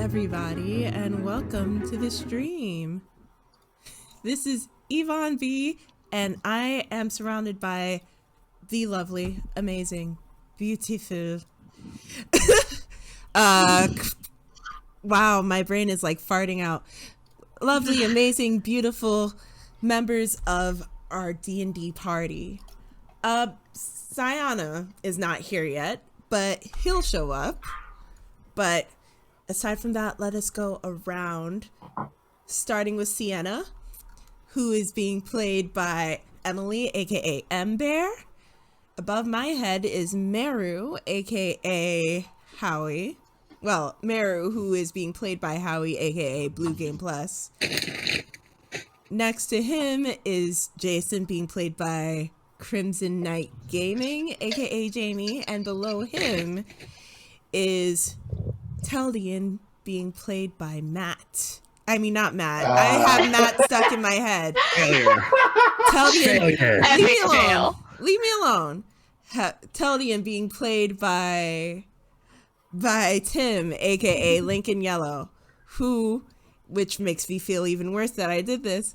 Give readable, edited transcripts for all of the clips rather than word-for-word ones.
everybody, and welcome to the stream. This is Yvonne B, and I am surrounded by the lovely, amazing, beautiful. Wow, my brain is like farting out. Lovely, amazing, beautiful members of our D&D party. Sayana is not here yet, but he'll show up. But aside from that, let us go around, starting with Sienna, who is being played by Emily, aka M-Bear. Above my head is Meru, aka Howie. Well, Meru, who is being played by Howie, aka Blue Game Plus. Next to him is Jason, being played by KrimzonKnight Gaming, aka Jamey, and below him is Teldian, being played by Matt. I mean, not Matt. I have Matt stuck in my head. Failure. Teldian, leave me alone. Leave me alone. Teldian being played by Tim, aka Lincoln Yellow, who, which makes me feel even worse that I did this,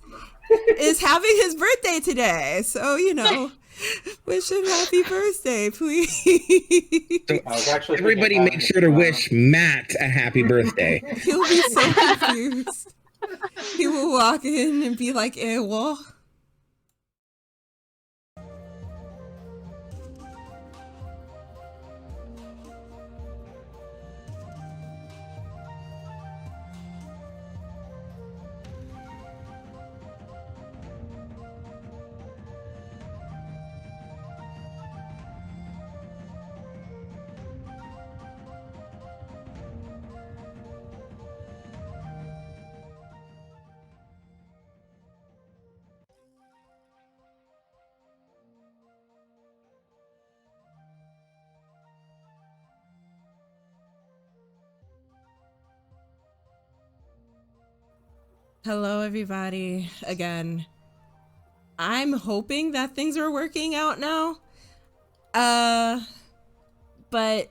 is having his birthday today. So, you know, wish him happy birthday, please. So everybody make sure to wish Matt a happy birthday. He'll be so confused. He will walk in and be like, what? Hello, everybody. Again, I'm hoping that things are working out now. But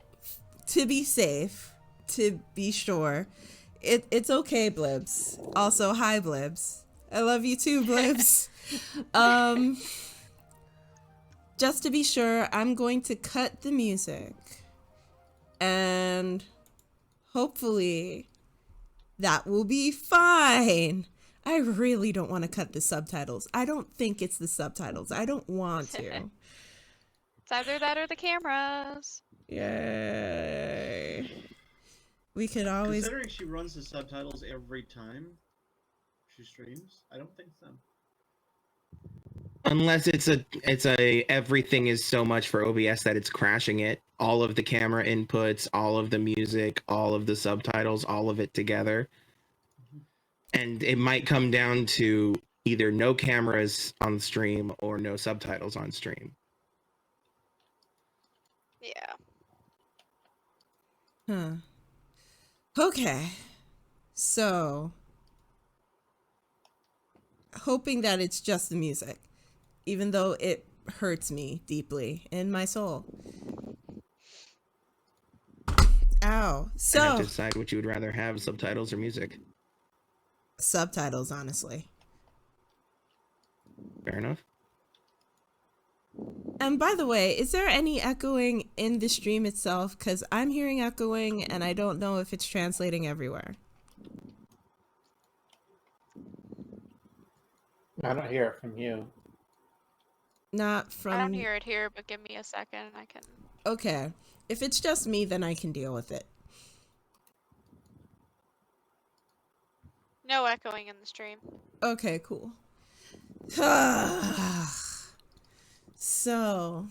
to be safe, to be sure, it's okay, Blibs. Also, hi, Blibs. I love you too, Blibs. Just to be sure, I'm going to cut the music. And hopefully that will be fine. I really don't want to cut the subtitles. I don't think it's the subtitles. I don't want to. It's either that or the cameras. Yay. We could always... Considering she runs the subtitles every time she streams, I don't think so. Unless it's a everything is so much for OBS that it's crashing it. All of the camera inputs, all of the music, all of the subtitles, all of it together. And it might come down to either no cameras on stream or no subtitles on stream. Yeah. Huh. Okay. So, hoping that it's just the music, even though it hurts me deeply in my soul. Ow. So, I have to decide what you would rather have, subtitles or music. Subtitles, honestly. Fair enough. And by the way, is there any echoing in the stream itself? Because I'm hearing echoing and I don't know if it's translating everywhere. I don't hear it from you. Not from... I don't hear it here, but give me a second and I can... Okay. If it's just me, then I can deal with it. No echoing in the stream. Okay, cool. So,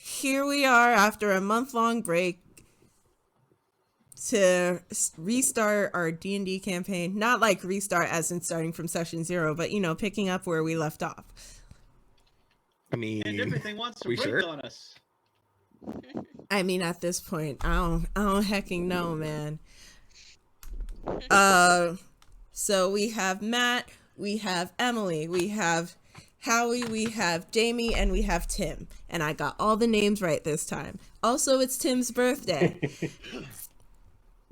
here we are after a month-long break to restart our D&D campaign. Not like restart as in starting from session 0, but, you know, picking up where we left off. I mean, And everything wants to break sure? on us. I mean, at this point, I don't hecking know, man. So we have Matt, we have Emily, we have Howie, we have Jamey, and we have Tim. And I got all the names right this time. Also, it's Tim's birthday.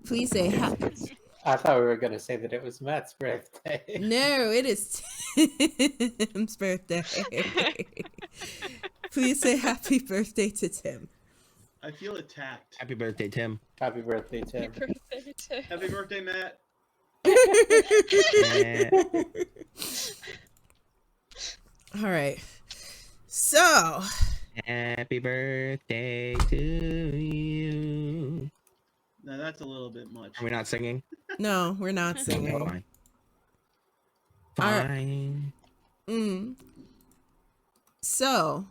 Please say happy. I thought we were going to say that it was Matt's birthday. No, it is Tim's birthday. Please say happy birthday to Tim. I feel attacked. Happy birthday, Tim. Happy birthday, Tim. Happy birthday, Matt. All right. So, Happy birthday to you. Now that's a little bit much. Are we not singing? no, we're not Okay, singing. fine. Our- Fine. So,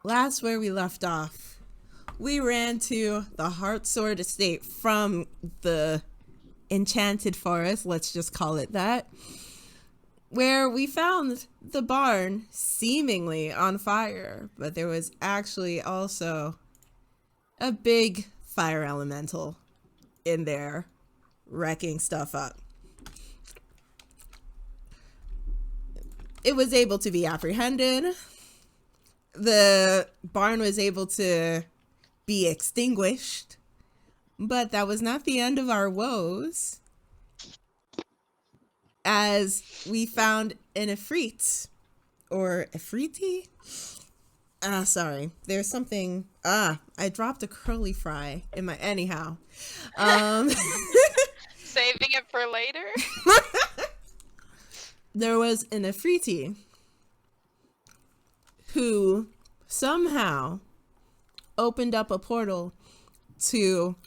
last where we left off, we ran to the Heartsword estate from the Enchanted Forest, let's just call it that, where we found the barn seemingly on fire, but there was actually also a big fire elemental in there wrecking stuff up. It was able to be apprehended. The barn was able to be extinguished, but that was not the end of our woes, as we found an Ifrit, or Ifriti? Sorry, there's something, I dropped a curly fry in my, anyhow. Saving it for later? There was an Ifriti who somehow opened up a portal to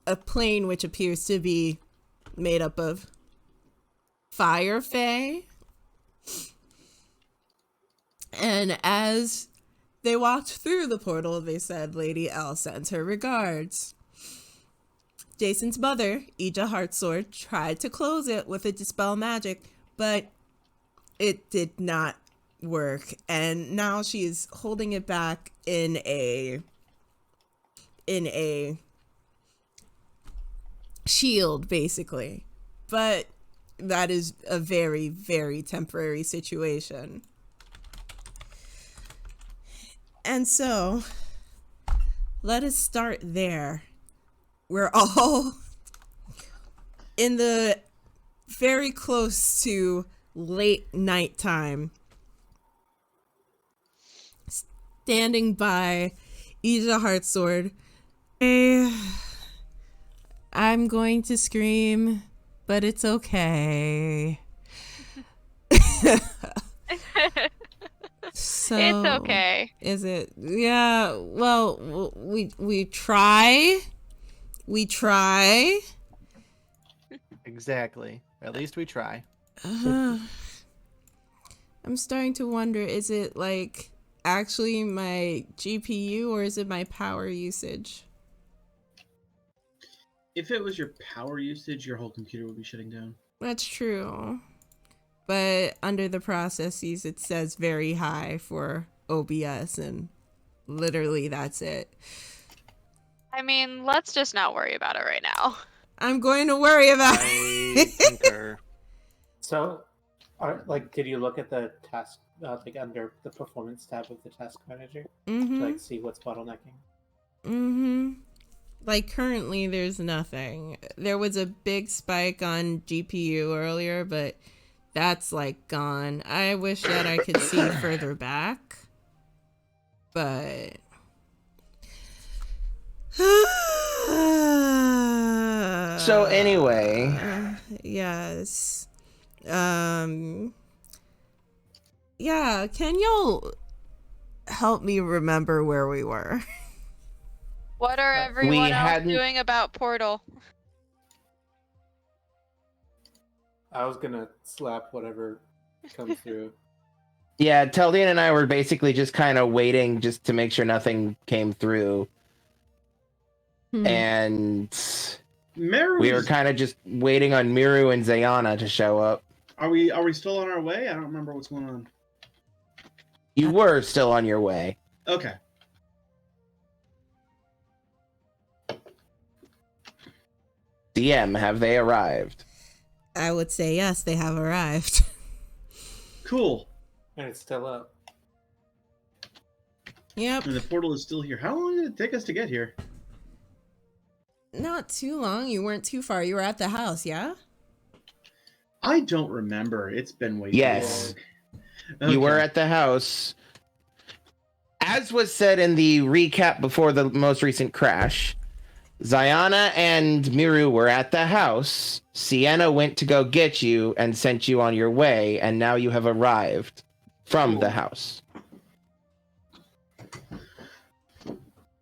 a plane which appears to be made up of fire fae. And as they walked through the portal, they said Lady L sends her regards. Jason's mother, Ija Heartsword, tried to close it with a dispel magic, but it did not work. And now she's holding it back in a shield, basically. But that is a very, very temporary situation. And so, let us start there. We're all in the very close to late night time, standing by Ija Heartsword. I'm going to scream, but it's okay. So, It's okay. Is it? Yeah. Well, we try. We try. Exactly. At least we try. I'm starting to wonder, is it like actually my GPU or is it my power usage? If it was your power usage, your whole computer would be shutting down. That's true. But under the processes, it says very high for OBS, and literally that's it. I mean, let's just not worry about it right now. I'm going to worry about I it. concur. So, did you look at the task, under the performance tab of the task manager to see what's bottlenecking? Like currently, there's nothing. There was a big spike on GPU earlier, but that's like gone. I wish that I could see further back, but So anyway, yes. Yeah, can y'all help me remember where we were? What are everyone else hadn't- doing about Portal? I was gonna slap whatever comes through. yeah, Teldian and I were basically just kind of waiting just to make sure nothing came through. And Meru, we were kind of just waiting on Miru and Zayana to show up. Are we still on our way? I don't remember what's going on. You were still on your way. Okay. DM, have they arrived? I would say yes, they have arrived. Cool. And it's still up. Yep. And the portal is still here. How long did it take us to get here? Not too long. You weren't too far. You were at the house, yeah? I don't remember. It's been way Yes. too long. You were Okay. at the house. As was said in the recap before the most recent crash, Ziana and Miru were at the house. Sienna went to go get you and sent you on your way, and now you have arrived from the house.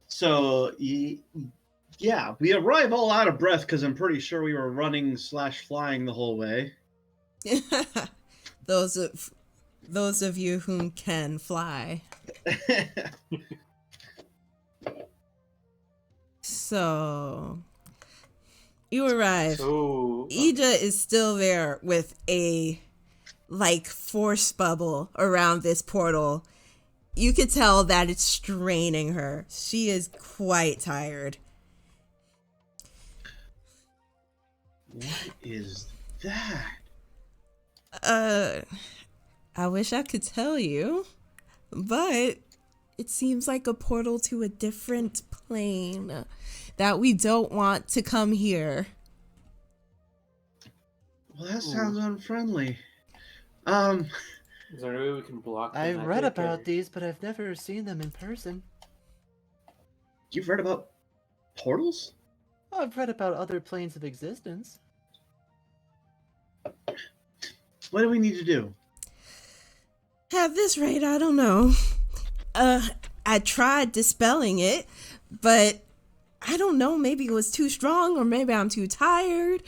So, yeah, we arrive all out of breath because I'm pretty sure we were running / flying the whole way. Those of you who can fly. So you arrive. Ooh. Ija is still there with a force bubble around this portal. You could tell that it's straining her. She is quite tired. What is that? I wish I could tell you, but it seems like a portal to a different plane that we don't want to come here. Well, that sounds unfriendly. Is there a way we can block the I've read magic, about or- these, but I've never seen them in person. You've read about portals? Oh, I've read about other planes of existence. What do we need to do? At this rate, I don't know. I tried dispelling it, but I don't know, maybe it was too strong or maybe I'm too tired,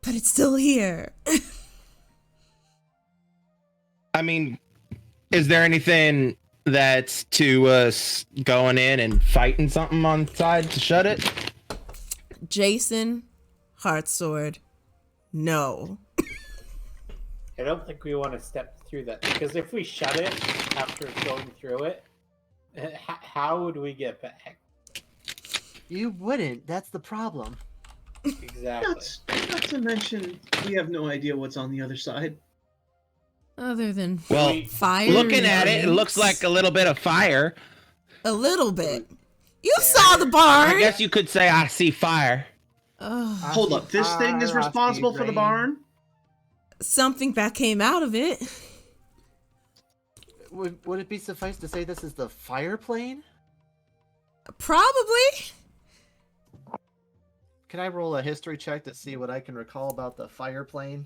but it's still here. I mean, is there anything that's to us going in and fighting something on the side to shut it? Jason, Heartsword, no. I don't think we want to step through that, because if we shut it after going through it, how would we get back? You wouldn't. That's the problem. Exactly. Not to mention, we have no idea what's on the other side. Other than Well, fire. looking at it, it looks like a little bit of fire. A little bit. You saw the barn. I guess you could say I see fire. Hold up, this thing is Fire, responsible for the rain. barn? Something that came out of it. Would it be suffice to say this is the fire plane? Probably. Can I roll a history check to see what I can recall about the fire plane?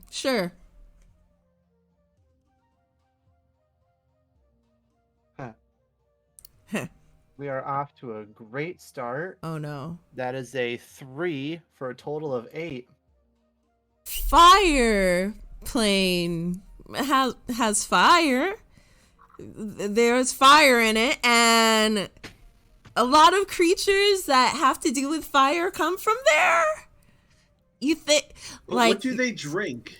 Sure. Huh. We are off to a great start. Oh no. That is a 3 for a total of 8. Fire plane has fire. There's fire in it, and a lot of creatures that have to do with fire come from there. You think like What do they drink?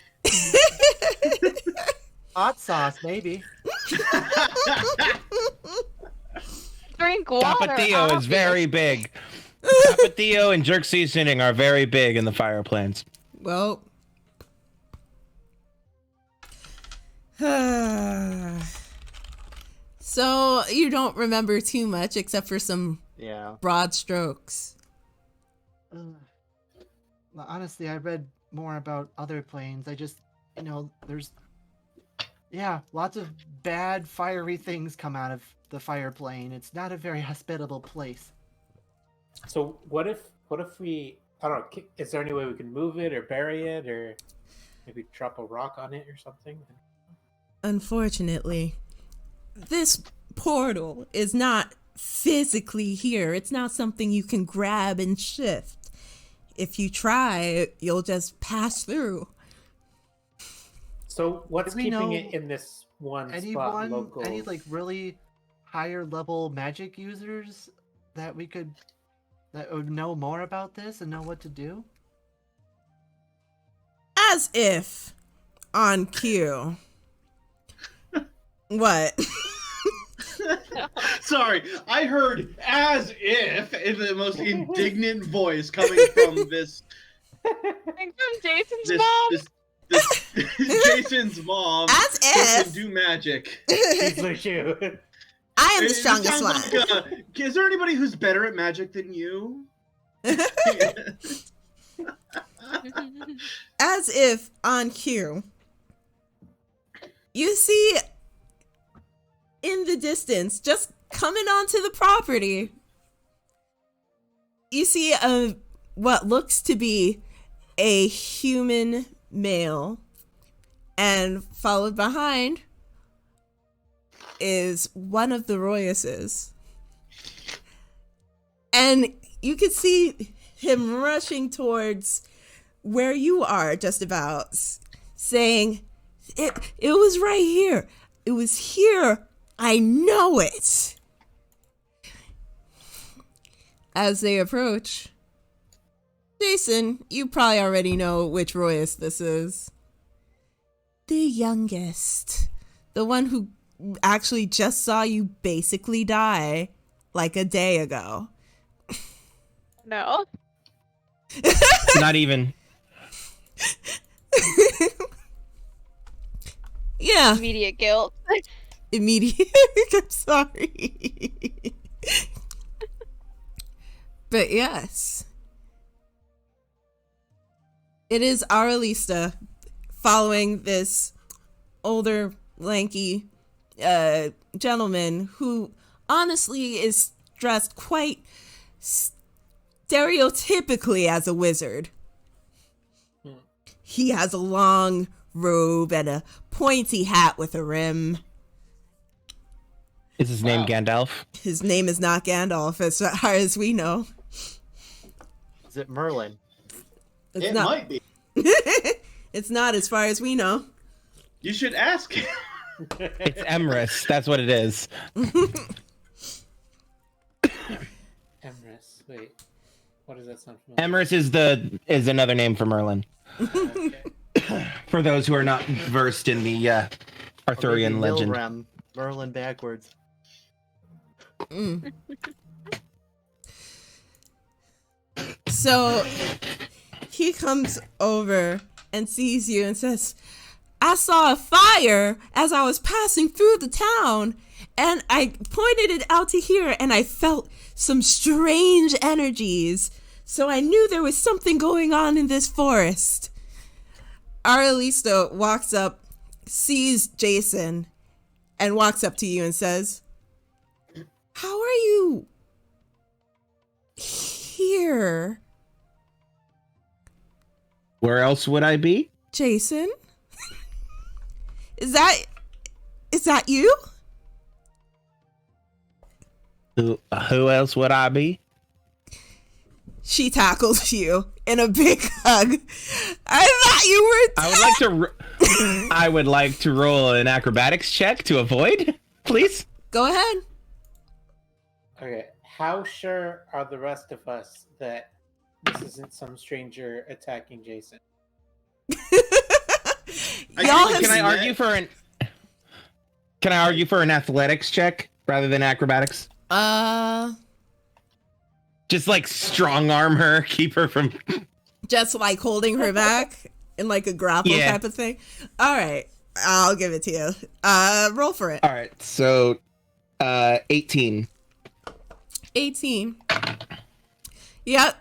Hot sauce, maybe. Drink water. Tapatio is very big. Tapatio and jerk seasoning are very big in the fire planes. Well, so you don't remember too much except for some Yeah. broad strokes. Well, honestly, I read more about other planes. I just, there's, lots of bad fiery things come out of the fire plane. It's not a very hospitable place. So what if we, I don't know, is there any way we can move it or bury it or maybe drop a rock on it or something? Unfortunately, this portal is not physically here. It's not something you can grab and shift. If you try, you'll just pass through. So what's Do we keeping know it in this one spot Anyone, local? any really higher level magic users that would know more about this and know what to do? As if on cue. What? Sorry, I heard as if in the most indignant voice coming from this Coming from Jason's this mom. this Jason's mom As can if do magic. He's with you. I am the It strongest sounds one. like, is there anybody who's better at magic than you? As if on cue, you see in the distance, just coming onto the property, you see what looks to be a human male, and followed behind is one of the Royuses. And you can see him rushing towards where you are, just about, saying, it was right here. It was here. I know it. As they approach, Jason, you probably already know which Royus this is. The youngest. The one who actually just saw you basically die like a day ago. No. Not even. Yeah. Immediate guilt. Immediate. I'm sorry. But yes. It is Aralista following this older, lanky gentleman who honestly is dressed quite stereotypically as a wizard. He has a long robe and a pointy hat with a rim. Is his name Gandalf? His name is not Gandalf, as far as we know. Is it Merlin? It might be. It's not, as far as we know. You should ask him. It's Emrys. That's what it is. Emrys. Wait. What does that sound familiar? Emrys is another name for Merlin. Okay. For those who are not versed in the Arthurian legend. Milrem, Merlin backwards. So he comes over and sees you and says, I saw a fire as I was passing through the town, and I pointed it out to here, and I felt some strange energies, so I knew there was something going on in this forest. Aralista walks up, sees Jason, and walks up to you and says, how are you here, Where else would I be? Jason? Is that you? Who else would I be? She tackles you in a big hug. I thought you were dead. I would like to roll an acrobatics check to avoid, please. Go ahead. Okay. How sure are the rest of us that this isn't some stranger attacking Jason? Y'all have Can I argue for an athletics check rather than acrobatics? Just like strong arm her, keep her from. just like holding her back in like a grapple type of thing. All right, I'll give it to you. Roll for it. All right, so 18. 18. Yep.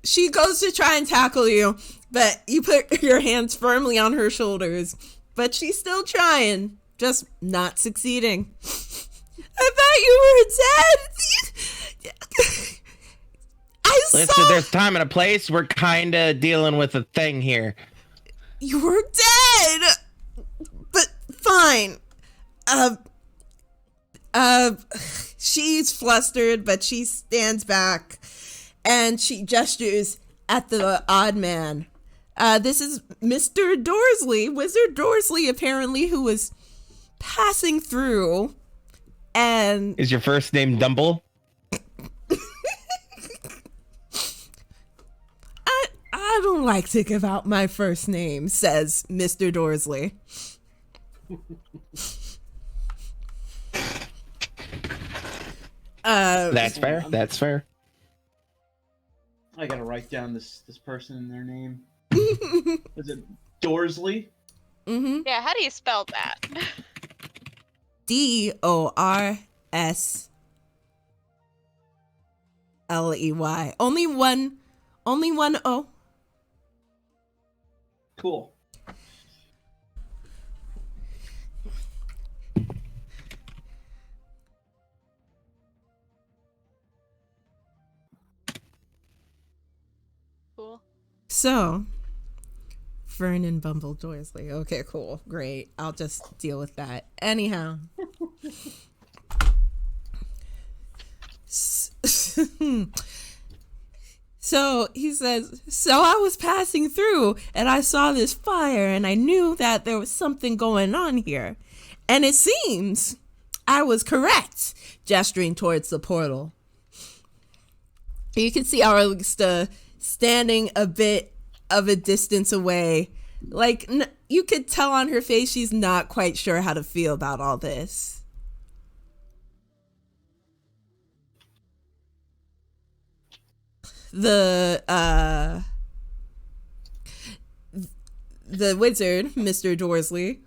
She goes to try and tackle you, but you put your hands firmly on her shoulders. But she's still trying, just not succeeding. I thought you were dead. Listen, there's time and a place. We're kind of dealing with a thing here. You were dead. But fine. She's flustered, but she stands back and she gestures at the odd man. This is Mr. Dorsley, Wizard Dorsley, apparently, who was passing through. And Is your first name Dumble? I don't like to give out my first name, says Mr. Dorsley. That's fair. That's fair. I gotta write down this person and their name. Is it Dorsley? Mm-hmm. Yeah, how do you spell that? Dorsley. Only one O. Cool. Cool. So, Vernon Bumble Dorsley. Okay, cool. Great. I'll just deal with that. Anyhow. So he says, so I was passing through and I saw this fire and I knew that there was something going on here. And it seems I was correct, gesturing towards the portal. You can see Arlista standing a bit of a distance away. Like, you could tell on her face she's not quite sure how to feel about all this. The wizard, Mr. Dorsley,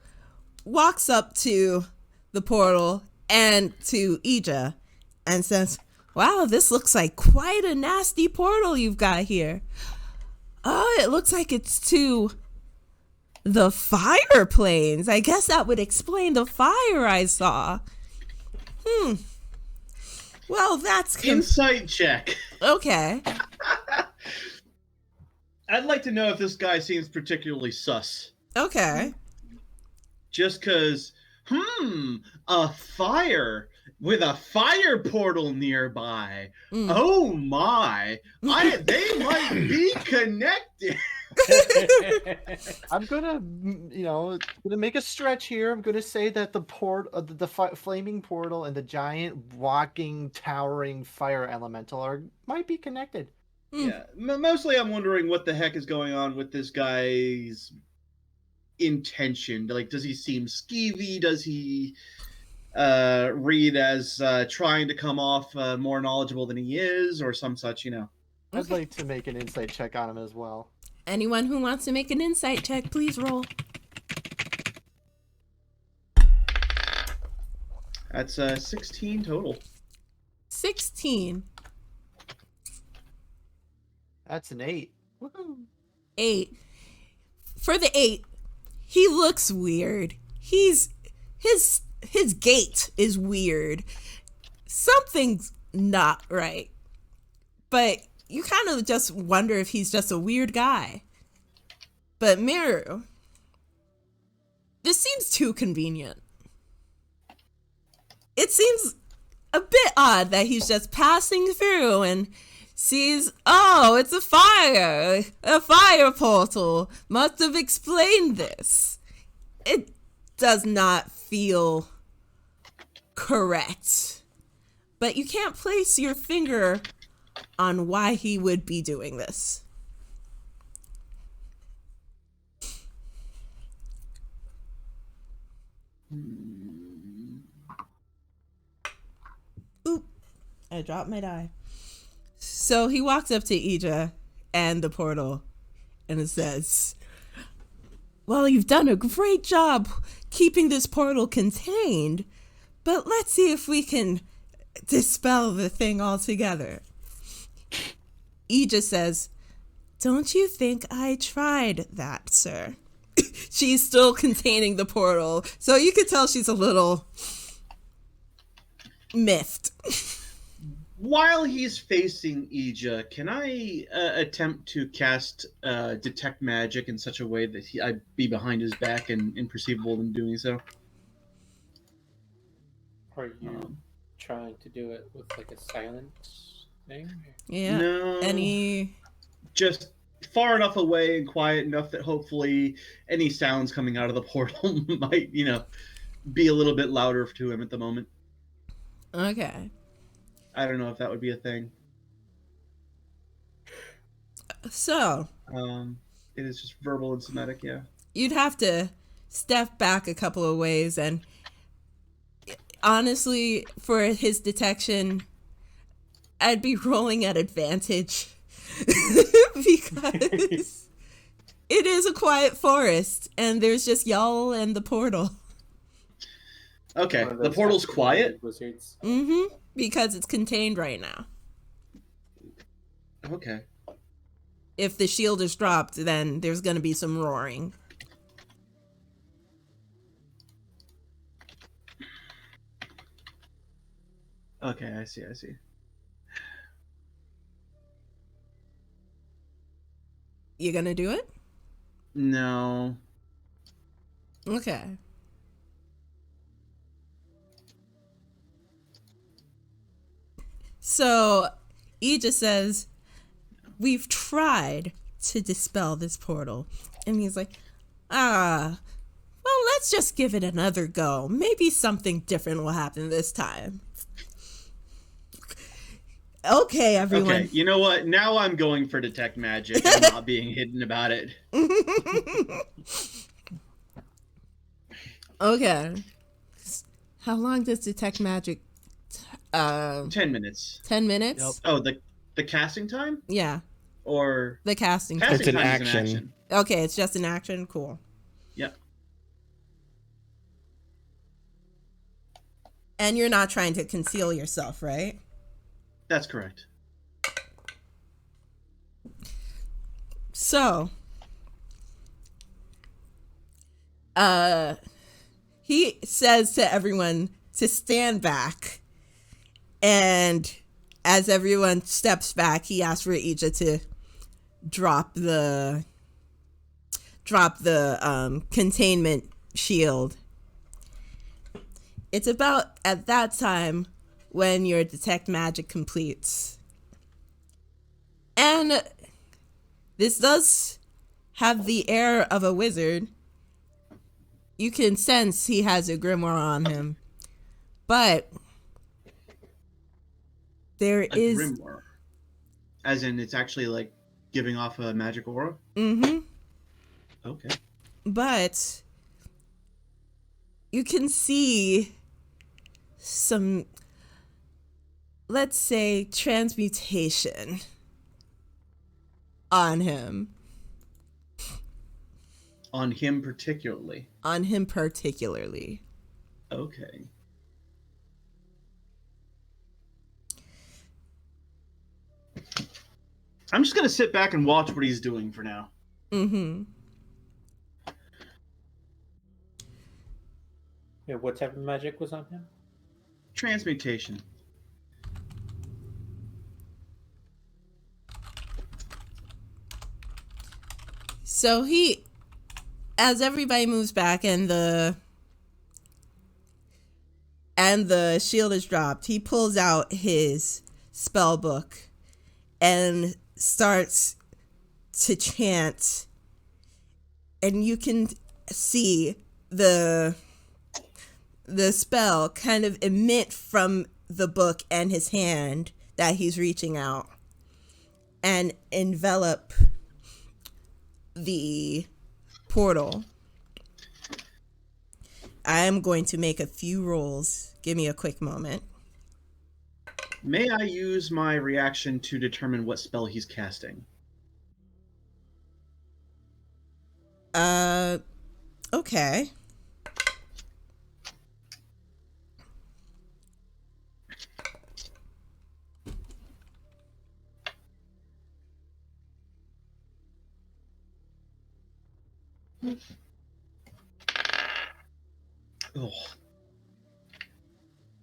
walks up to the portal and to Ija and says, wow, this looks like quite a nasty portal you've got here. Oh, it looks like it's to the fire planes. I guess that would explain the fire I saw. Well, that's... Insight check. Okay. I'd like to know if this guy seems particularly sus. Okay. Just because, a fire with a fire portal nearby. Oh my. They might be connected. I'm gonna make a stretch here. I'm gonna say that the flaming portal and the giant walking, towering fire elemental might be connected. Yeah, mostly I'm wondering what the heck is going on with this guy's intention. Like, does he seem skeevy? Does he read as trying to come off more knowledgeable than he is, or some such, I'd like to make an insight check on him as well. Anyone who wants to make an insight check, please roll. That's 16 total. 16. That's an 8. Woohoo. 8. For the 8, he looks weird. His gait is weird. Something's not right. But you kind of just wonder if he's just a weird guy. But Miru, this seems too convenient. It seems a bit odd that he's just passing through and sees, oh, it's a fire portal. Must have explained this. It does not feel correct. But you can't place your finger on why he would be doing this. Oop, I dropped my die. So he walks up to Ija and the portal and it says, well, you've done a great job keeping this portal contained, but let's see if we can dispel the thing altogether. Ija says, don't you think I tried that, sir? She's still containing the portal, so you could tell she's a little miffed. While he's facing Ija, can I attempt to cast Detect Magic in such a way that I'd be behind his back and imperceivable in doing so? Are you trying to do it with like a silent thing? Yeah. No. Just far enough away and quiet enough that hopefully any sounds coming out of the portal might, be a little bit louder to him at the moment. Okay. I don't know if that would be a thing. So. It is just verbal and somatic, yeah. You'd have to step back a couple of ways, and honestly, for his detection, I'd be rolling at advantage. Because It is a quiet forest, and there's just y'all and the portal. Okay, One of the those portal's extra quiet. Wizards. Because it's contained right now. Okay. If the shield is dropped, then there's going to be some roaring. Okay, I see. You going to do it? No. Okay. So, Aegis says, we've tried to dispel this portal. And he's like, well, let's just give it another go. Maybe something different will happen this time. Okay, everyone. Okay, you know what? Now I'm going for detect magic and not being hidden about it. Okay. How long does detect magic? 10 minutes. 10 minutes? Yep. Oh, the casting time? Yeah, Or the casting. casting It's an time action. is an action. Okay, it's just an action. Cool. Yep. And you're not trying to conceal yourself, right? That's correct. So, he says to everyone to stand back, and as everyone steps back, he asks for Ija to drop the containment shield. It's about at that time when your detect magic completes. And this does have the air of a wizard. You can sense he has a grimoire on him. But there A is... grimoire. As in, it's actually like giving off a magic aura? Mm-hmm. Okay. But you can see some, let's say, transmutation on him. On him particularly. On him particularly. Okay. I'm just gonna sit back and watch what he's doing for now. Mm-hmm. Yeah, what type of magic was on him? Transmutation. So as everybody moves back and the shield is dropped, he pulls out his spell book and starts to chant, and you can see the spell kind of emit from the book and his hand that he's reaching out and envelop the portal. I am going to make a few rolls. Give me a quick moment. May I use my reaction to determine what spell he's casting? Okay. Oh.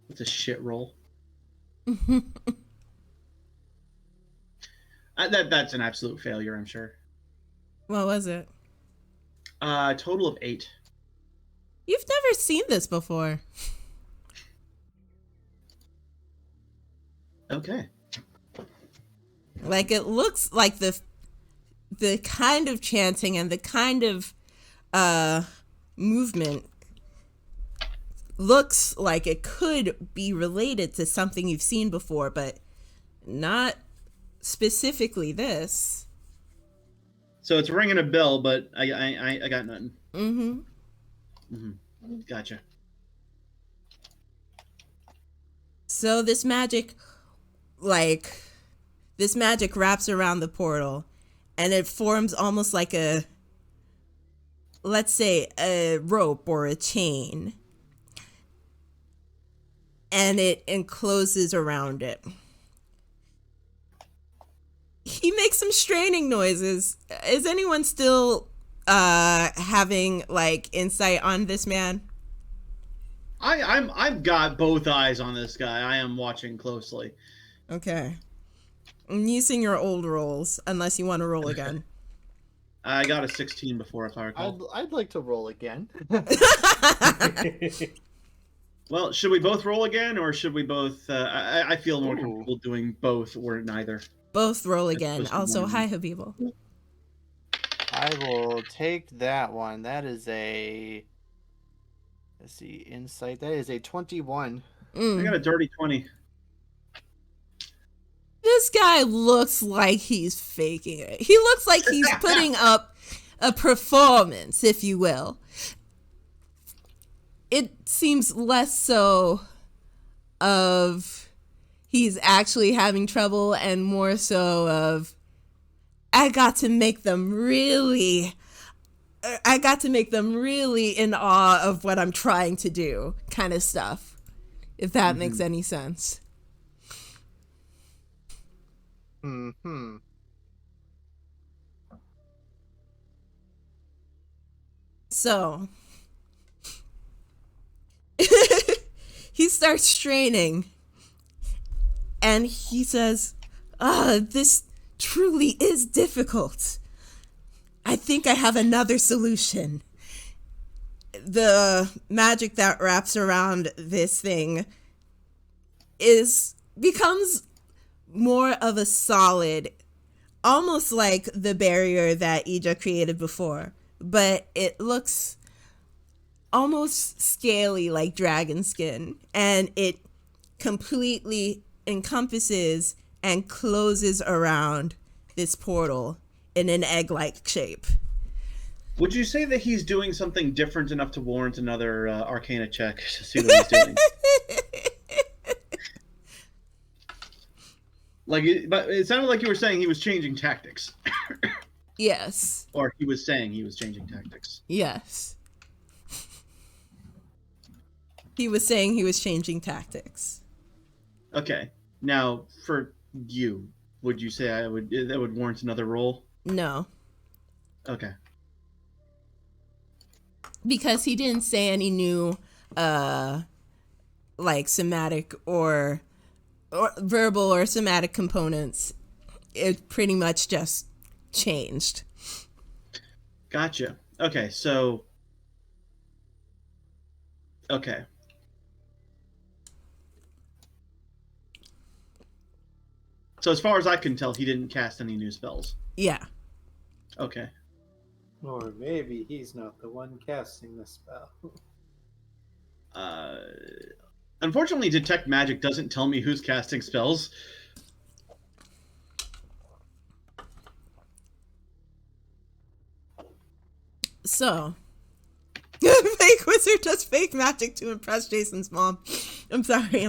It's a shit roll. That's an absolute failure, I'm sure. What was it? Total of 8. You've never seen this before. Okay. Like, it looks like the kind of chanting and the kind of movement looks like it could be related to something you've seen before, but not specifically this. So it's ringing a bell, but I got nothing. Mm-hmm. Mm-hmm. Gotcha. So this magic wraps around the portal, and it forms almost like a let's say, a rope or a chain, and it encloses around it. He makes some straining noises. Is anyone still having like insight on this man? I've got both eyes on this guy. I am watching closely. Okay. I'm using your old rolls, unless you want to roll again. I got a 16 before, if I recall. I'd like to roll again. Well, should we both roll again, or should we both... I feel more comfortable doing both or neither. Both roll again. Also, hi, Habibel. I will take that one. That is a... Let's see, insight. That is a 21. I got a dirty 20. This guy looks like he's faking it. He looks like he's putting up a performance, if you will. It seems less so of he's actually having trouble and more so of I got to make them really in awe of what I'm trying to do kind of stuff, if that makes any sense. So he starts straining and he says, this truly is difficult. I think I have another solution. The magic that wraps around this thing becomes more of a solid, almost like the barrier that Ija created before, but it looks almost scaly like dragon skin, and it completely encompasses and closes around this portal in an egg-like shape. Would you say that he's doing something different enough to warrant another Arcana check to see what he's doing? But it sounded like you were saying he was changing tactics. Yes. Or he was saying he was changing tactics. Yes. He was saying he was changing tactics. Okay. Now, for you, would you say that would warrant another roll? No. Okay. Because he didn't say any new, like, somatic or verbal or somatic components. It pretty much just changed. Gotcha. Okay, so... Okay. So as far as I can tell, he didn't cast any new spells. Yeah. Okay. Or maybe he's not the one casting the spell. Unfortunately, Detect Magic doesn't tell me who's casting spells. So, fake wizard does fake magic to impress Jason's mom. I'm sorry.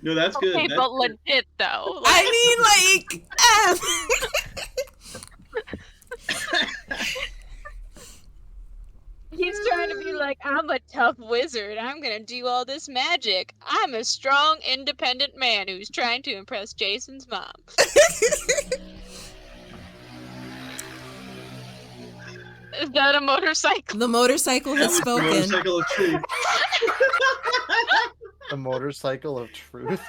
No, that's good. Okay, That's but good. legit though. I mean, He's trying to be like, I'm a tough wizard. I'm gonna do all this magic. I'm a strong, independent man who's trying to impress Jason's mom. Is that a motorcycle? The motorcycle has spoken. Motorcycle of truth. The motorcycle of truth.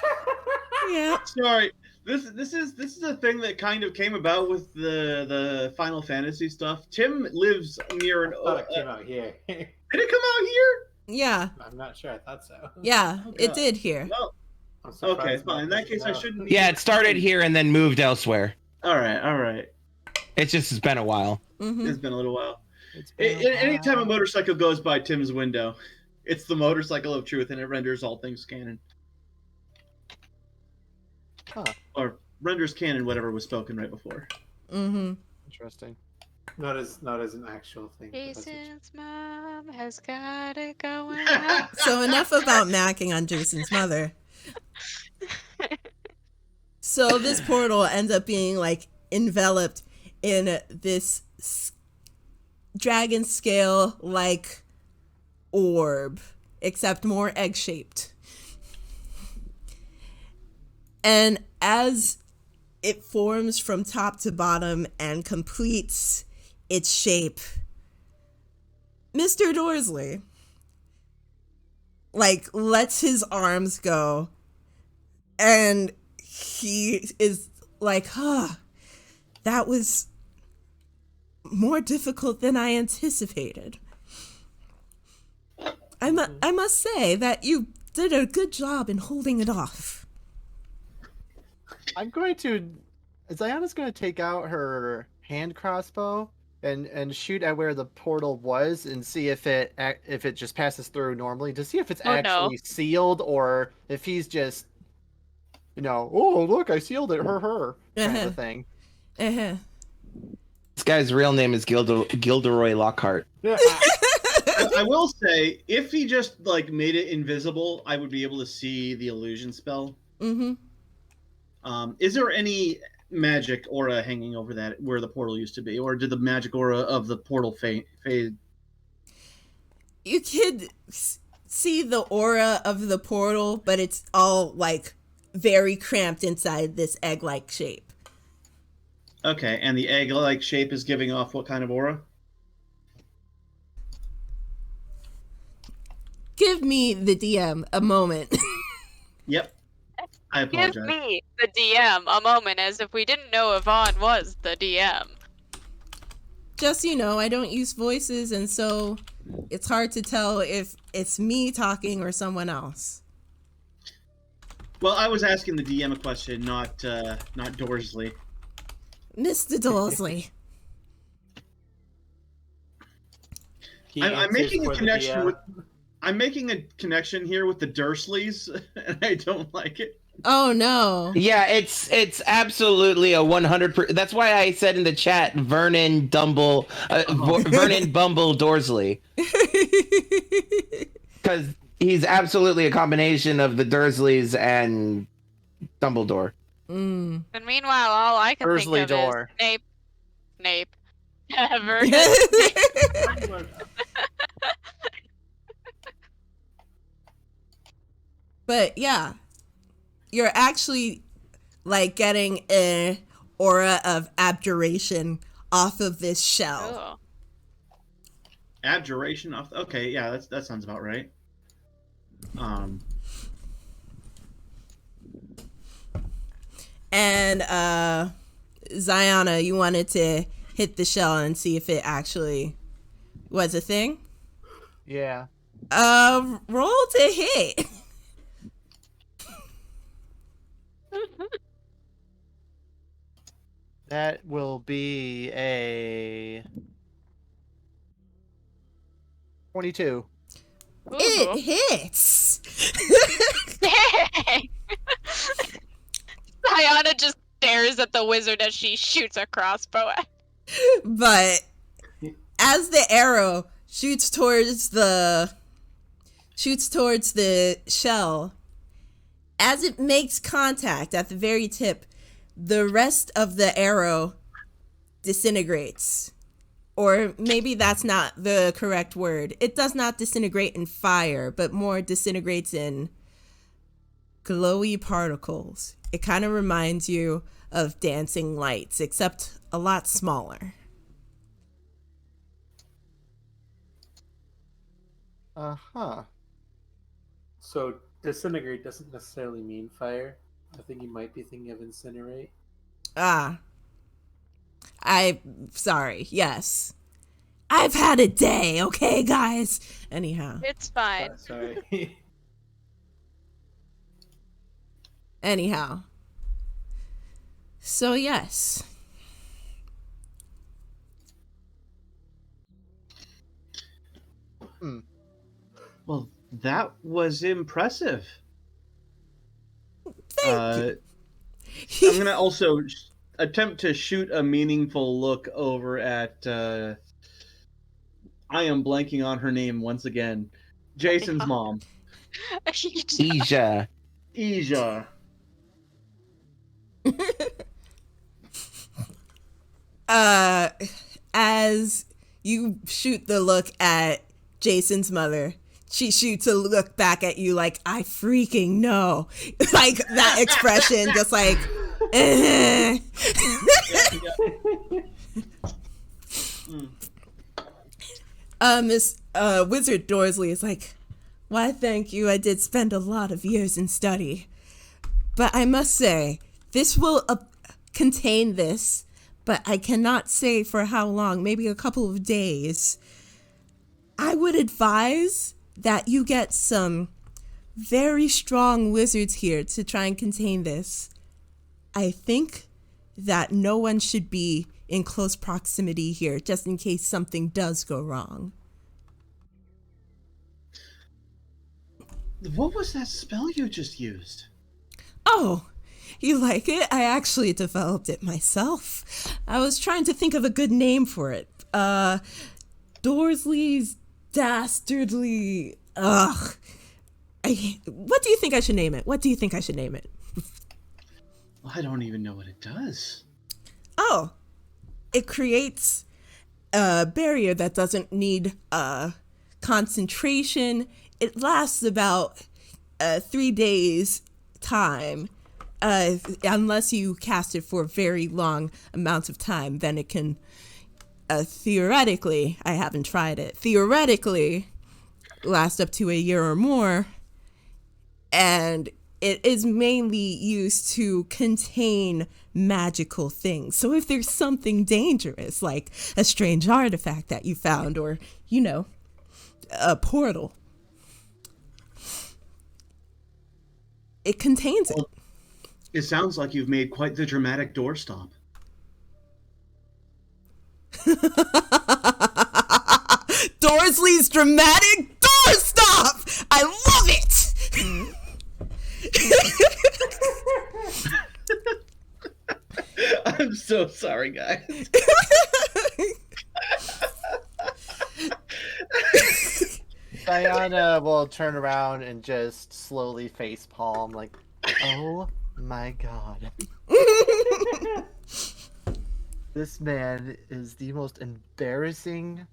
Yeah. Sorry. This is a thing that kind of came about with the Final Fantasy stuff. Tim lives near an. I thought it came out here. Did it come out here? Yeah. I'm not sure. I thought so. Yeah, Oh, it God. did here. Well, I'm surprised okay, Mark fine. In that doesn't case, I know. shouldn't. Yeah, it started here and then moved elsewhere. All right. It's been a while. Mm-hmm. It's been a little while. It's been a Anytime a while. motorcycle goes by Tim's window, it's the motorcycle of truth, and it renders all things canon. Huh. Or renders canon whatever was spoken right before. Mm-hmm. Interesting. Not as an actual thing. but that's Jason's mom has got it going on. So enough about macking on Jason's mother. So this portal ends up being like enveloped in this dragon scale like orb, except more egg shaped. And as it forms from top to bottom and completes its shape, Mr. Dorsley lets his arms go, and he is like, that was more difficult than I anticipated. I must say that you did a good job in holding it off. Ziana's going to take out her hand crossbow and shoot at where the portal was and see if it just passes through normally, to see if it's actually sealed, or if he's just, oh look, I sealed it, her kind of a thing. Uh-huh. This guy's real name is Gilderoy Lockhart. I will say, if he just made it invisible, I would be able to see the illusion spell. Mm-hmm. Is there any magic aura hanging over that where the portal used to be, or did the magic aura of the portal fade? You could see the aura of the portal, but it's all very cramped inside this egg-like shape. Okay, and the egg-like shape is giving off what kind of aura? Give me, the DM, a moment. Yep. I apologize. Give me, the DM, a moment, as if we didn't know Yvonne was the DM. Just I don't use voices, and so it's hard to tell if it's me talking or someone else. Well, I was asking the DM a question, not Dorsley. Mr. Dorsley. I'm making a connection with. I'm making a connection here with the Dursleys, and I don't like it. Oh no! Yeah, it's absolutely a 100%. That's why I said in the chat, Vernon Bumble Dorsley, because he's absolutely a combination of the Dursleys and Dumbledore. Mm. And meanwhile, all I can Dursley think of door. is Snape. Vernon. But yeah, you're actually getting an aura of abjuration off of this shell. Oh. Abjuration off. Okay, yeah, that sounds about right. And Ziana, you wanted to hit the shell and see if it actually was a thing? Yeah. Roll to hit. That will be a 22. It hits. Dang! Diana just stares at the wizard as she shoots a crossbow at. But as the arrow shoots towards the shell, as it makes contact at the very tip, the rest of the arrow disintegrates. Or maybe that's not the correct word. It does not disintegrate in fire, but more disintegrates in glowy particles. It kind of reminds you of dancing lights, except a lot smaller. Uh-huh. So disintegrate doesn't necessarily mean fire. I think you might be thinking of incinerate. Sorry, yes. I've had a day, okay, guys? Anyhow. It's fine. Sorry. Anyhow. So, yes. Well, that was impressive. Thank I'm gonna also attempt to shoot a meaningful look over at. I am blanking on her name once again. Jason's mom. Asia. Asia. As you shoot the look at Jason's mother, she shoots a look back at you like, I freaking know. Like that expression, just like, Miss Wizard Dorsley is like, why, thank you. I did spend a lot of years in study. But I must say, this will contain this, but I cannot say for how long, maybe a couple of days. I would advise that you get some very strong wizards here to try and contain this. I think that no one should be in close proximity here, just in case something does go wrong. What was that spell you just used? Oh, you like it? I actually developed it myself. I was trying to think of a good name for it. Dorsley's Dastardly... Ugh. What do you think I should name it? What do you think I should name it? Well, I don't even know what it does. Oh, it creates a barrier that doesn't need concentration. It lasts about 3 days time. Unless you cast it for very long amounts of time, then it can theoretically, I haven't tried it, theoretically last up to a year or more. And it is mainly used to contain magical things. So if there's something dangerous, like a strange artifact that you found, or, you know, a portal, it contains it. It sounds like you've made quite the dramatic doorstop. Dorsley's dramatic doorstop! I love it! I'm so sorry, guys. Diana will turn around and just slowly facepalm, like, oh my god. This man is the most embarrassing.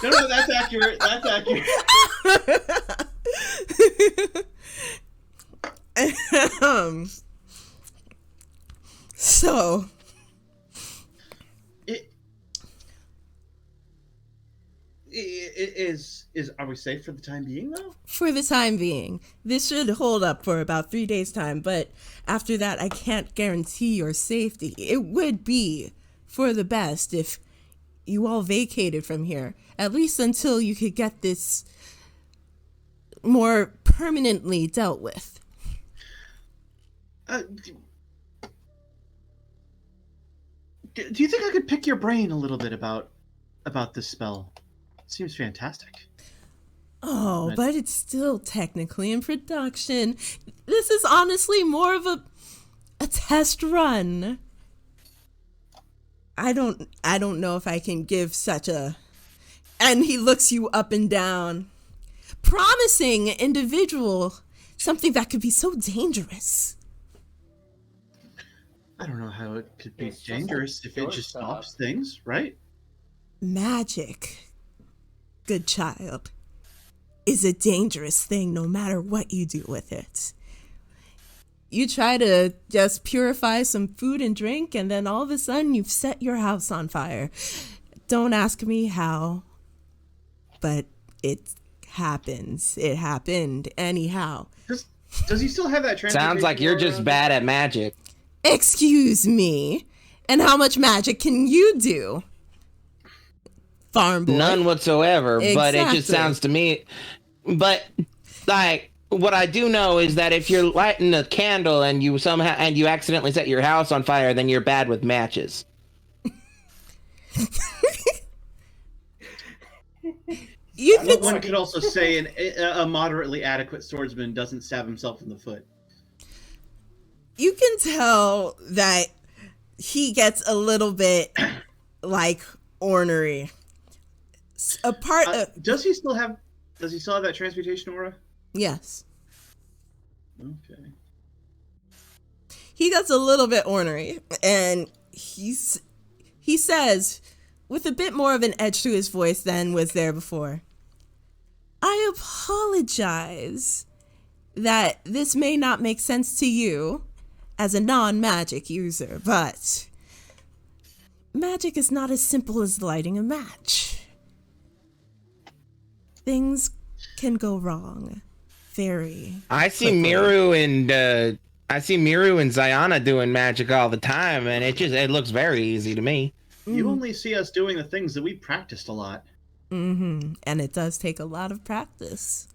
No, that's accurate. That's accurate. So it is are we safe for the time being though? for the time being, this should hold up for about 3 days time, but after that I can't guarantee your safety. It would be for the best if you all vacated from here, at least until you could get this more permanently dealt with. Do you think I could pick your brain a little bit about this spell? It seems fantastic. Oh, but it's still technically in production. This is honestly more of a test run. I don't know if I can give such a... And he looks you up and down. Promising individual something that could be so dangerous. I don't know how it could be It's just dangerous like if it just stops things, right? Magic, good child, is a dangerous thing no matter what you do with it. You try to just purify some food and drink, and then all of a sudden you've set your house on fire. Don't ask me how, but it happens. It happened anyhow. Does he still have that transportation? Sounds like you're just bad at magic. Excuse me. And how much magic can you do? Farm boy. None whatsoever, but it just Exactly. sounds to me. But, like, what I do know is that if you're lighting a candle and you accidentally set your house on fire, then you're bad with matches. You could One could also say a moderately adequate swordsman doesn't stab himself in the foot. you can tell that he gets a little bit like ornery. A part of Does he still have that transmutation aura? yes. Okay. he gets a little bit ornery, and he says, with a bit more of an edge to his voice than was there before, I apologize that this may not make sense to you as a non-magic user, but magic is not as simple as lighting a match. Things can go wrong very I see quickly. Miru and Zayana doing magic all the time, and it looks very easy to me. You only see us doing the things that we practiced a lot. And it does take a lot of practice.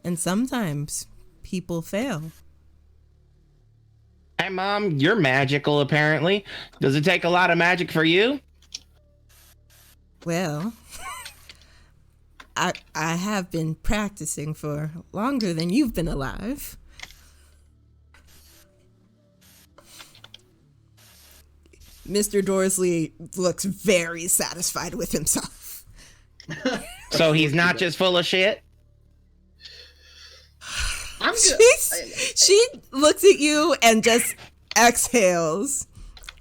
And sometimes people fail. Hey, Mom, you're magical, apparently. Does it take a lot of magic for you? Well, I have been practicing for longer than you've been alive. Mr. Dorsley looks very satisfied with himself. So he's not just full of shit? She looks at you and just exhales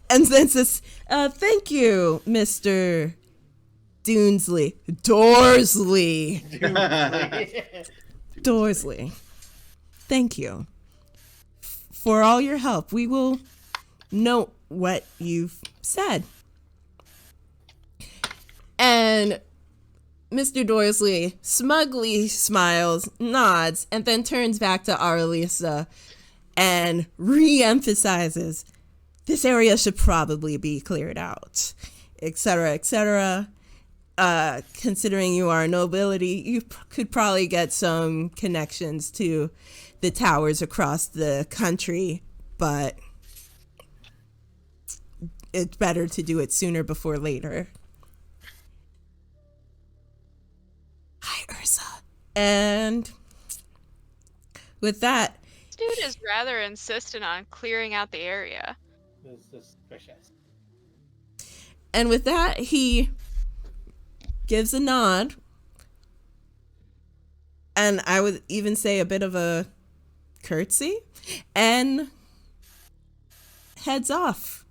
and then says, thank you, Mr. Dorsley. Thank you for all your help. We will note what you've said. And Mr. Dorsley smugly smiles, nods, and then turns back to Aralisa and re-emphasizes, this area should probably be cleared out, etc., etc. Considering you are a nobility, you could probably get some connections to the towers across the country, but it's better to do it sooner before later. Hi, Ursa. And with that, This dude is rather insistent on clearing out the area. This is vicious. And with that, he gives a nod. And I would even say a bit of a curtsy. And heads off.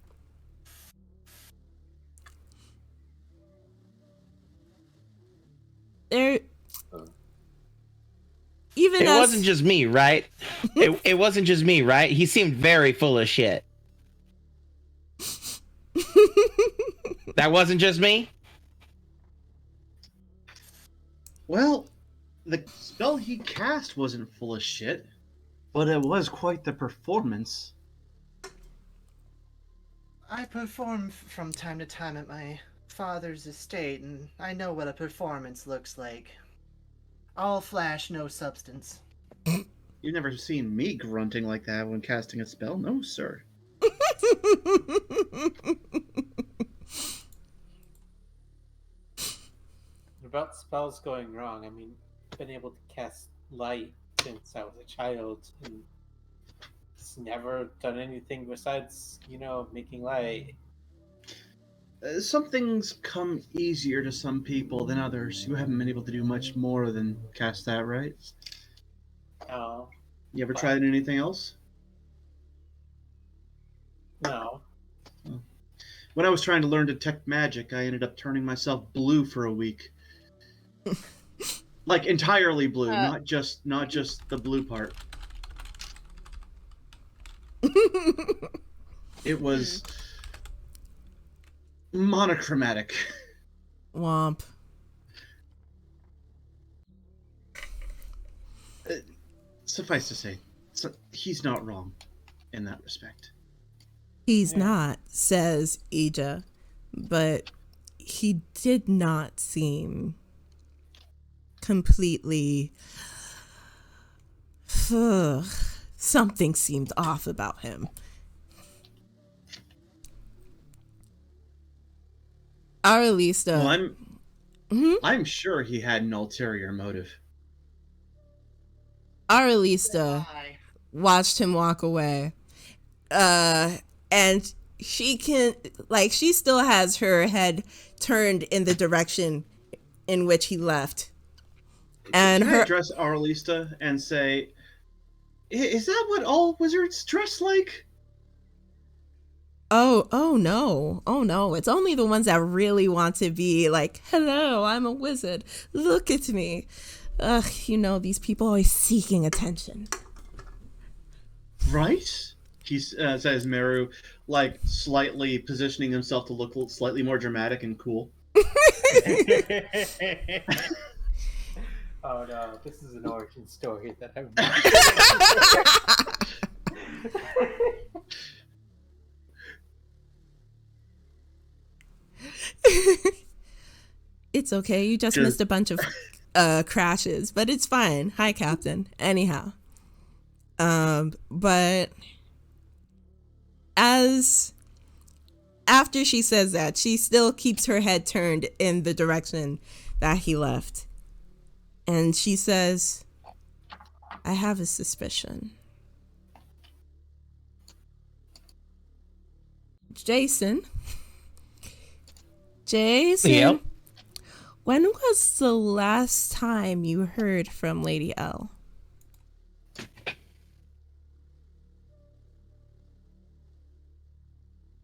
There... Even It as... wasn't just me, right? It wasn't just me, right? He seemed very full of shit. That wasn't just me? Well, the spell he cast wasn't full of shit, but it was quite the performance. I perform from time to time at my father's estate, and I know what a performance looks like. All flash, no substance. You've never seen me grunting like that when casting a spell? No, sir. About spells going wrong, I mean, I've been able to cast light since I was a child, and it's never done anything besides, making light. Some things come easier to some people than others. You haven't been able to do much more than cast that, right? No. You ever tried anything else? No. When I was trying to learn to detect magic, I ended up turning myself blue for a week. Like entirely blue, not just the blue part. It was monochromatic. Womp. Suffice to say, he's not wrong in that respect. He's not, says Ija, but he did not seem completely... Something seemed off about him. Aralista... Well, I'm sure he had an ulterior motive. Aralista watched him walk away. And she still has her head turned in the direction in which he left. And Can I address Aralista and say, is that what all wizards dress like? Oh no. Oh no. It's only the ones that really want to be like, hello, I'm a wizard. Look at me. Ugh, these people always seeking attention. Right? He says Meru, like slightly positioning himself to look slightly more dramatic and cool. Oh no, this is an origin story that I'm. It's okay. You just missed a bunch of crashes, but it's fine. Hi, Captain. Anyhow. But after she says that, she still keeps her head turned in the direction that he left. And she says, I have a suspicion. Jason? Yep. When was the last time you heard from Lady L?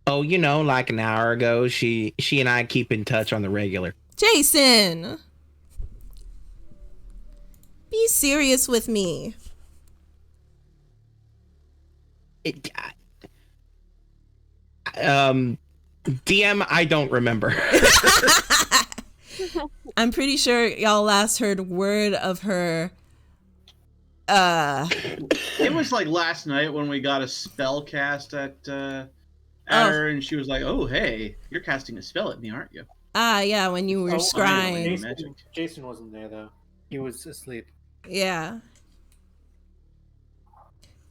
Oh, like an hour ago. She and I keep in touch on the regular. Jason! Be serious with me. DM, I don't remember. I'm pretty sure y'all last heard word of her. It was like last night when we got a spell cast at her, and she was like, "Oh, hey, you're casting a spell at me, aren't you?" Yeah, when you were scrying. Jason wasn't there though. He was asleep. Yeah.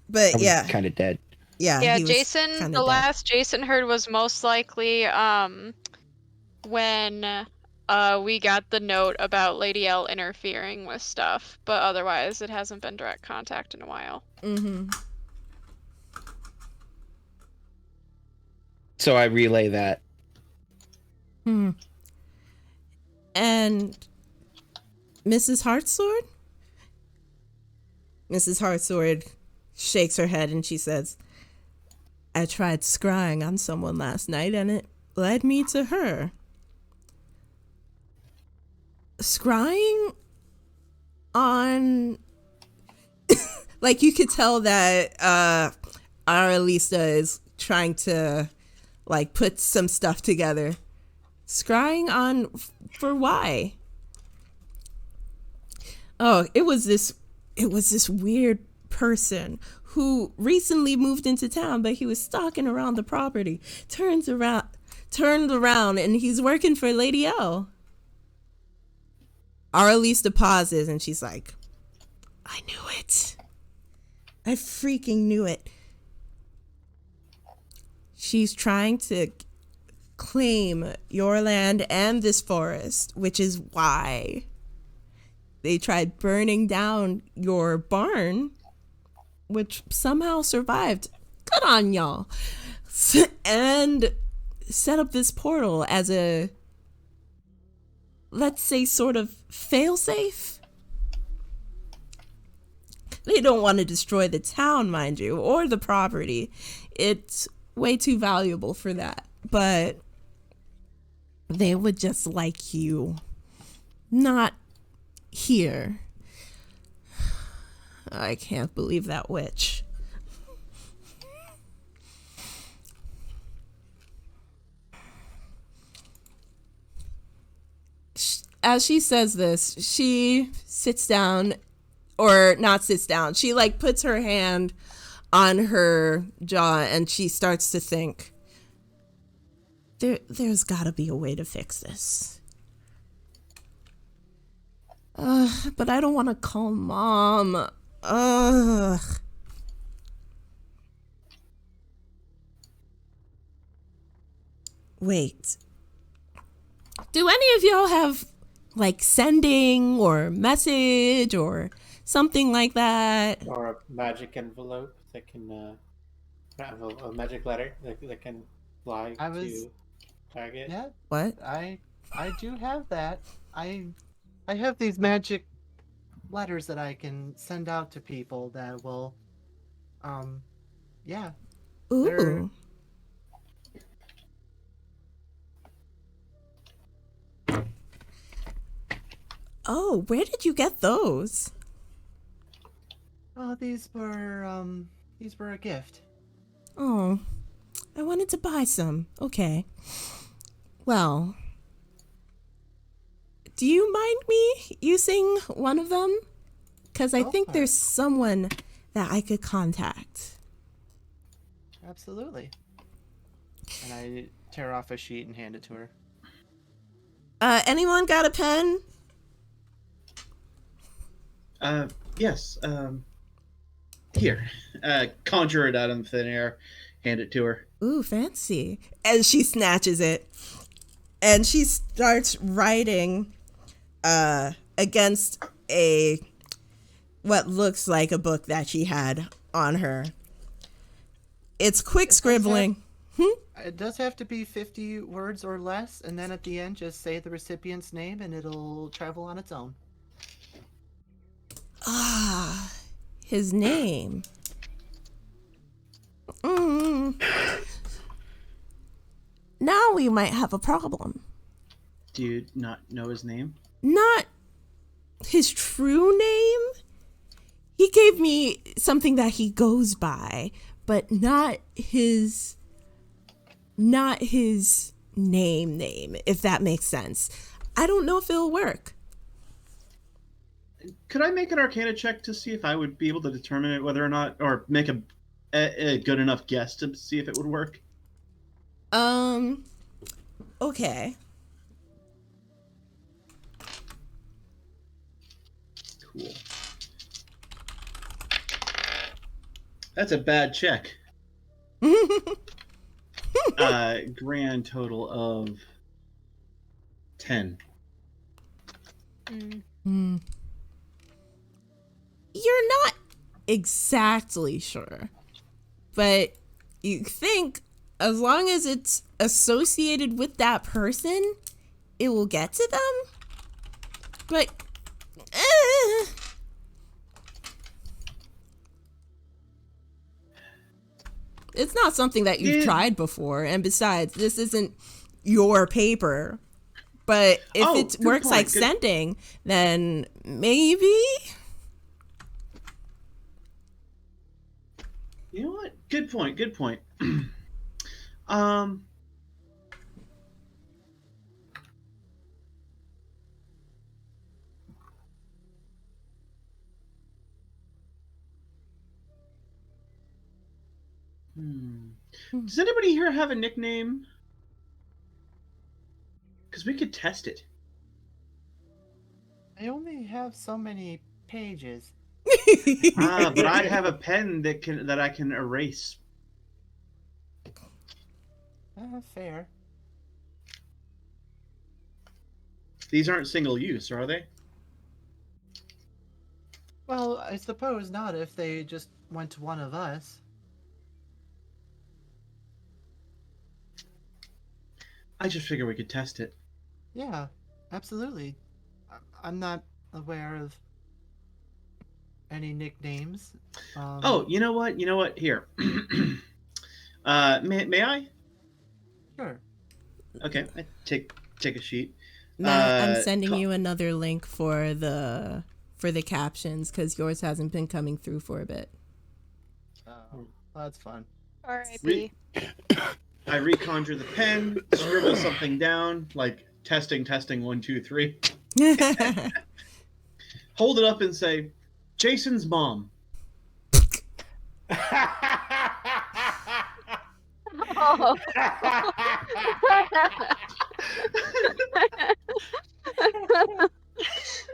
But yeah. Kind of dead. Yeah, Jason, the last Jason heard was most likely when we got the note about Lady L interfering with stuff, but otherwise it hasn't been direct contact in a while. Mm-hmm. So I relay that. And Mrs. Heartsword? Mrs. Heartsword shakes her head and she says, I tried scrying on someone last night and it led me to her. Scrying on... like, you could tell that Aralista is trying to, like, put some stuff together. Scrying on... for why? Oh, it was this weird person who recently moved into town, but he was stalking around the property. Turned around, and he's working for Lady L. Aralista pauses, and she's like, I knew it. I freaking knew it. She's trying to claim your land and this forest, which is why they tried burning down your barn, which somehow survived. Good on y'all. And set up this portal as a, let's say, sort of failsafe. They don't want to destroy the town, mind you, or the property. It's way too valuable for that. But they would just like you not here. I can't believe that witch. As she says this, she sits down, or not sits down. She like puts her hand on her jaw and she starts to think, there's gotta be a way to fix this. But I don't want to call Mom. Ugh. Wait. Do any of y'all have, like, sending or message or something like that? Or a magic envelope that can, a magic letter that can fly to target. Yeah. What? I do have that. I have these magic letters that I can send out to people that will, yeah. Ooh. Oh, where did you get those? Oh, these were a gift. Oh, I wanted to buy some. Okay. Well, do you mind me using one of them? Because I think there's someone that I could contact. Absolutely. And I tear off a sheet and hand it to her. Anyone got a pen? Yes. Here. Conjure it out of thin air. Hand it to her. Ooh, fancy. And she snatches it. And she starts writing against what looks like a book that she had on her. It's quick scribbling. It does have to be 50 words or less, and then at the end just say the recipient's name and it'll travel on its own. Ah, his name. Now we might have a problem. Do you not know his name? Not his true name. He gave me something that he goes by, but not his name, if that makes sense. I don't know if it'll work. Could I make an Arcana check to see if I would be able to determine it, whether or not, or make a good enough guess to see if it would work? Okay. Cool. That's a bad check. Grand total of 10. You're not exactly sure, but you think as long as it's associated with that person, it will get to them. But it's not something that you've tried before, and besides, this isn't your paper. But if it works like sending, then maybe. You know what? Good point. Does anybody here have a nickname? Because we could test it. I only have so many pages. But I have a pen that I can erase. Fair. These aren't single use, are they? Well, I suppose not if they just went to one of us. I just figure we could test it. Yeah, absolutely. I'm not aware of any nicknames. You know what? Here. May I? Sure. Okay, I take a sheet. Matt, I'm sending you another link for the captions because yours hasn't been coming through for a bit. Well, that's fun. R.I.P. I reconjure the pen, scribble something down, like testing 1, 2, 3. Hold it up and say, Jason's mom. Oh.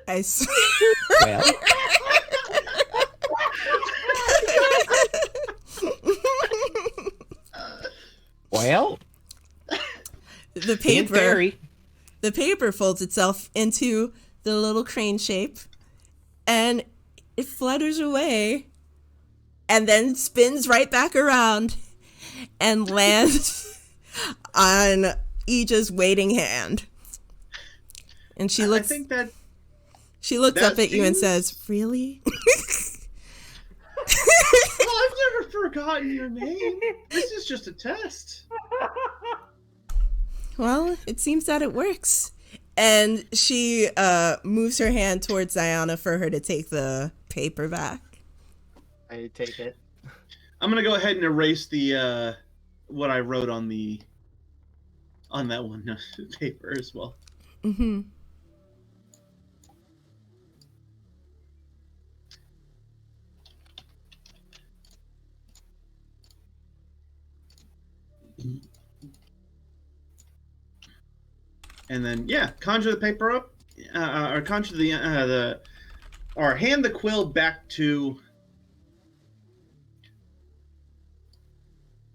I swear. Well, the in theory. paper folds itself into the little crane shape, and it flutters away, and then spins right back around, and lands on Ija's waiting hand. And she looks. I think that she looks up at you and says, "Really?" Well, I've never forgotten your name. This is just a test. Well, it seems that it works. And she moves her hand towards Diana for her to take the paper back. I take it. I'm gonna go ahead and erase the what I wrote on that one paper as well. Mm-hmm. And then conjure the paper up, or conjure or hand the quill back to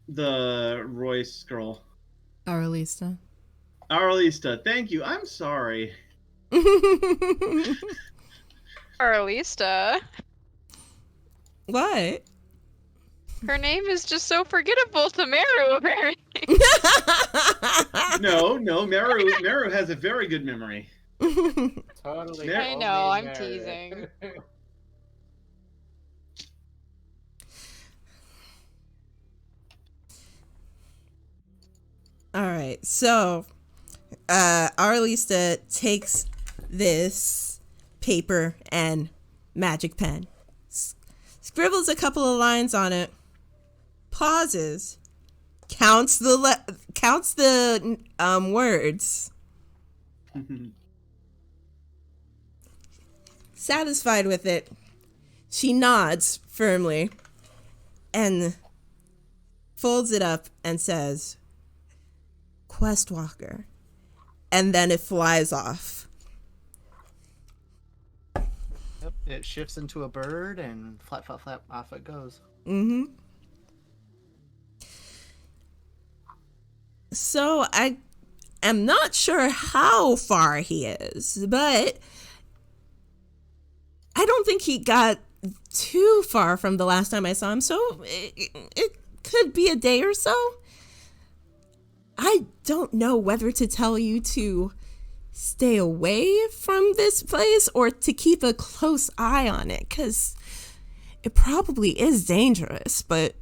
the Royce girl. Aralista. Aralista, thank you. I'm sorry. Arlista. What? Her name is just so forgettable to Meru, apparently. No, Meru has a very good memory. Totally. I know, only I'm merit. teasing. All right, so Aralista takes this paper and magic pen, scribbles a couple of lines on it, pauses, counts the words. Satisfied with it, she nods firmly and folds it up and says, Questwalker. And then it flies off. Yep, it shifts into a bird and flap, flap, flap, off it goes. Mm-hmm. So I am not sure how far he is, but I don't think he got too far from the last time I saw him, so it could be a day or so. I don't know whether to tell you to stay away from this place or to keep a close eye on it, because it probably is dangerous, but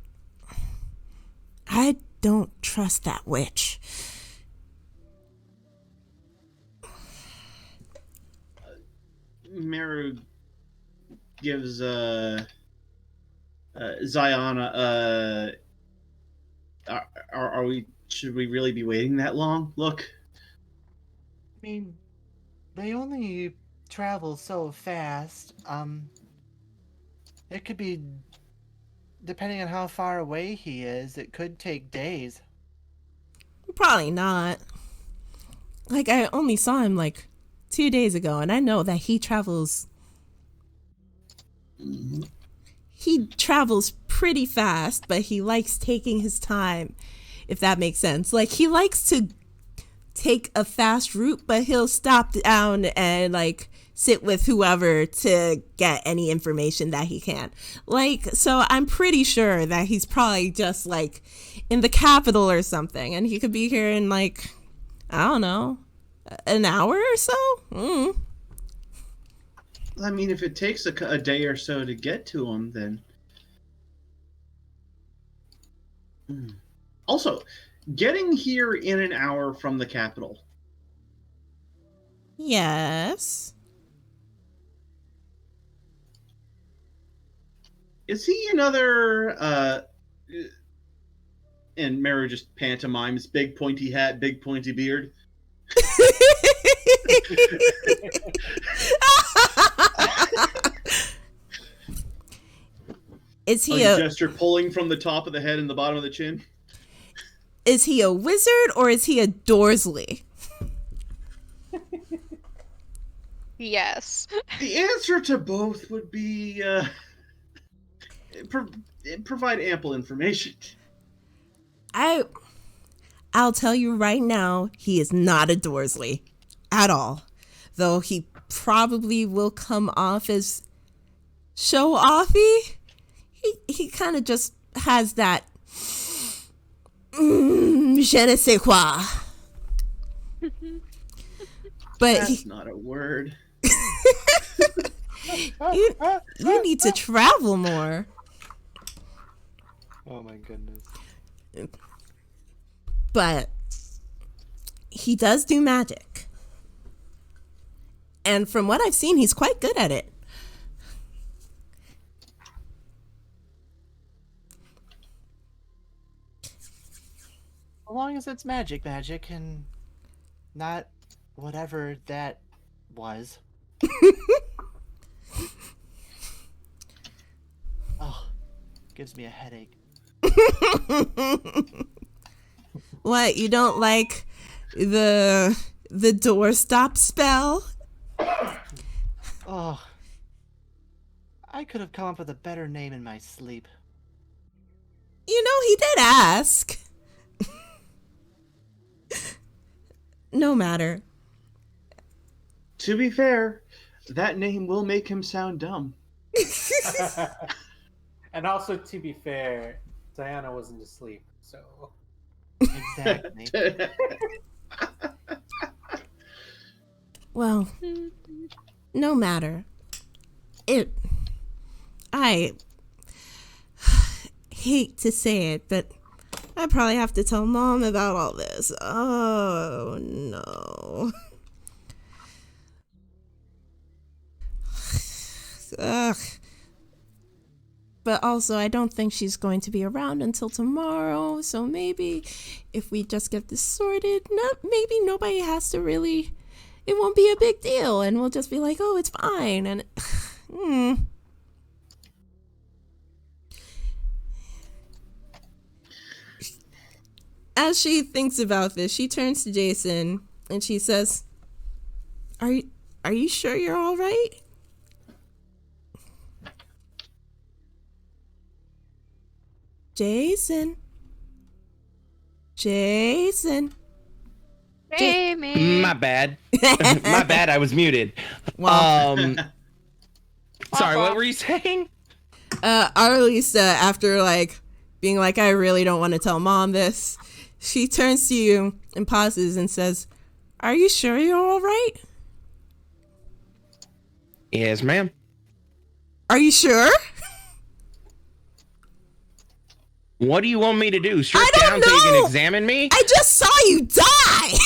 I don't trust that witch. Meru gives Ziana should we really be waiting that long? Look. I mean, they only travel so fast. It could be, depending on how far away he is, it could take days. Probably not. Like, I only saw him like 2 days ago, and I know that he travels pretty fast, but he likes taking his time, if that makes sense. Like, he likes to take a fast route, but he'll stop down and like sit with whoever to get any information that he can. Like, so I'm pretty sure that he's probably just like in the capital or something, and he could be here in like, I don't know, an hour or so. I mean, if it takes a day or so to get to him, then. Also, getting here in an hour from the capital. Yes. Is he another, and Meru just pantomimes, big pointy hat, big pointy beard? Is he a gesture pulling from the top of the head and the bottom of the chin? Is he a wizard or is he a Dorsley? Yes. The answer to both would be provide ample information. I'll tell you right now, he is not a Dorsley at all. Though he probably will come off as show-offy. He kind of just has that je ne sais quoi. But that's not a word. you need to travel more. Oh my goodness. But he does do magic. And from what I've seen, he's quite good at it. As long as it's magic and not whatever that was. Oh, gives me a headache. What, you don't like the doorstop spell? Oh, I could have come up with a better name in my sleep. You know, he did ask. No matter. To be fair, that name will make him sound dumb. And also, to be fair, Diana wasn't asleep, so. Exactly. Well, no matter. I hate to say it, but I probably have to tell Mom about all this. Oh, no. Ugh. But also, I don't think she's going to be around until tomorrow, so maybe if we just get this sorted, maybe nobody has to really... It won't be a big deal, and we'll just be like, oh, it's fine, and... As she thinks about this, she turns to Jason, and she says, Are you sure you're all right? Jason. Jamey. My bad. My bad. I was muted. Well, Sorry, what were you saying? Arlisa, after being like, I really don't want to tell Mom this, she turns to you and pauses and says, Are you sure you're all right? Yes, ma'am. Are you sure? What do you want me to do? Strip I don't down so you know. can examine me? I just saw you die.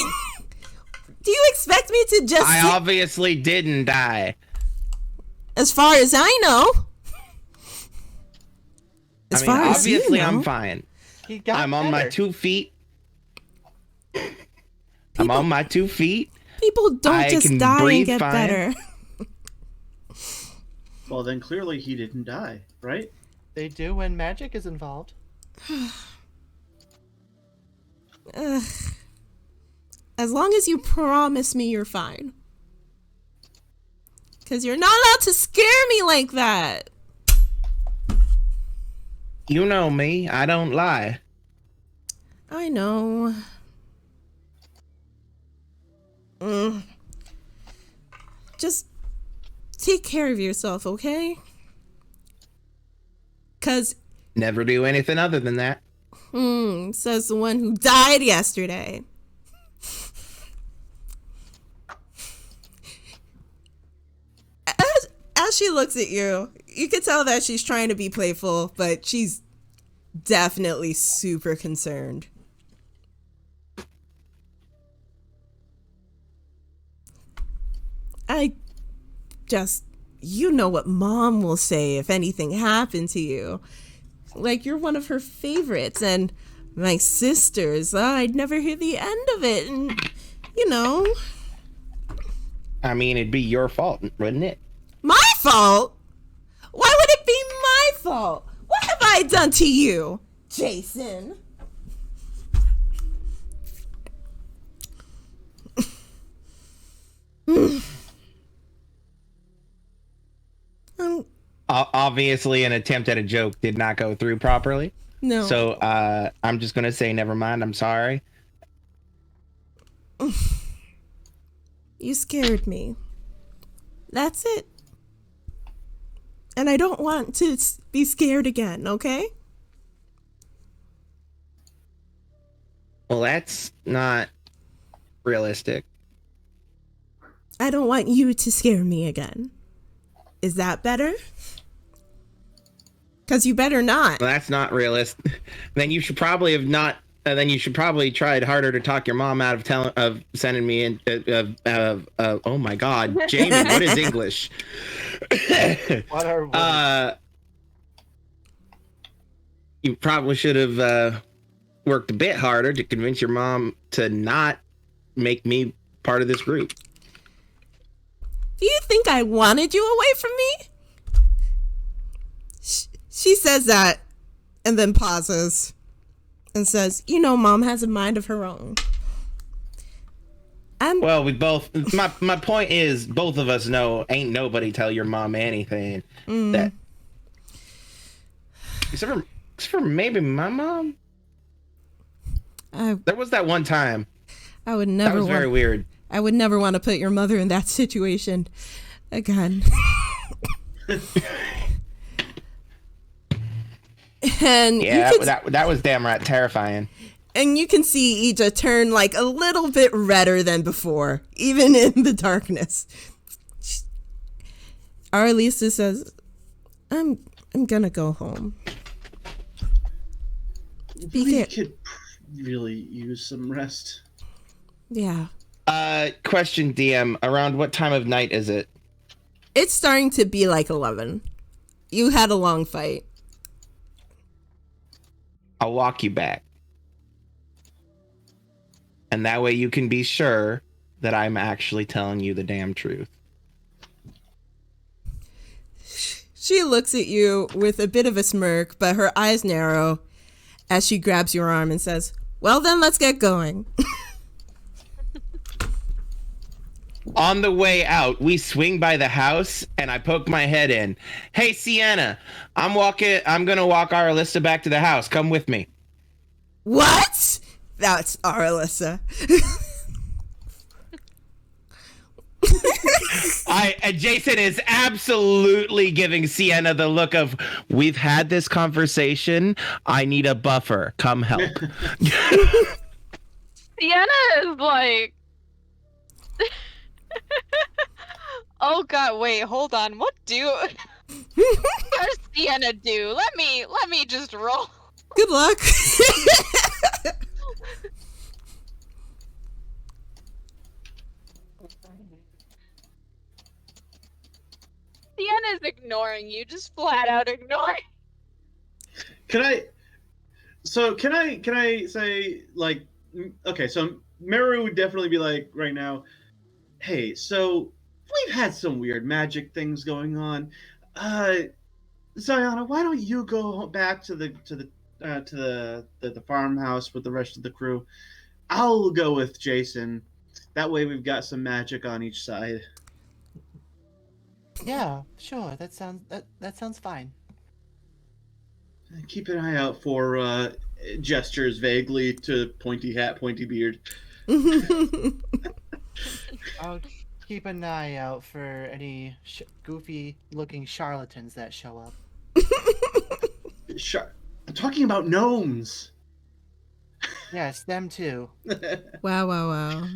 Do you expect me to just I obviously didn't die. As far as I know. As far as you obviously know. I'm fine. He got I'm on my better. 2 feet. I'm on my 2 feet. People don't I just can die and breathe get fine. better. Well, then clearly he didn't die, right? They do when magic is involved. Ugh. As long as you promise me you're fine. Because you're not allowed to scare me like that. You know me. I don't lie. I know. Just take care of yourself, okay? Because, Never do anything other than that. says the one who died yesterday. As she looks at you, you can tell that she's trying to be playful, but she's definitely super concerned. You know what Mom will say if anything happened to you. Like, you're one of her favorites, and my sisters, I'd never hear the end of it, and, you know. I mean, it'd be your fault, wouldn't it? My fault? Why would it be my fault? What have I done to you, Jason? Obviously, an attempt at a joke did not go through properly. No. So I'm just going to say, never mind. I'm sorry. You scared me. That's it. And I don't want to be scared again, okay? Well, that's not realistic. I don't want you to scare me again. Is that better? Because you better not. Well, that's not realistic. Then you should probably have not And then you should probably try it harder to talk your mom out of sending me in. Oh my God, Jamey, what is English? What are words? You probably should have worked a bit harder to convince your mom to not make me part of this group. Do you think I wanted you away from me? She says that and then pauses and says, you know, Mom has a mind of her own. Well, we both, my point is, both of us know ain't nobody tell your mom anything. That, except for maybe my mom. There was that one time. I would never. That was very weird. I would never want to put your mother in that situation again. And yeah, that was damn right terrifying. And you can see Ija turn like a little bit redder than before, even in the darkness. Aralisa says, I'm gonna go home. We could really use some rest. Yeah. Question, DM, around what time of night is it? It's starting to be like 11. You had a long fight. I'll walk you back. And that way you can be sure that I'm actually telling you the damn truth. She looks at you with a bit of a smirk, but her eyes narrow as she grabs your arm and says, well then, let's get going. On the way out, we swing by the house and I poke my head in. Hey, Sienna, I'm gonna walk Aralissa back to the house. Come with me. What? That's Aralissa. Jason is absolutely giving Sienna the look of, we've had this conversation. I need a buffer. Come help. Sienna is like... Oh god, wait, hold on. What does Sienna do? Let me just roll. Good luck. Sienna's ignoring you, just flat out ignoring. Can I say, like, okay, so Meru would definitely be like right now, hey, so we've had some weird magic things going on. Ziana, why don't you go back to the farmhouse with the rest of the crew? I'll go with Jason. That way we've got some magic on each side. Yeah, sure. That sounds fine. Keep an eye out for gestures vaguely to pointy hat, pointy beard. I'll keep an eye out for any goofy-looking charlatans that show up. I'm talking about gnomes. Yes, them too. Wow.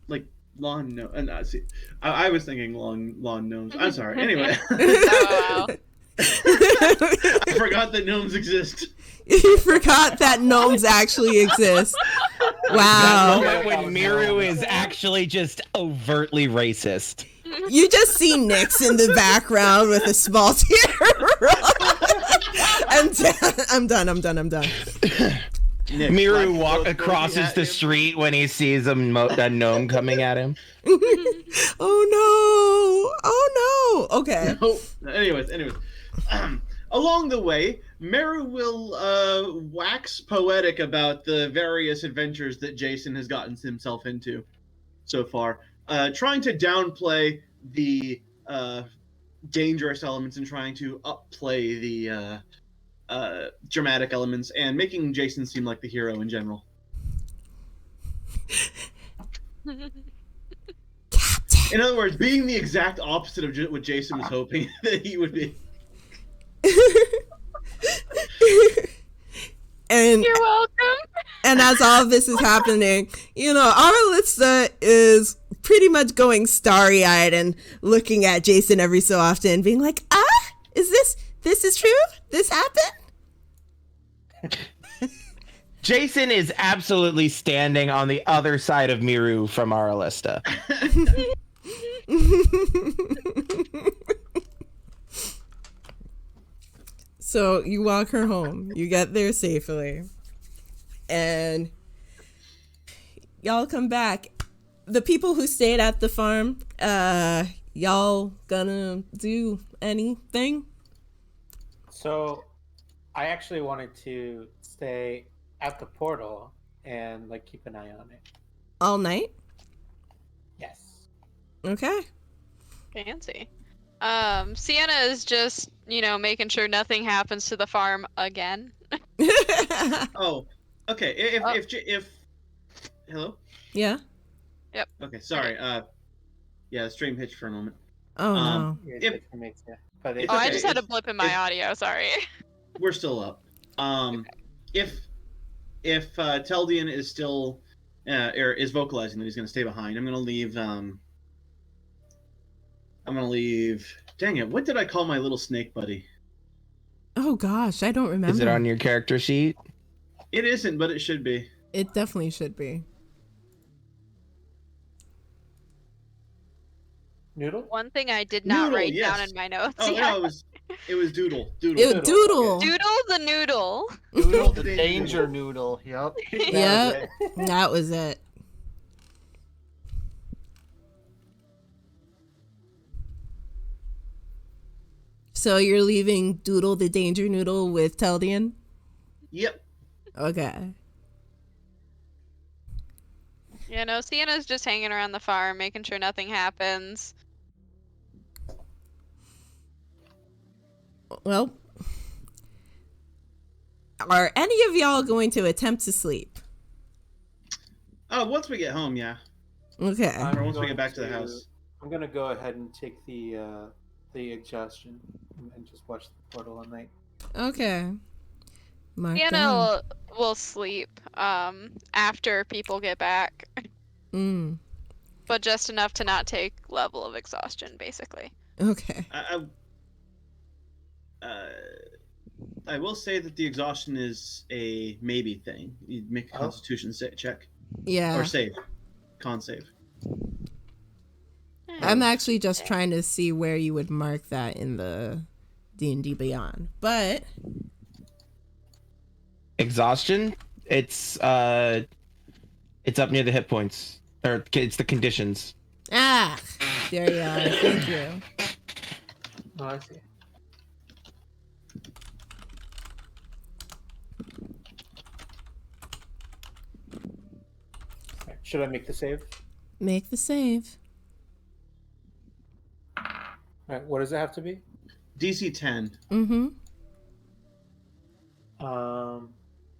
Like lawn gnomes. See, I was thinking lawn gnomes. I'm sorry. Anyway. Oh, wow. I forgot that gnomes exist. You forgot that gnomes actually exist. That Wow. moment when Miru is actually just overtly racist. You just see Nyx in the background with a small tear. I'm done. Nick, Miru crosses the him. street when he sees a gnome coming at him. Oh no. Okay. No. Anyways. Along the way, Meru will wax poetic about the various adventures that Jason has gotten himself into so far, trying to downplay the dangerous elements and trying to upplay the dramatic elements and making Jason seem like the hero in general. In other words, being the exact opposite of what Jason was hoping that he would be. And You're welcome. And as all of this is happening, Aralissa is pretty much going starry-eyed and looking at Jason every so often, being like, is this is true? This happened? Jason is absolutely standing on the other side of Miru from Aralista. So you walk her home. You get there safely. And y'all come back. The people who stayed at the farm, y'all gonna do anything? So, I actually wanted to stay at the portal and like keep an eye on it. All night? Yes. Okay. Fancy. Sienna is just, making sure nothing happens to the farm again. Oh, okay. If hello. Yeah? Yep. Okay, sorry. Yeah, the stream hitched for a moment. Oh, no. Yeah, If- it makes it. But it's it's I okay, just had a if- blip in my if- audio, sorry. We're still up. If Teldian is still or is vocalizing that he's going to stay behind, I'm going to leave. Dang it! What did I call my little snake buddy? Oh, gosh. I don't remember. Is it on your character sheet? It isn't, but it should be. It definitely should be. Noodle? One thing I did not Noodle, write yes. down in my notes. Oh yeah. no, it was Doodle. Ew, Doodle. Doodle the noodle. Noodle the danger noodle. Yep. Yep. That was it. So you're leaving Doodle the danger noodle with Teldian? Yep. Okay. Sienna's just hanging around the farm, making sure nothing happens. Well, are any of y'all going to attempt to sleep? Oh, once we get home, yeah. Okay. Or once we going get back to the house. I'm gonna go ahead and take the exhaustion and just watch the portal all night. Okay. Mark Sienna down. will sleep after people get back, Mm. but just enough to not take level of exhaustion, basically. Okay. I will say that the exhaustion is a maybe thing. You make a Oh. Constitution check Yeah. or save, con save. I'm actually just trying to see where you would mark that in the D&D Beyond. But Exhaustion? It's up near the hit points. Or it's the conditions. there you are. Thank you. Oh, I see. Alright, should I make the save? Make the save. Alright, what does it have to be? DC 10. Mm-hmm.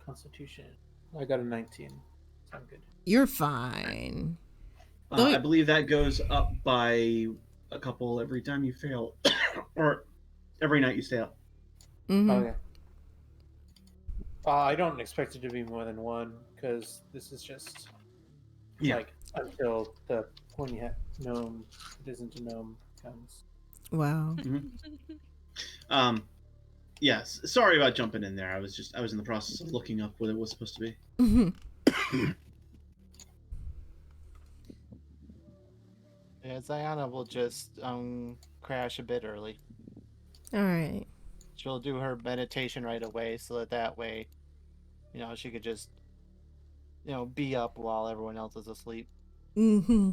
Constitution. I got a 19. Sound good. You're fine. I believe that goes up by a couple every time you fail, or every night you stay up. Mm-hmm. Okay. I don't expect it to be more than one because this is just like until the pointy hat gnome that isn't a gnome comes. Wow. Yes. Sorry about jumping in there. I was in the process of looking up what it was supposed to be. Mm-hmm. Yeah, Ziana will just crash a bit early. All right. She'll do her meditation right away, so that way, she could just, be up while everyone else is asleep. Mm-hmm.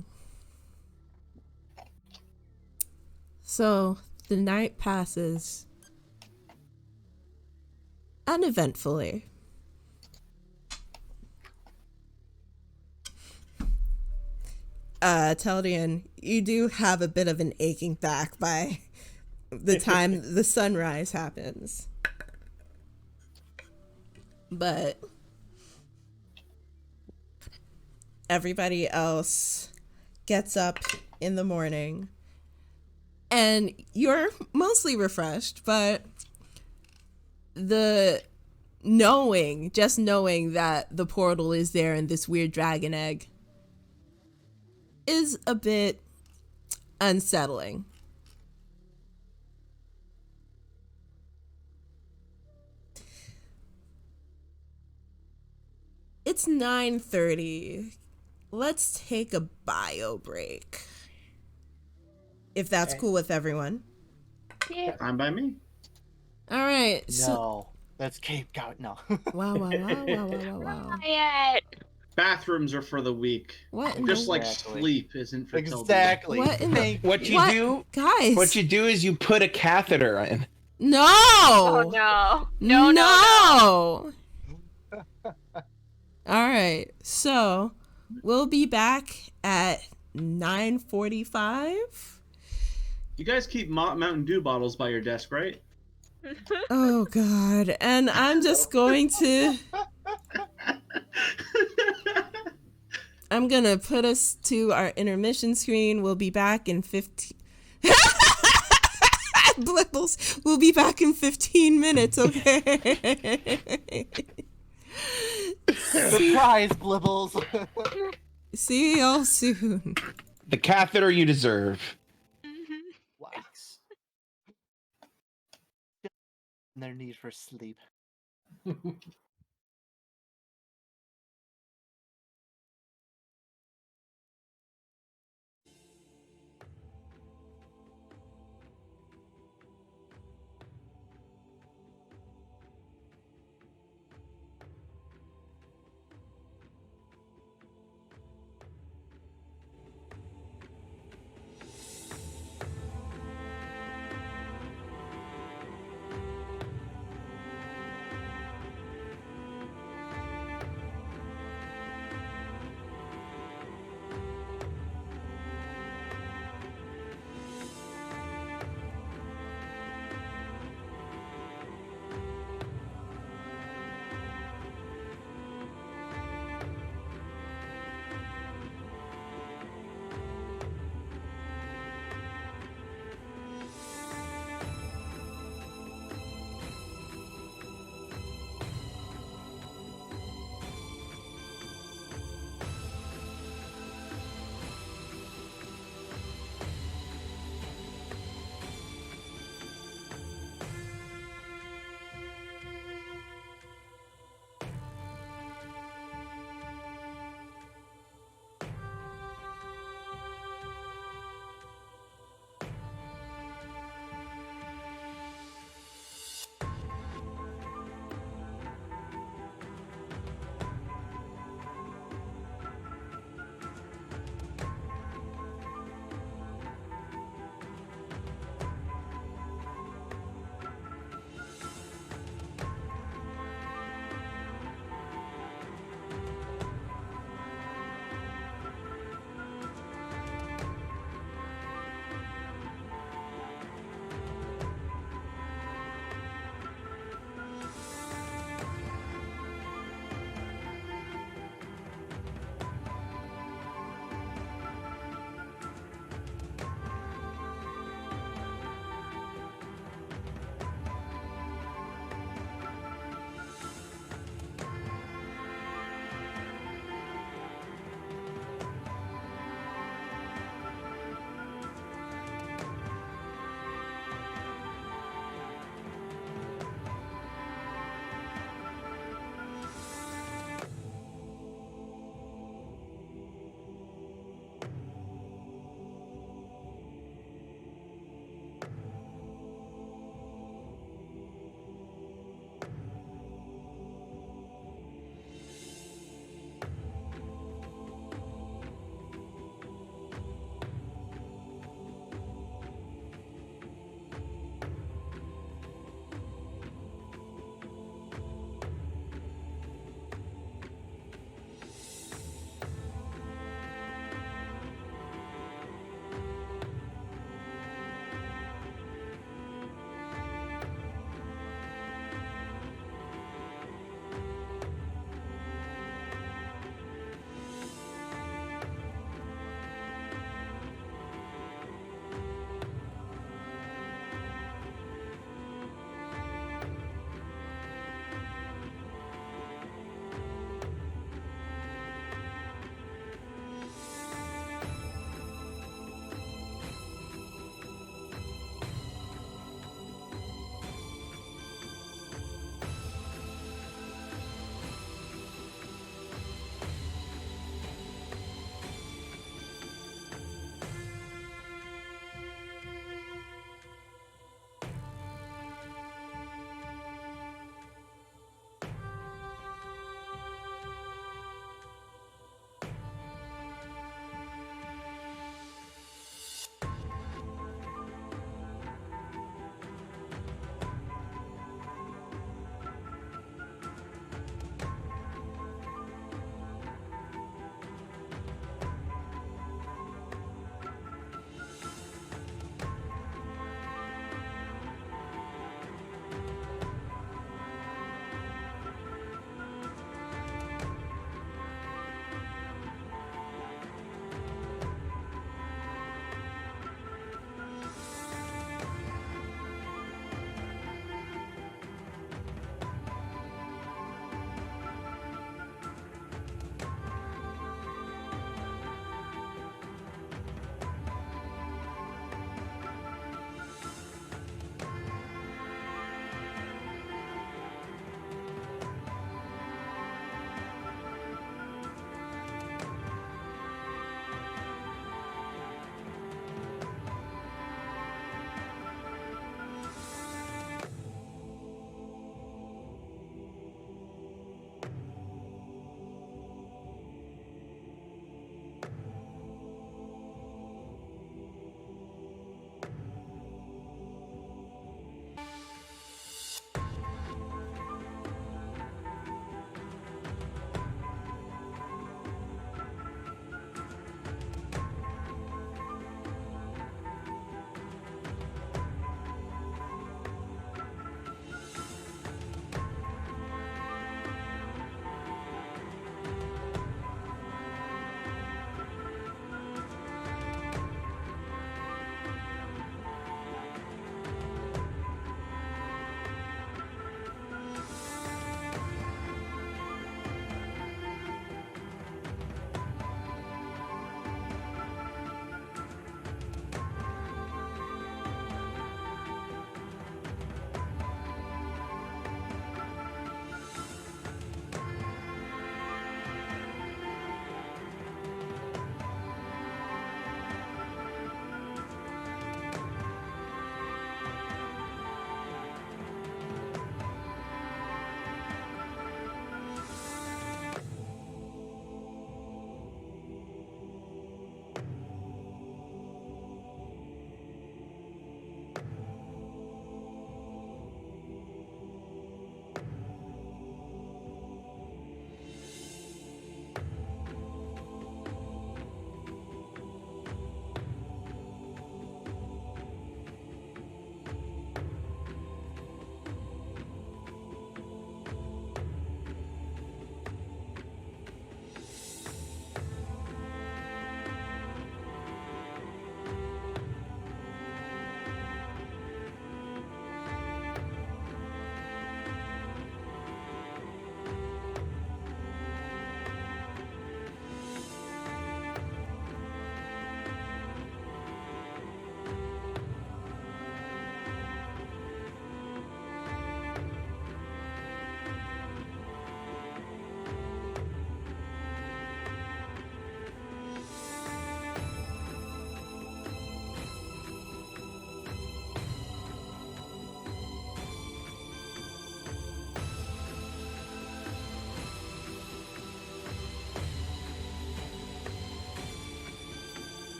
So the night passes uneventfully. Teldian, you do have a bit of an aching back by the time the sunrise happens. But everybody else gets up in the morning and you're mostly refreshed, but just knowing that the portal is there and this weird dragon egg is a bit unsettling. it's 9:30. Let's take a bio break. If that's Okay. cool with everyone. Yeah. Fine by me. All right. So, No, that's Cape Cod. No. wow. Quiet. Bathrooms are for the weak. What in Just the like Exactly. sleep isn't for Teldian. Exactly. What in the- Thank What you What? do? guys? What you do is you put a catheter in. No. Oh no. No. All right. So, we'll be back at 9:45. You guys keep Mountain Dew bottles by your desk, right? Oh god. And I'm just going to I'm going to put us to our intermission screen. We'll be back in 15 Blibbles. We'll be back in 15 minutes, okay? Surprise, Blibbles. See y'all soon. The catheter you deserve. Wow. Their need for sleep.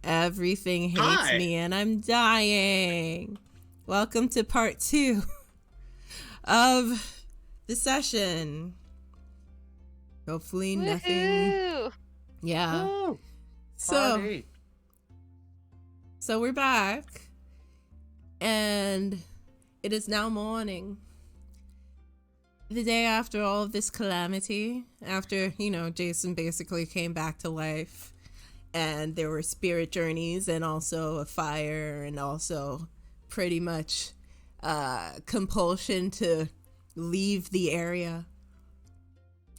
Everything hates Hi. me and I'm dying. Welcome to part 2 of the session. Hopefully nothing. Woohoo! Yeah. Woo! So Party. we're back. And it is now morning. The day after all of this calamity, after, Jason basically came back to life, and there were spirit journeys and also a fire and also pretty much compulsion to leave the area.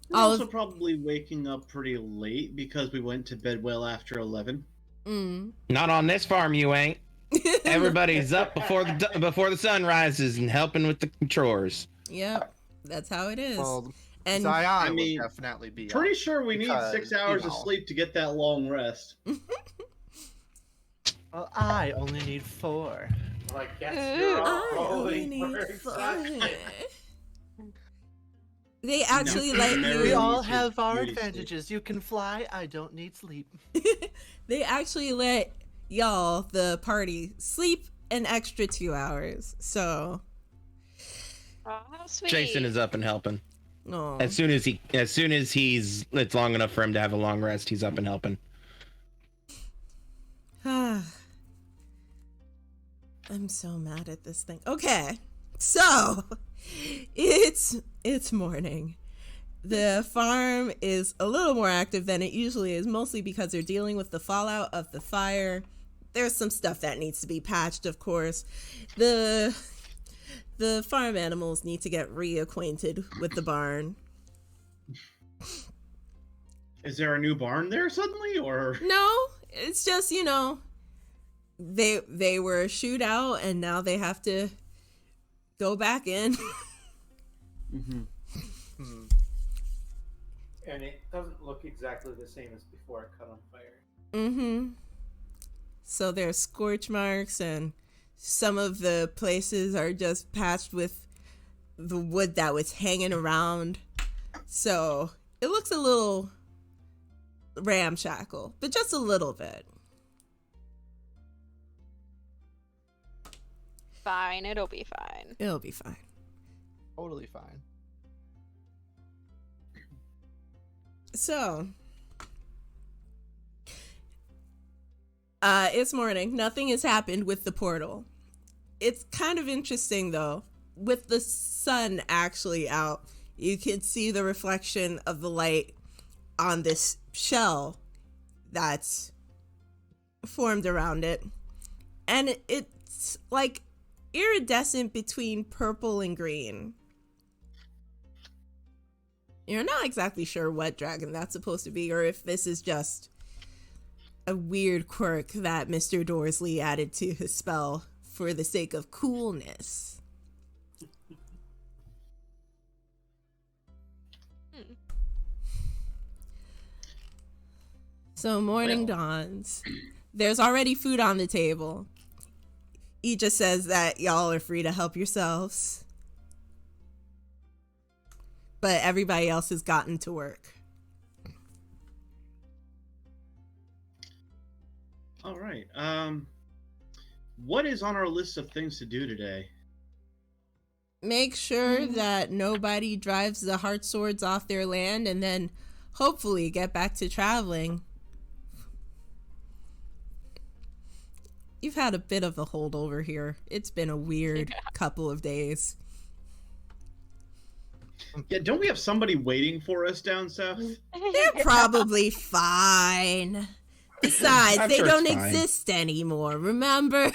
We're also probably waking up pretty late because we went to bed well after 11. Not on this farm, you ain't. Everybody's up before the sun rises and helping with the chores. Yep, that's how it is. Well, And Zion mean, would definitely be Pretty up sure we need because, 6 hours you of know. sleep to get that long rest. Well, I only need 4. Well, I guess you're all I only rolling need for 4. exactly. They actually let Mary We you. all needs have our beauty sleep. advantages. You can fly. I don't need sleep. They actually let y'all, the party, sleep an extra 2 hours. So, Oh, how sweet. Jason is up and helping. oh, As soon as it's long enough for him to have a long rest, he's up and helping. I'm so mad at this thing. Okay, so it's morning. The farm is a little more active than it usually is, mostly because they're dealing with the fallout of the fire. There's some stuff that needs to be patched, of course. The farm animals need to get reacquainted with the barn. Is there a new barn there suddenly, or? No, it's just, they were shooed out and now they have to go back in. Mm-hmm. And it doesn't look exactly the same as before it caught on fire. Mm-hmm. So there's scorch marks and some of the places are just patched with the wood that was hanging around. So it looks a little ramshackle, but just a little bit. Fine, it'll be fine. It'll be fine. Totally fine. So, it's morning. Nothing has happened with the portal. It's kind of interesting, though. With the sun actually out, you can see the reflection of the light on this shell that's formed around it. And it's like iridescent between purple and green. You're not exactly sure what dragon that's supposed to be, or if this is just a weird quirk that Mr. Dorsley added to his spell for the sake of coolness. So morning dawns. There's already food on the table. He just says that y'all are free to help yourselves. But everybody else has gotten to work. All right. What is on our list of things to do today? Make sure that nobody drives the Heartswords off their land, and then hopefully get back to traveling. You've had a bit of a holdover here. It's been a weird couple of days. Yeah, don't we have somebody waiting for us down south? They're probably fine. Besides, I'm they sure don't it's fine. exist anymore, remember?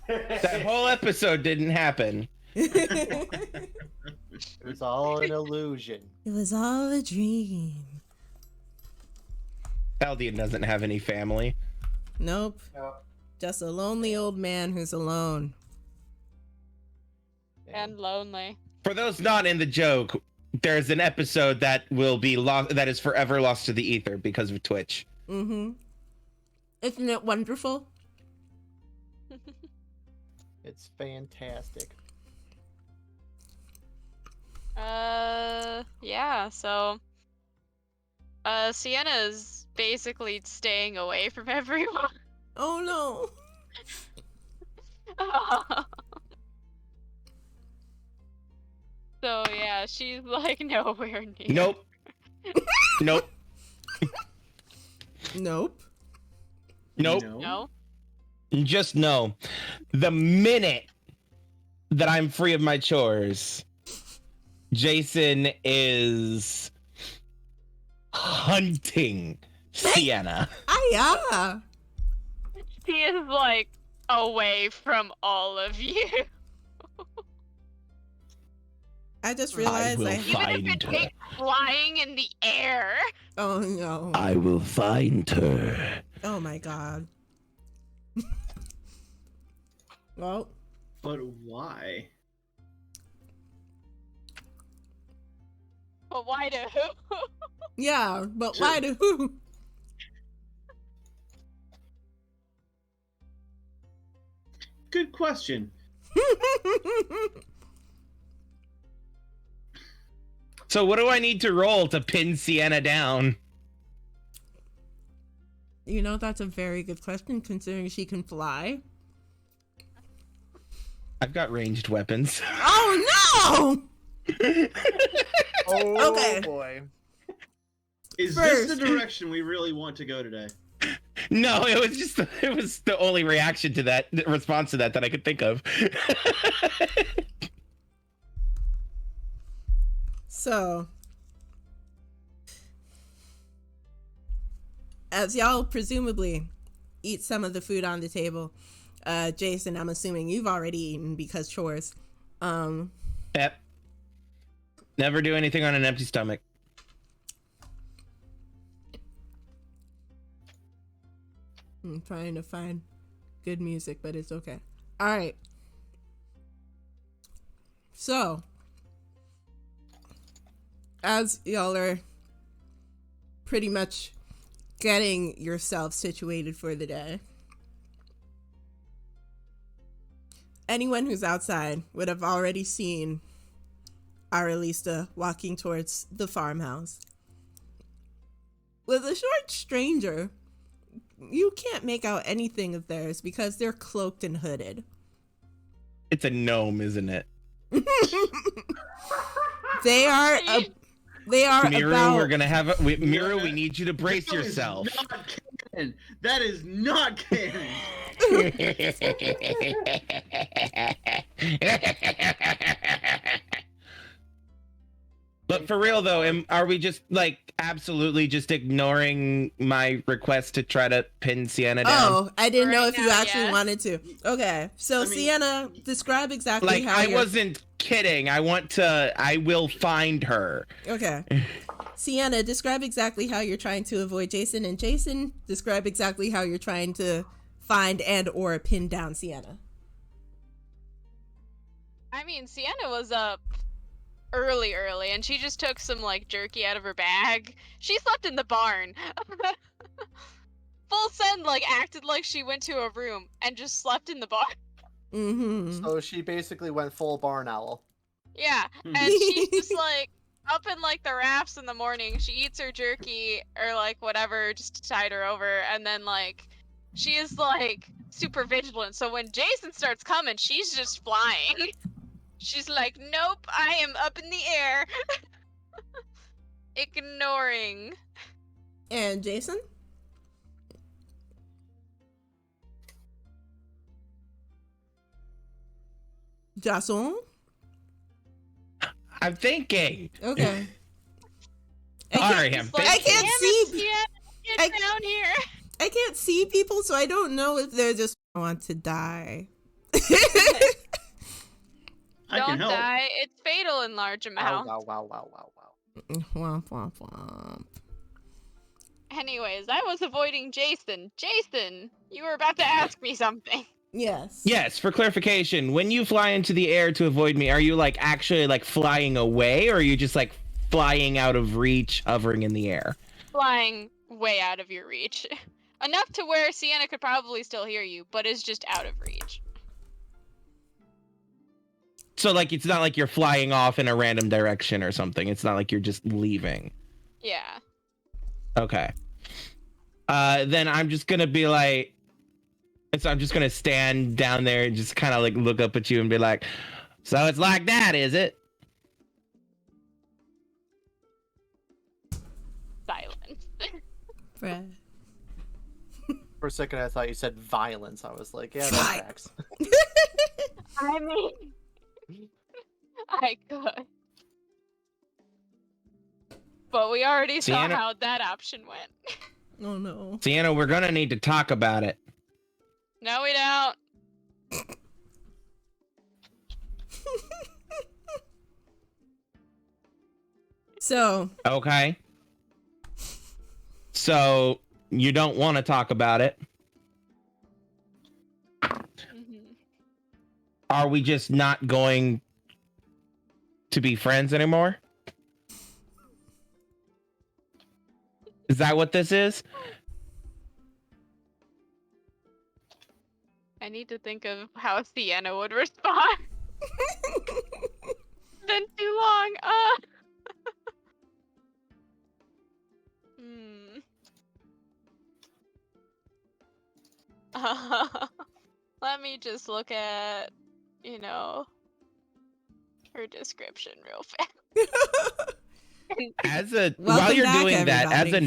That whole episode didn't happen. It was all an illusion. It was all a dream. Teldian doesn't have any family. Nope. No. Just a lonely old man who's alone. And lonely. For those not in the joke, there's an episode that will be lost, that is forever lost to the ether because of Twitch. Mm-hmm. Isn't it wonderful? It's fantastic. Yeah, so Sienna's basically staying away from everyone. Oh no. So yeah, she's like nowhere near. Nope. Nope. Nope. Nope. No. Just know, the minute that I'm free of my chores, Jason is hunting Sienna. Yeah. She is like away from all of you. I just I realized will I Even if find it her. takes flying in the air. Oh no. I will find her. Oh my god. Well, But why? But why do who? yeah, but why do who? Good question. So what do I need to roll to pin Sienna down? You know, that's a very good question considering she can fly. I've got ranged weapons. Oh no! Oh Okay. boy. Is First. this the direction we really want to go today? No, it was the only reaction to that, the response to that I could think of. So, as y'all presumably eat some of the food on the table, Jason, I'm assuming you've already eaten because chores. Yep. Never do anything on an empty stomach. I'm trying to find good music, but it's okay. All right. So, as y'all are pretty much getting yourself situated for the day, anyone who's outside would have already seen Aralista walking towards the farmhouse. With a short stranger, you can't make out anything of theirs because they're cloaked and hooded. It's a gnome, isn't it? They are Miru, about we're gonna have a Miru, we need you to brace That is yourself. not canon. That is not canon. But for real though, are we just like absolutely just ignoring my request to try to pin Sienna down? Oh, I didn't know Right if you now, actually yes. wanted to. Okay, so I mean- Sienna, describe exactly Like how I you're... wasn't kidding. I will find her. Okay. Sienna, describe exactly how you're trying to avoid Jason, and Jason, describe exactly how you're trying to find and or pin down Sienna. I mean, Sienna was up early, and she just took some like jerky out of her bag. She slept in the barn. Full send like acted like she went to a room and just slept in the barn. Mm-hmm. So she basically went full barn owl. Yeah, Hmm. and she's just like up in like the rafts in the morning. She eats her jerky or like whatever just to tide her over, and then like she is like super vigilant. So when Jason starts coming, she's just flying. She's like, nope, I am up in the air. Ignoring. And Jason? Jason? I'm thinking. Okay. Sorry, I'm It's like, I can't "Damn see- it, Sienna, I- get down here. I can't see people, so I don't know if they're just want to die. I can Don't help. die. It's fatal in large Wow, amounts. wow, wow, wow, wow, wow. Womp, womp, womp. Anyways, I was avoiding Jason. Jason, you were about to ask me something. Yes. Yes, for clarification, when you fly into the air to avoid me, are you like actually like flying away, or are you just like flying out of reach, hovering in the air? Flying way out of your reach. Enough to where Sienna could probably still hear you, but is just out of reach. So like it's not like you're flying off in a random direction or something. It's not like you're just leaving. Yeah. Okay. then I'm just gonna be like, so I'm just gonna stand down there and just kind of like look up at you and be like, so it's like that, is it? Silence. Bruh. For a second, I thought you said violence. I was like, yeah, that tracks. I mean, I could. But we already saw Sienna- how that option went. Oh no. Sienna, we're gonna need to talk about it. No, we don't. So, Okay. So you don't want to talk about it. Mhm. Are we just not going to be friends anymore? Is that what this is? I need to think of how Sienna would respond. Been too long. Hmm. Let me just look at, her description real fast. While you're back, doing that, as a everybody.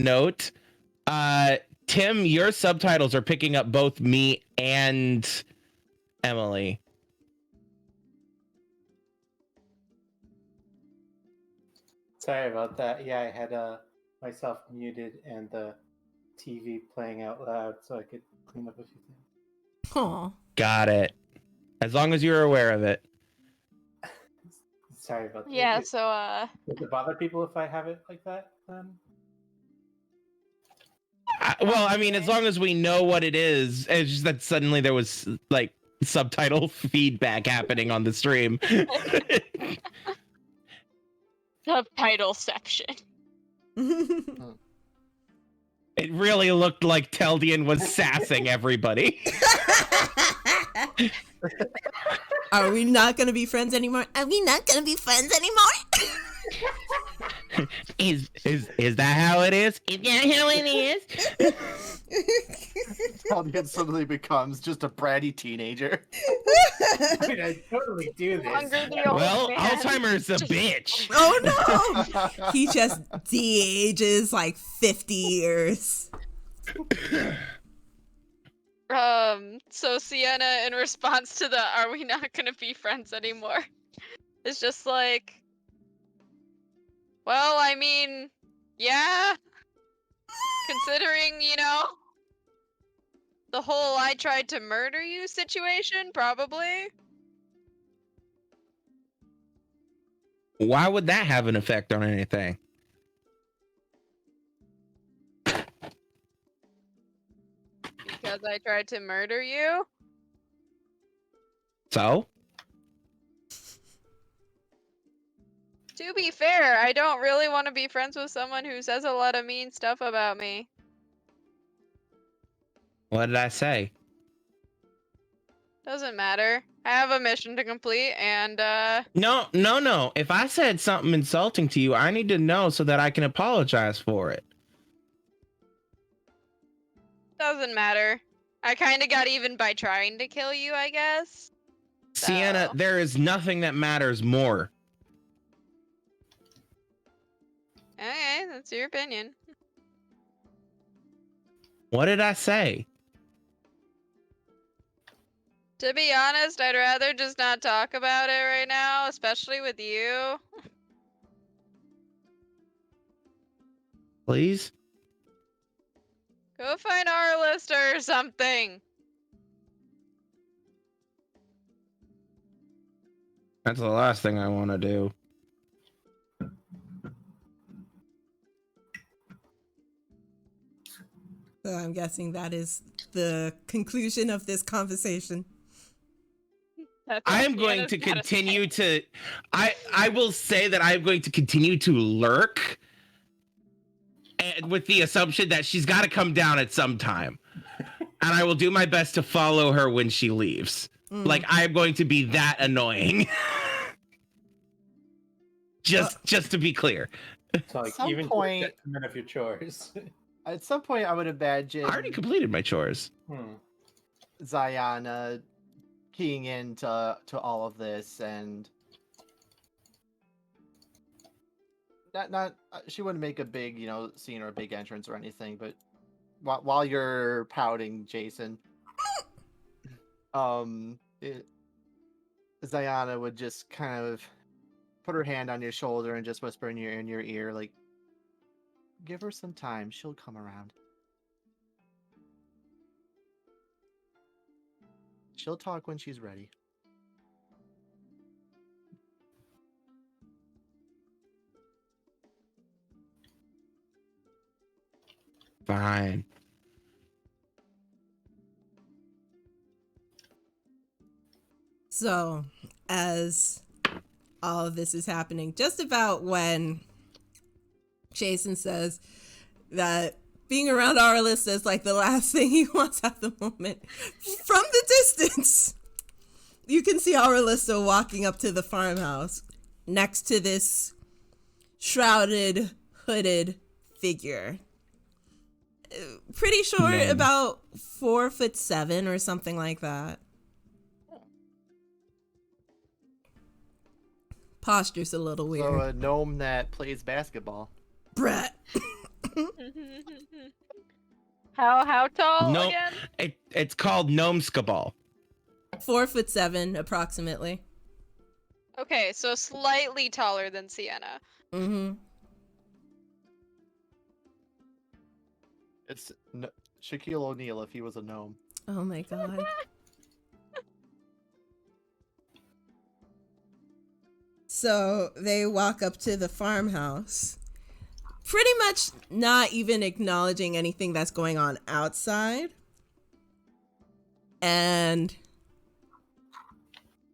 note, Tim, your subtitles are picking up both me and Emily. Sorry about that. Yeah, I had myself muted and the TV playing out loud so I could clean up a few things. aw. Got it. As long as you're aware of it. Sorry about that. Yeah, Does it bother people if I have it like that then? Well, I mean, as long as we know what it is, it's just that suddenly there was like subtitle feedback happening on the stream. Subtitleception. It really looked like Teldian was sassing everybody. Are we not gonna be friends anymore? Are we not gonna be friends anymore? Is that how it is? Is that how it is? Teldian suddenly becomes just a bratty teenager. I mean, I totally do this. Longer the old Well, man. Alzheimer's a bitch. Oh no! He just de-ages like 50 years. So Sienna, in response to the "Are we not gonna be friends anymore?" is just like, well, I mean, yeah. Considering, the whole "I tried to murder you" situation, probably. Why would that have an effect on anything? Because I tried to murder you? So? To be fair, I don't really want to be friends with someone who says a lot of mean stuff about me. What did I say? Doesn't matter. I have a mission to complete, and, No. If I said something insulting to you, I need to know so that I can apologize for it. doesn't matter. I kind of got even by trying to kill you, I guess. Sienna, So- there is nothing that matters more. Okay, that's your opinion. What did I say? To be honest, I'd rather just not talk about it right now, especially with you. Please? Go find our list or something. That's the last thing I want to do. So I'm guessing that is the conclusion of this conversation. That's I all am going Sienna's to gotta continue say. to I will say that I'm going to continue to lurk, and with the assumption that she's got to come down at some time. And I will do my best to follow her when she leaves. Like, I am going to be that annoying. just to be clear. So like some even to point- a detriment of your chores. At some point, I would imagine I already completed my chores. Ziana keying into all of this, and not she wouldn't make a big scene or a big entrance or anything, but while you're pouting, Jason, Ziana would just kind of put her hand on your shoulder and just whisper in your ear, like, give her some time, she'll come around. She'll talk when she's ready. Fine. So, as all of this is happening, just about when Jason says that being around Aralista is like the last thing he wants at the moment, from the distance, you can see Aralista walking up to the farmhouse next to this shrouded, hooded figure. Pretty short, Man. about 4'7" or something like that. Posture's a little weird. So a gnome that plays basketball. Brett. How tall No, again? it's called Gnomeskabal. 4'7" approximately. Okay, so slightly taller than Sienna. Mm-hmm. It's Shaquille O'Neal if he was a gnome. Oh my god. So they walk up to the farmhouse, pretty much not even acknowledging anything that's going on outside. And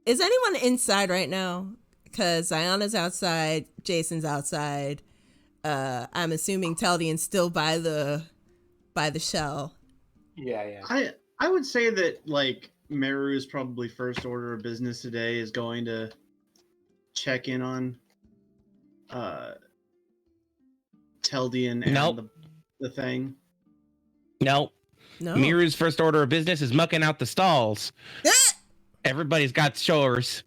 is anyone inside right now? Because Ziana's outside, Jason's outside. I'm assuming Teldian's still by the shell. Yeah. I would say that like Meru's probably first order of business today is going to check in on Teldian and Nope. the thing. No. No. Miru's first order of business is mucking out the stalls. Everybody's got chores.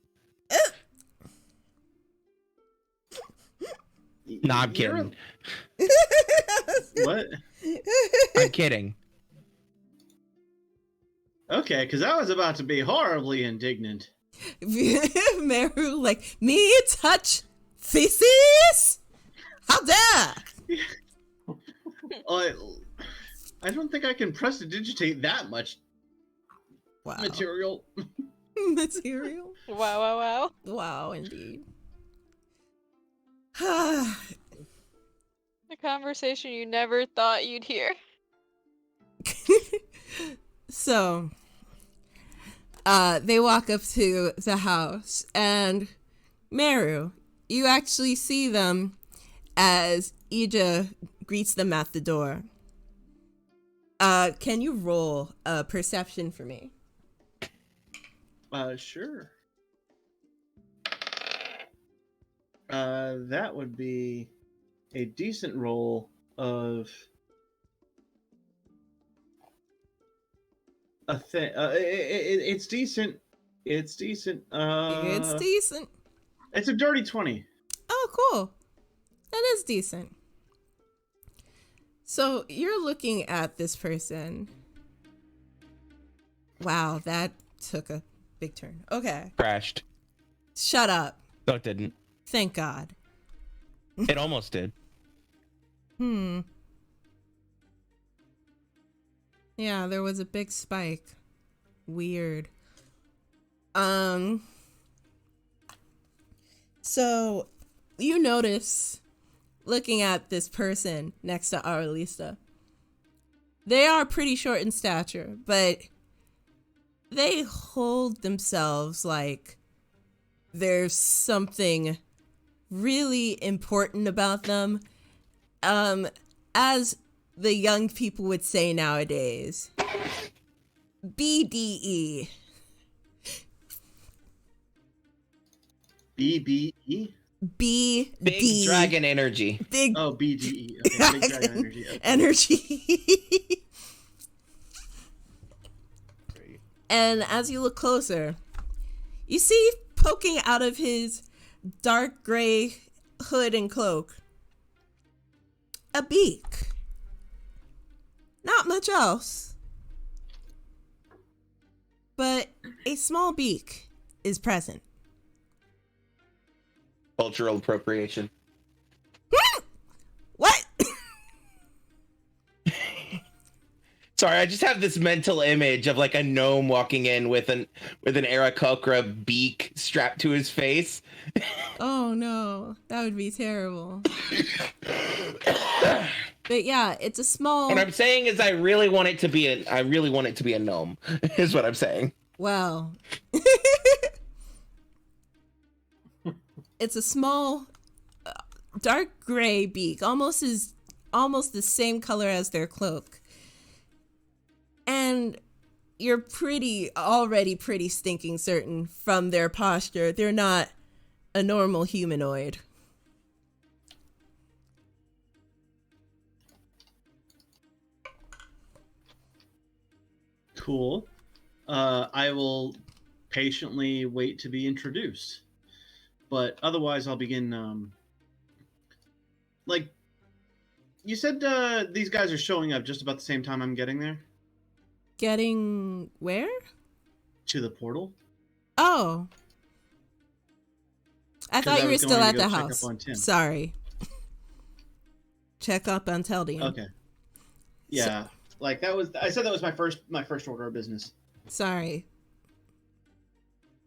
No, I'm kidding. What? I'm kidding. Okay, because I was about to be horribly indignant. Meru, like, me touch feces? How dare? I don't think I can prestidigitate that much Wow. material. Material? Wow. Wow, indeed. A conversation you never thought you'd hear. So, they walk up to the house, and Meru, you actually see them as Ija greets them at the door. Can you roll a perception for me? Sure. That would be a decent roll of a thing. It's decent. It's decent. It's decent. It's a dirty 20. Oh, cool. That is decent. So you're looking at this person. Wow, that took a big turn. Okay. Crashed. Shut up. No, it didn't. Thank God. It almost did. Yeah, there was a big spike. Weird. So you notice, looking at this person next to Aralista, they are pretty short in stature, but they hold themselves like there's something really important about them. As the young people would say nowadays, BDE. BBE? BD. Big dragon energy. Big Oh, BDE. Okay, big dragon energy. Okay. energy. And as you look closer, you see poking out of his dark gray hood and cloak a beak. Not much else. But a small beak is present. Cultural appropriation. What? Sorry, I just have this mental image of like a gnome walking in with an Aarakocra beak strapped to his face. Oh no, that would be terrible. But yeah, it's a small. What I'm saying is I really want it to be a gnome. Is what I'm saying. Well, it's a small, dark gray beak, almost the same color as their cloak. And you're already pretty stinking certain from their posture they're not a normal humanoid. Cool. I will patiently wait to be introduced. But otherwise, I'll begin. Like, you said these guys are showing up just about the same time I'm getting there? Getting where? To the portal? Oh. I 'Cause thought I you were was still going to at go the check house. up on Tim. Sorry. Check up on Teldian. Okay. Yeah. I said that was my first order of business. Sorry.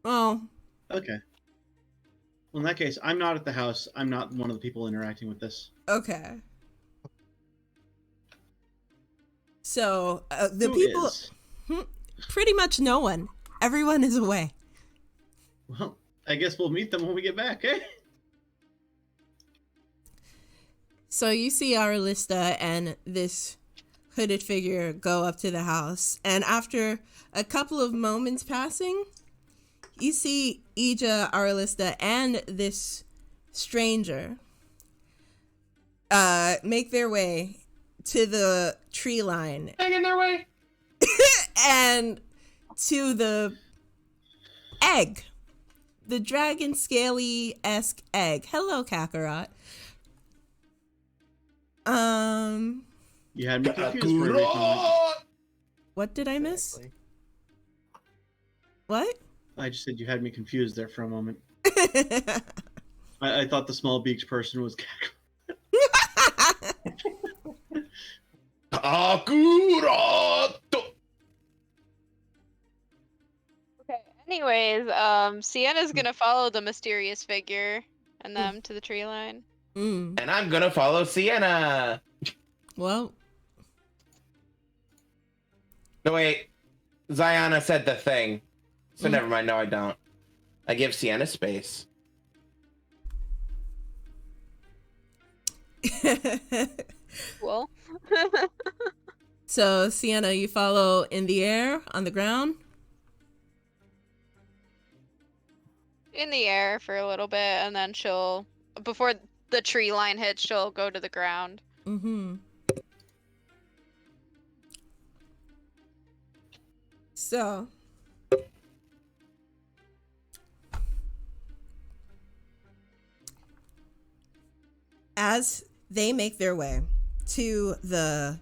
Oh. Okay. Well, in that case, I'm not at the house. I'm not one of the people interacting with this. Okay. So the Who people, is? pretty much no one. Everyone is away. Well, I guess we'll meet them when we get back, eh? So you see Aralista and this hooded figure go up to the house, and after a couple of moments passing, you see Ija, Aralista, and this stranger make their way to the tree line. Making their way. And to the egg. The dragon scaly-esque egg. Hello, Kakarot. You had me confused for a brief moment. What did I miss? Exactly. What? I just said you had me confused there for a moment. I thought the small beaked person was Kakarot. Okay. Anyways, Sienna's gonna follow the mysterious figure and them to the tree line. Mm. And I'm gonna follow Sienna. Well, No wait, Ziana said the thing, so never mind. No, I don't. I give Sienna space. Cool. so Sienna, you follow in the air, on the ground? In the air for a little bit, and then she'll, before the tree line hits, she'll go to the ground. Mm-hmm. So, as they make their way to the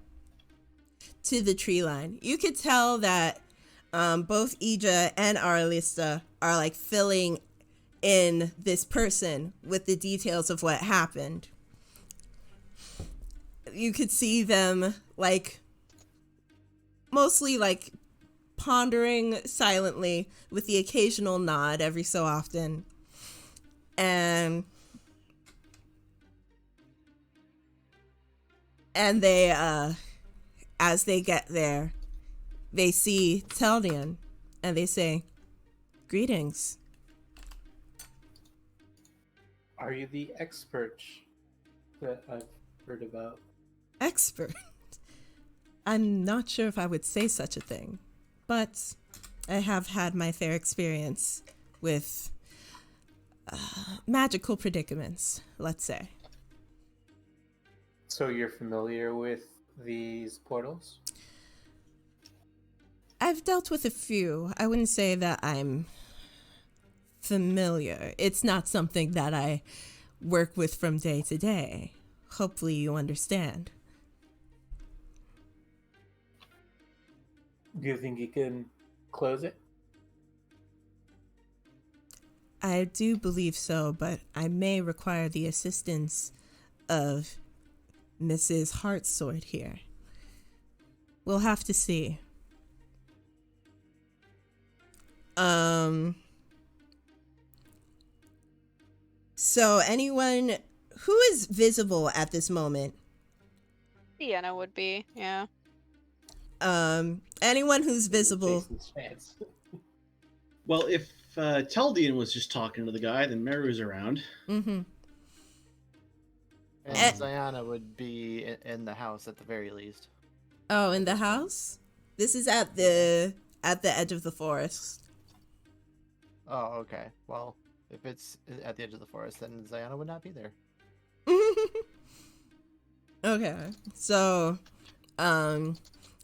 tree line, you could tell that both Ija and Aralista are like filling in this person with the details of what happened. You could see them like mostly like pondering silently with the occasional nod every so often. And they as they get there, they see Teldian and they say, "Greetings." Are you the expert that I've heard about? Expert? I'm not sure if I would say such a thing, but I have had my fair experience with magical predicaments, let's say. So you're familiar with these portals? I've dealt with a few. I wouldn't say that I'm familiar. It's not something that I work with from day to day. Hopefully you understand. Do you think you can close it? I do believe so, but I may require the assistance of Mrs. Heartsword here. We'll have to see. So anyone who is visible at this moment? Sienna would be, yeah. Anyone who's visible. Jason's chance. Well, if Teldian was just talking to the guy, then Meru's around. Mm-hmm. And Ziana would be in the house at the very least. Oh, in the house? This is at the edge of the forest. Oh, okay. Well, if it's at the edge of the forest, then Ziana would not be there. Okay. So,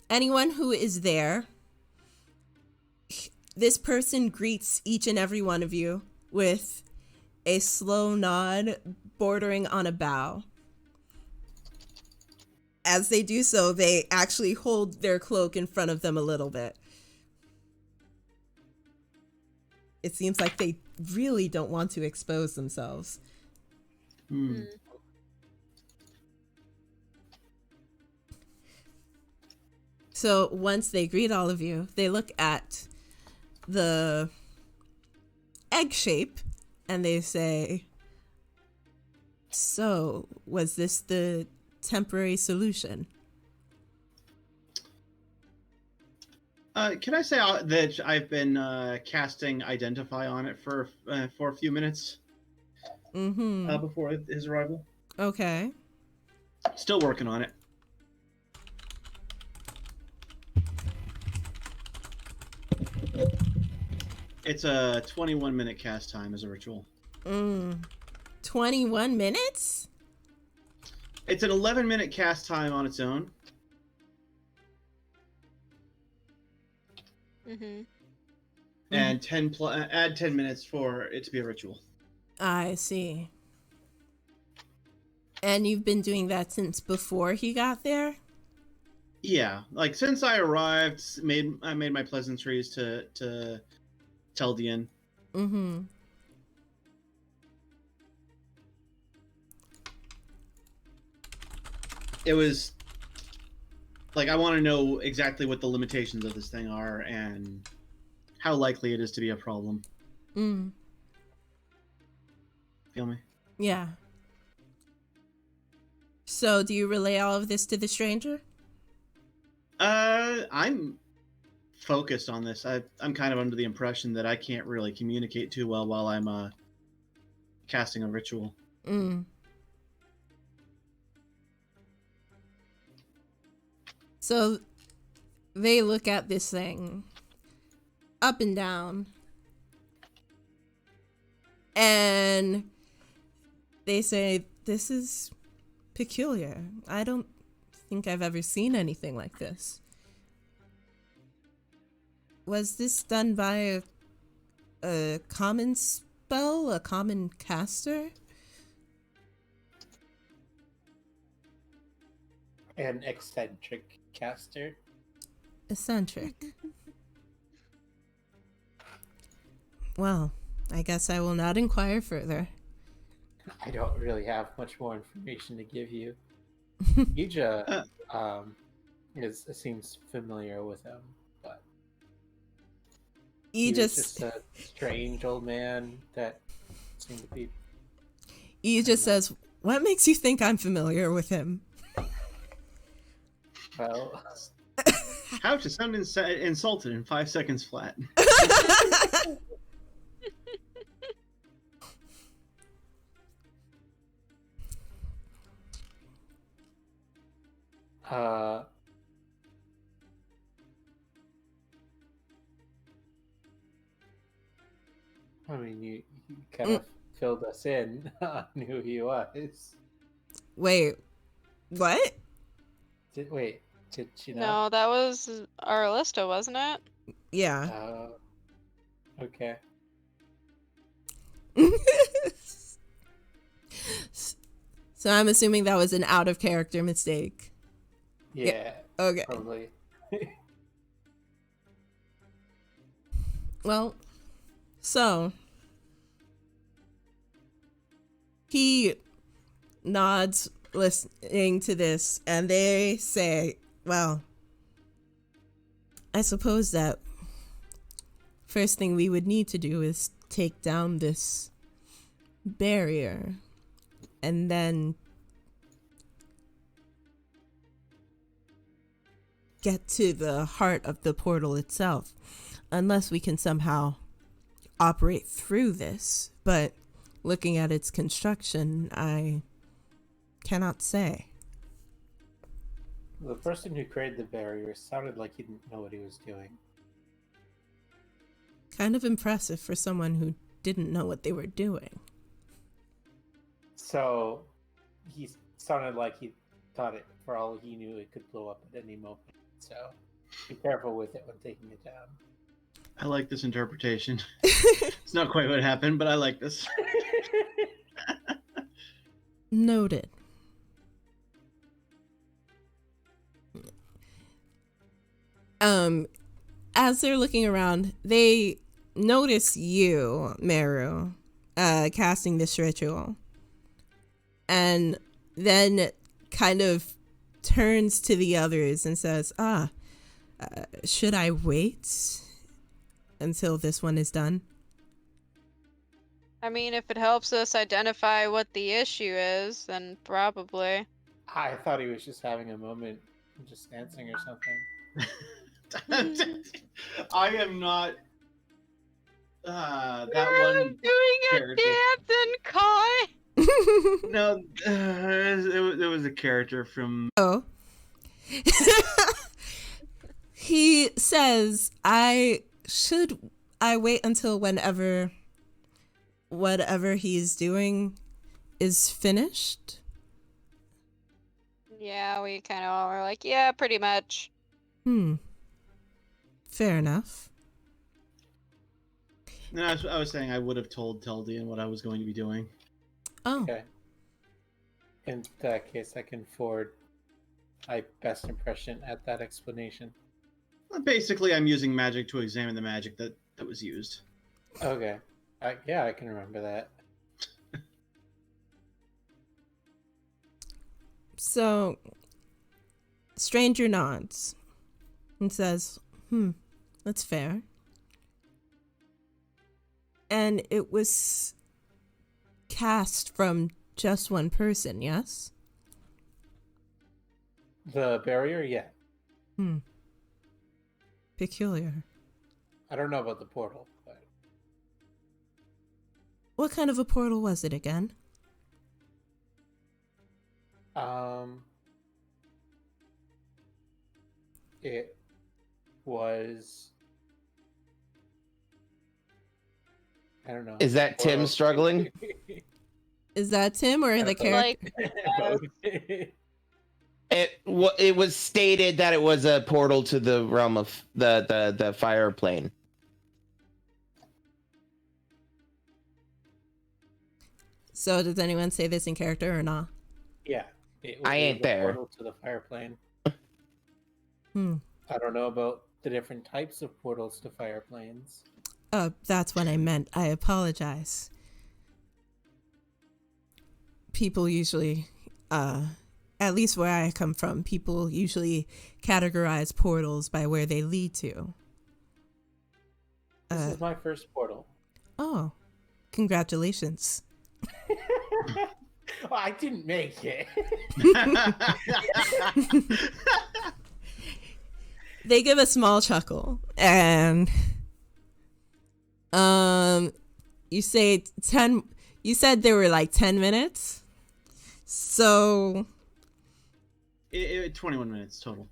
anyone who is there, this person greets each and every one of you with a slow nod bordering on a bow. As they do so, they actually hold their cloak in front of them a little bit. It seems like they really don't want to expose themselves. So once they greet all of you, they look at the egg shape and they say, "So, was this the temporary solution?" Can I say that I've been casting Identify on it for a few minutes before his arrival? Okay. Still working on it. It's a 21-minute cast time as a ritual. 21 minutes? It's an 11-minute cast time on its own. And add 10 minutes for it to be a ritual. I see. And you've been doing that since before he got there? Yeah, like since I arrived, I made my pleasantries to Teldian. It was like I want to know exactly what the limitations of this thing are and how likely it is to be a problem. Feel me? Yeah. So, do you relay all of this to the stranger? I'm focused on this. I'm kind of under the impression that I can't really communicate too well while I'm casting a ritual. So, they look at this thing up and down, and they say, "This is peculiar. I don't think I've ever seen anything like this. Was this done by a common spell, a common caster?" An eccentric caster. Eccentric. Well, I guess I will not inquire further. I don't really have much more information to give you. Yuja seems familiar with him, but You he was just a strange old man that seemed to be. You just says, "What makes you think I'm familiar with him?" Well, How to sound insulted in 5 seconds flat. I mean, you kind of filled us in on who he was. Wait, what? Did she not? No, that was Arlista, wasn't it? Yeah. Okay. So I'm assuming that was an out of character mistake. Yeah. Okay. Probably. Well, so he nods listening to this, and they say, well, I suppose that first thing we would need to do is take down this barrier, and then get to the heart of the portal itself, unless we can somehow operate through this. But looking at its construction, I cannot say. The person who created the barrier sounded like he didn't know what he was doing. Kind of impressive for someone who didn't know what they were doing. So he sounded like he thought it, for all he knew, it could blow up at any moment. So be careful with it when taking it down. I like this interpretation. It's not quite what happened, but I like this. Noted. As they're looking around, they notice you, Meru, casting this ritual. And then kind of turns to the others and says, should I wait until this one is done? I mean, if it helps us identify what the issue is, then probably. I thought he was just having a moment, just dancing or something. I am not. That I'm one doing a character. dance in Kai. No, it was a character from. Oh. He says, I wait until whatever he's doing is finished? Yeah, we kind of all were like, yeah, pretty much. Fair enough. No, I was saying I would have told Teldian what I was going to be doing. Oh. Okay. In that case, I can forward my best impression at that explanation. Basically, I'm using magic to examine the magic that was used. Okay. Yeah, I can remember that. So, Stranger nods and says, that's fair. And it was cast from just one person, yes? The barrier, yeah. Peculiar. I don't know about the portal, but What kind of a portal was it again? it was. I don't know. Is that Tim struggling? Is that Tim or the character? Like, It was stated that it was a portal to the realm of the fire plane. So does anyone say this in character or not? Yeah. I ain't there. Portal to the fire plane. Hmm. I don't know about the different types of portals to fire planes. That's what I meant. I apologize. People usually, at least where I come from, people usually categorize portals by where they lead to. This is my first portal. Oh, congratulations. Well, I didn't make it. They give a small chuckle and you say 10, you said there were like 10 minutes. So 21 minutes total.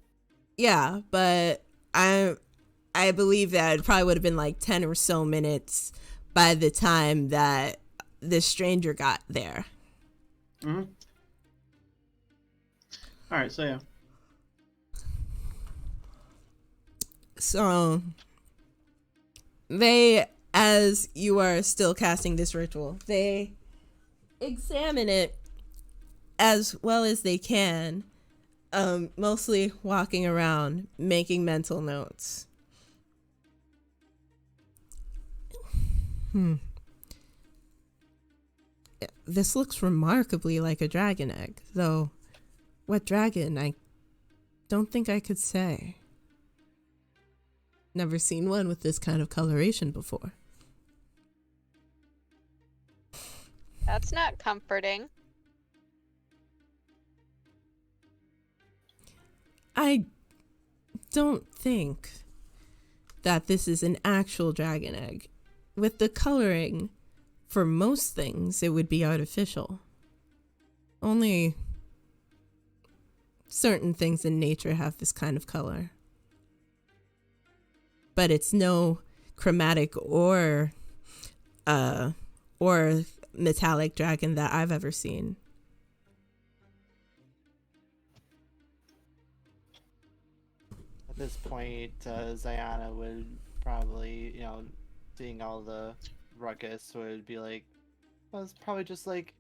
yeah, but I believe that it probably would have been like 10 or so minutes by the time that this stranger got there. Mm-hmm. All right, so yeah. So they, as you are still casting this ritual, they examine it as well as they can, mostly walking around, making mental notes. This looks remarkably like a dragon egg, though what dragon, I don't think I could say. Never seen one with this kind of coloration before. That's not comforting. I don't think that this is an actual dragon egg. With the coloring, for most things, it would be artificial. Only certain things in nature have this kind of color. But it's no chromatic or metallic dragon that I've ever seen. At this point, Ziana would probably, seeing all the ruckus, would be like, well, it's probably just like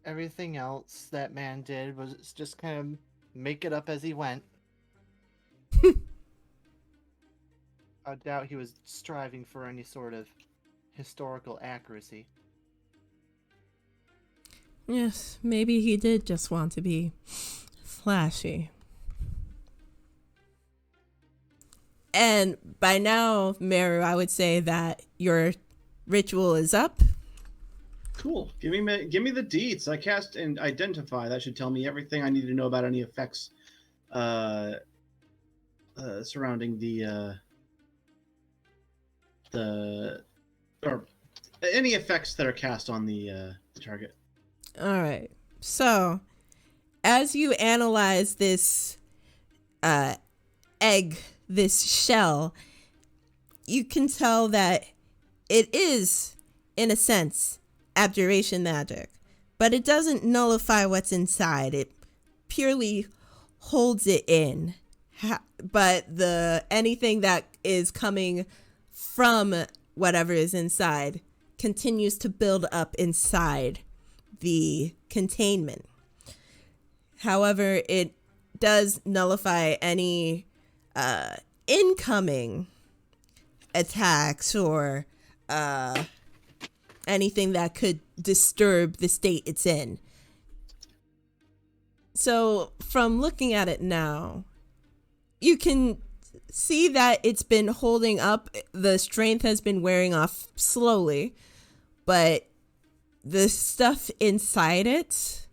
everything else that man did, was just kind of make it up as he went. I doubt he was striving for any sort of historical accuracy. Yes, maybe he did just want to be flashy. And by now, Meru, I would say that your ritual is up. Cool. Give me the deets. I cast and identify. That should tell me everything I need to know about any effects surrounding or any effects that are cast on the target. All right. So, as you analyze this egg, this shell, you can tell that it is, in a sense, abjuration magic, but it doesn't nullify what's inside. It purely holds it in. But anything that is coming from whatever is inside continues to build up inside the containment. However, it does nullify any incoming attacks or anything that could disturb the state it's in. So from looking at it now, you can see that it's been holding up. The strength has been wearing off slowly, but the stuff inside it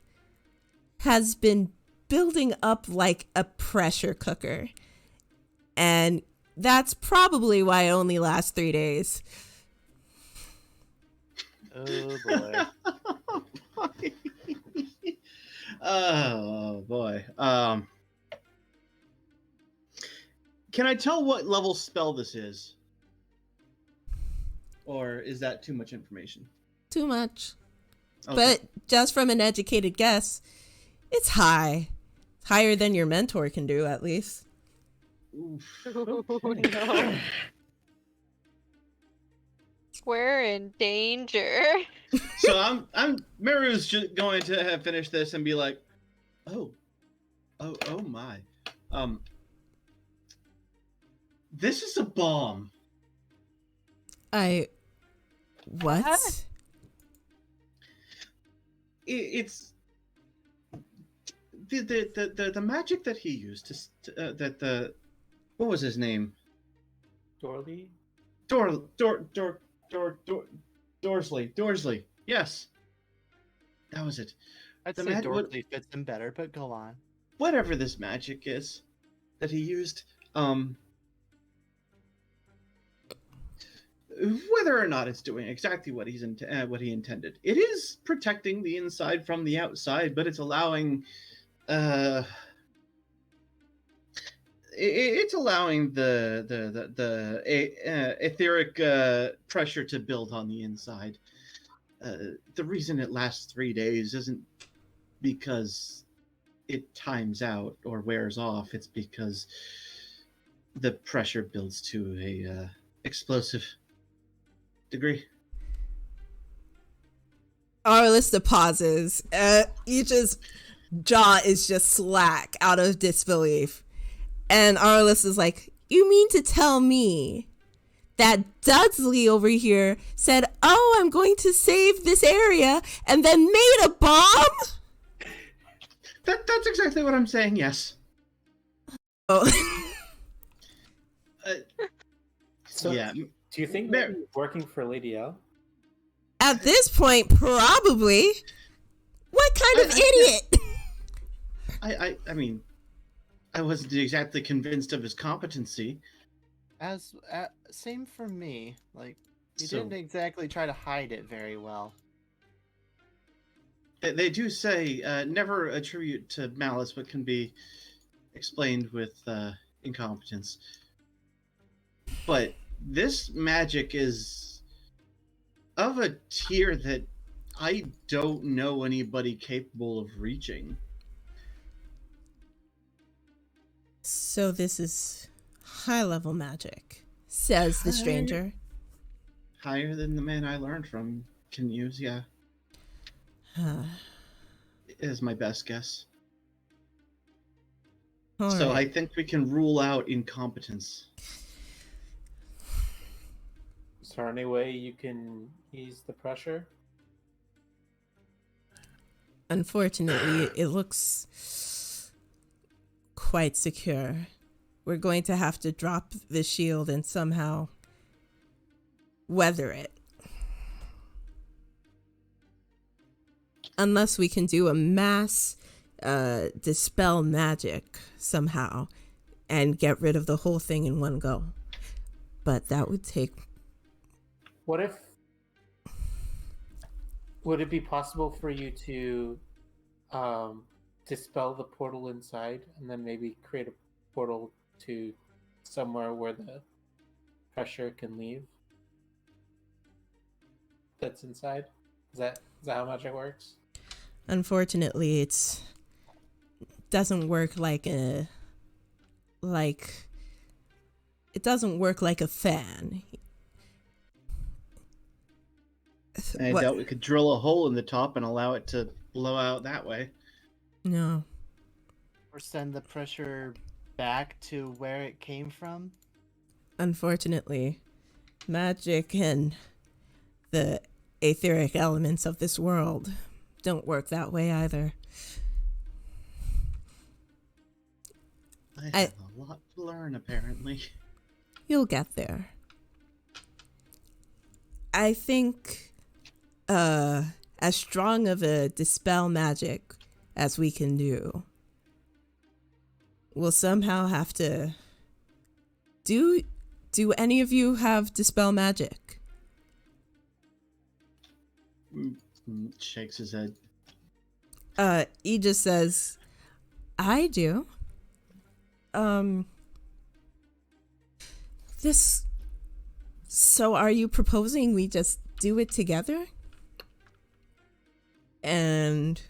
has been building up like a pressure cooker. And that's probably why it only lasts 3 days. Oh boy. Oh boy. Can I tell what level spell this is? Or is that too much information? Too much. Okay. But just from an educated guess, it's high. Higher than your mentor can do, at least. Oof. No. We're in danger. So Meru's just going to finish this and be like, oh my. This is a bomb. What? Huh? It's the magic that he used to what was his name? Dorley? Dorsley. Yes. That was it. I'd The say mag- Dorothy fits him better, but go on. Whatever this magic is that he used, whether or not it's doing exactly what he intended, it is protecting the inside from the outside, but it's allowing it's allowing the etheric pressure to build on the inside. the reason it lasts 3 days isn't because it times out or wears off. It's because the pressure builds to a explosive degree. Arlista pauses. Each's jaw is just slack out of disbelief. And Arlista's like, you mean to tell me that Dudley over here said, oh, I'm going to save this area, and then made a bomb? That's exactly what I'm saying, yes. Oh. So, yeah. do you think maybe he's working for Lady L? At this point, probably. What kind of idiot? I mean, I wasn't exactly convinced of his competency. Same for me. Like, he So- didn't exactly try to hide it very well. They do say never attribute to malice what can be explained with incompetence. But this magic is of a tier that I don't know anybody capable of reaching. So this is high-level magic, says the stranger. Higher than the man I learned from can use, yeah. Is my best guess. All So right. I think we can rule out incompetence. Is there any way you can ease the pressure? Unfortunately, it looks quite secure. We're going to have to drop the shield and somehow weather it. Unless we can do a mass dispel magic somehow and get rid of the whole thing in one go. But that would take... What if... Would it be possible for you to dispel the portal inside and then maybe create a portal to somewhere where the pressure can leave? That's inside? Is that how magic works? Unfortunately, doesn't work like it doesn't work like a fan. I What? doubt we could drill a hole in the top and allow it to blow out that way. No. Or send the pressure back to where it came from? Unfortunately, magic and the etheric elements of this world don't work that way either. I have a lot to learn, apparently. You'll get there. I think as strong of a dispel magic as we can do, we'll somehow have to do any of you have dispel magic? Shakes his head. He just says, I do. So are you proposing we just do it together? And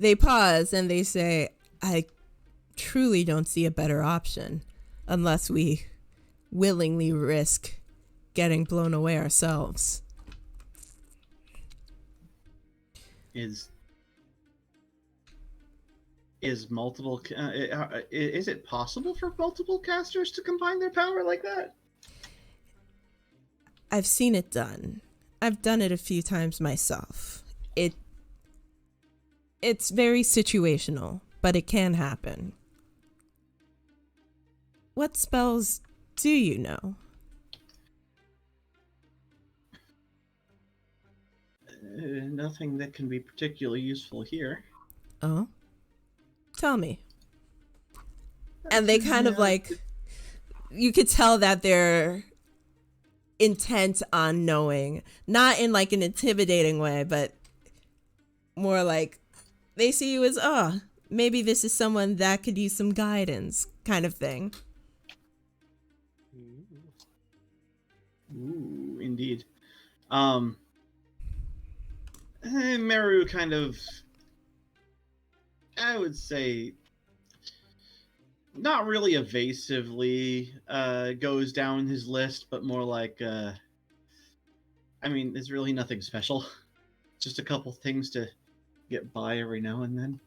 they pause and they say, I truly don't see a better option unless we willingly risk getting blown away ourselves. Is multiple is it possible for multiple casters to combine their power like that? I've seen it done. I've done it a few times myself. It's very situational, but it can happen. What spells do you know? Nothing that can be particularly useful here. Oh? Tell me. And they kind of like, you could tell that they're intent on knowing, not in like an intimidating way, but more like they see you as, oh, maybe this is someone that could use some guidance kind of thing. Ooh, indeed. Meru kind of, I would say, not really evasively goes down his list, but more like, I mean, there's really nothing special. Just a couple things to get by every now and then.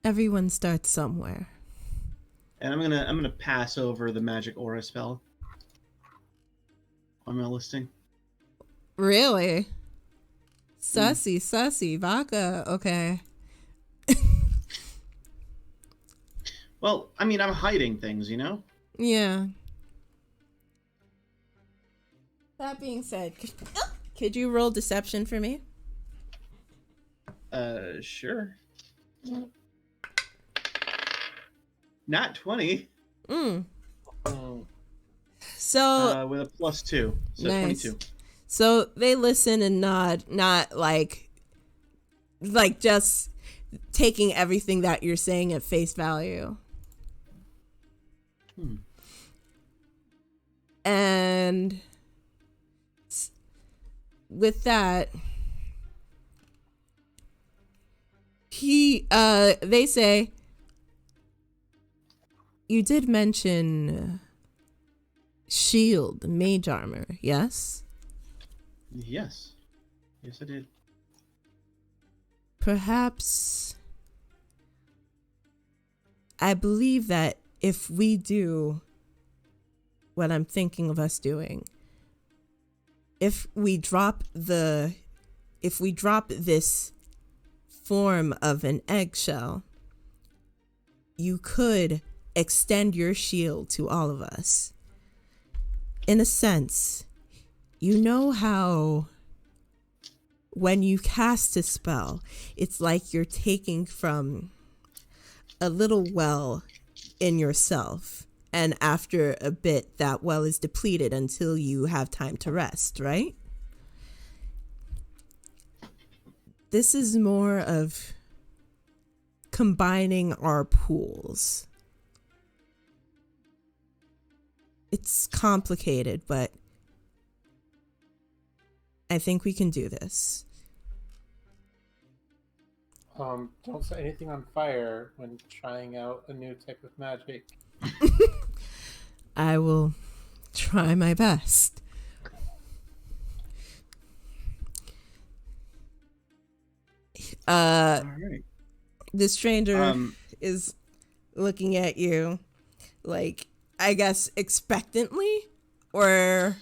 Everyone starts somewhere. And I'm gonna pass over the magic aura spell on my listing. Really? Sussy, Vodka. Okay. Well, I mean, I'm hiding things, you know? Yeah. That being said, could you roll deception for me? Sure. Not 20. So with a +2, so nice. 22. So they listen and nod, not like just taking everything that you're saying at face value. And with that, they say, you did mention shield, mage armor, yes? Yes, I did. Perhaps I believe that if we do what I'm thinking of us doing, if we drop this form of an eggshell, you could extend your shield to all of us. In a sense, you know how when you cast a spell, it's like you're taking from a little well in yourself, and after a bit, that well is depleted until you have time to rest, right? This is more of combining our pools. It's complicated, but I think we can do this. Don't set anything on fire when trying out a new type of magic. I will try my best. All right. The stranger is looking at you, like, I guess expectantly, or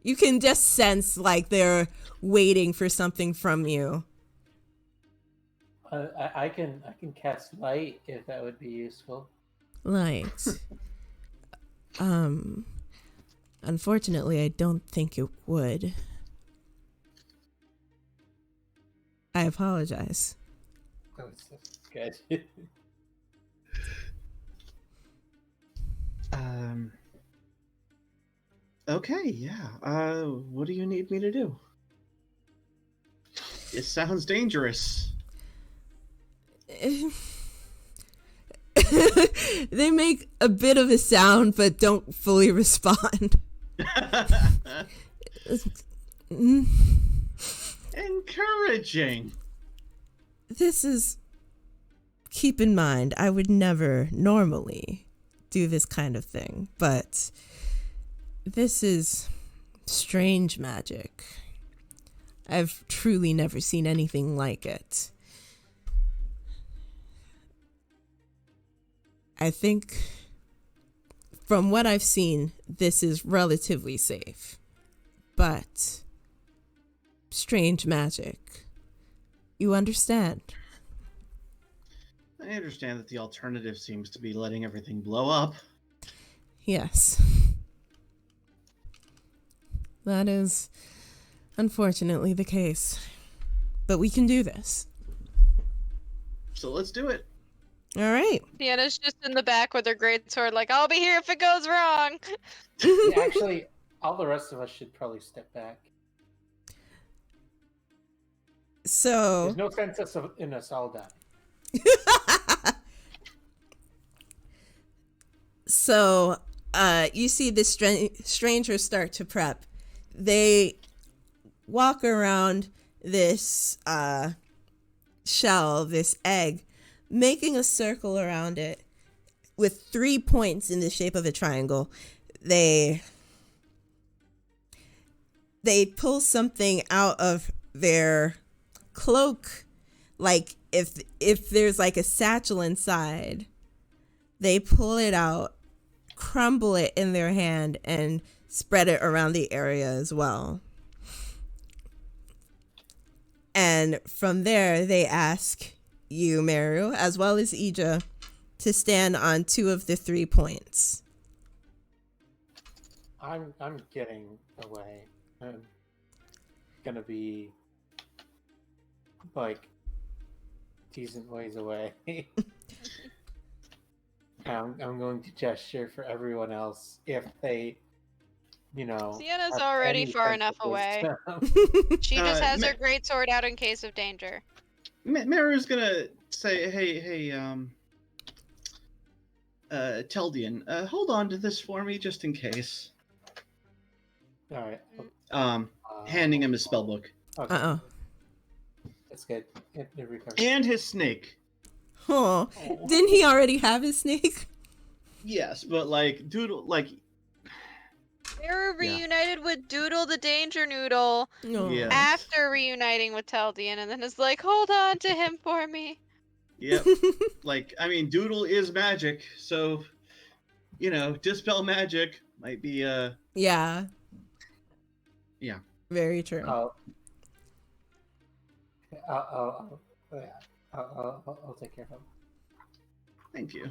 you can just sense like they're waiting for something from you. I can cast light if that would be useful. Light. Unfortunately, I don't think it would. I apologize. Oh, it's good. Okay, yeah. What do you need me to do? It sounds dangerous. They make a bit of a sound, but don't fully respond. Encouraging. This is... Keep in mind, I would never normally do this kind of thing, but this is strange magic. I've truly never seen anything like it. I think from what I've seen, this is relatively safe, but strange magic. You understand? I understand that the alternative seems to be letting everything blow up. Yes. That is unfortunately the case. But we can do this. So let's do it. All right. Deanna's just in the back with her greatsword, like, I'll be here if it goes wrong. Yeah, actually, all the rest of us should probably step back. So... There's no sense in us all dying. So, you see this stranger start to prep. they walk around this shell, this egg, making a circle around it with 3 points in the shape of a triangle. They pull something out of their cloak, like if there's like a satchel inside, they pull it out, crumble it in their hand, and spread it around the area as well. And from there, they ask you, Meru, as well as Ija, to stand on 2 of the 3 points. I'm getting away. I'm gonna be like decent ways away. I'm going to gesture for everyone else if they, Sienna's have already any far sense enough of away. wisdom. She just has Ma- her greatsword out in case of danger. Maru's gonna say, hey, Teldian, hold on to this for me just in case. All right. Handing him his spellbook. Okay. That's good. It recovers. And his snake. Oh, didn't he already have his snake? Yes, but like Doodle, like They were reunited with Doodle the Danger Noodle No. Yeah. after reuniting with Teldian, and then it's like, hold on to him for me. yep. Like, I mean, Doodle is magic, so dispel magic might be Yeah. Yeah. Very true. I'll take care of him. Thank you.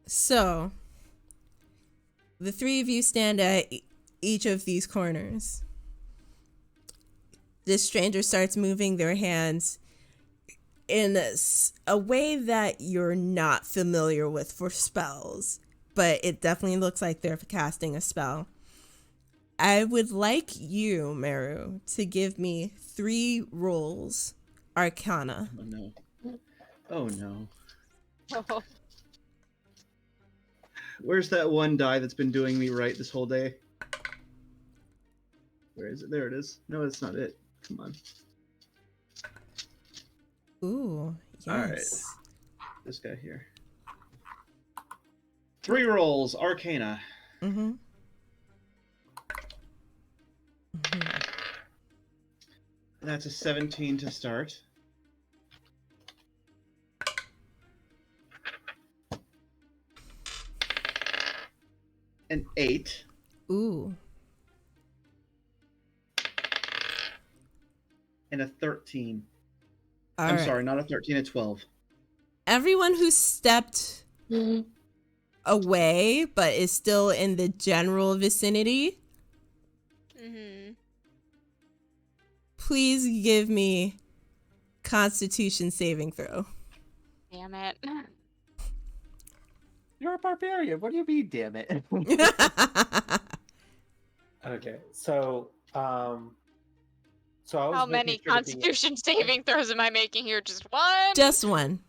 So, the 3 of you stand at each of these corners. This stranger starts moving their hands in a way that you're not familiar with for spells, but it definitely looks like they're casting a spell. I would like you, Meru, to give me 3 rolls, Arcana. Oh no. Oh no. Oh, Where's that one die that's been doing me right this whole day? Where is it? There it is. No, it's not it. Come on. Ooh, yes. All right. This guy here. 3 rolls, Arcana. Mm-hmm. Mm-hmm. That's a 17 to start. An 8. Ooh. And a 13. All I'm right. sorry, not a 13, a 12. Everyone who stepped away but is still in the general vicinity, please give me Constitution saving throw. damn it. You're a barbarian. What do you mean, damn it? Okay, so I was How making many sure to be- Constitution saving throws am I making here? Just one? Just one.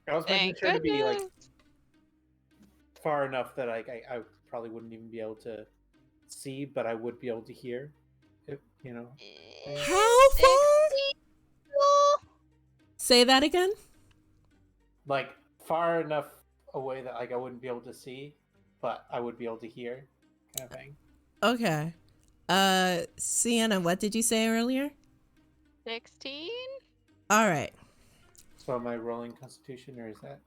I was making Thank sure to be like goodness. far enough that I probably wouldn't even be able to see, but I would be able to hear. If, How far? 60? Say that again. like far enough away that like I wouldn't be able to see, but I would be able to hear, kind of thing. Okay. Sienna, what did you say earlier? 16? All right. So am I rolling Constitution, or is that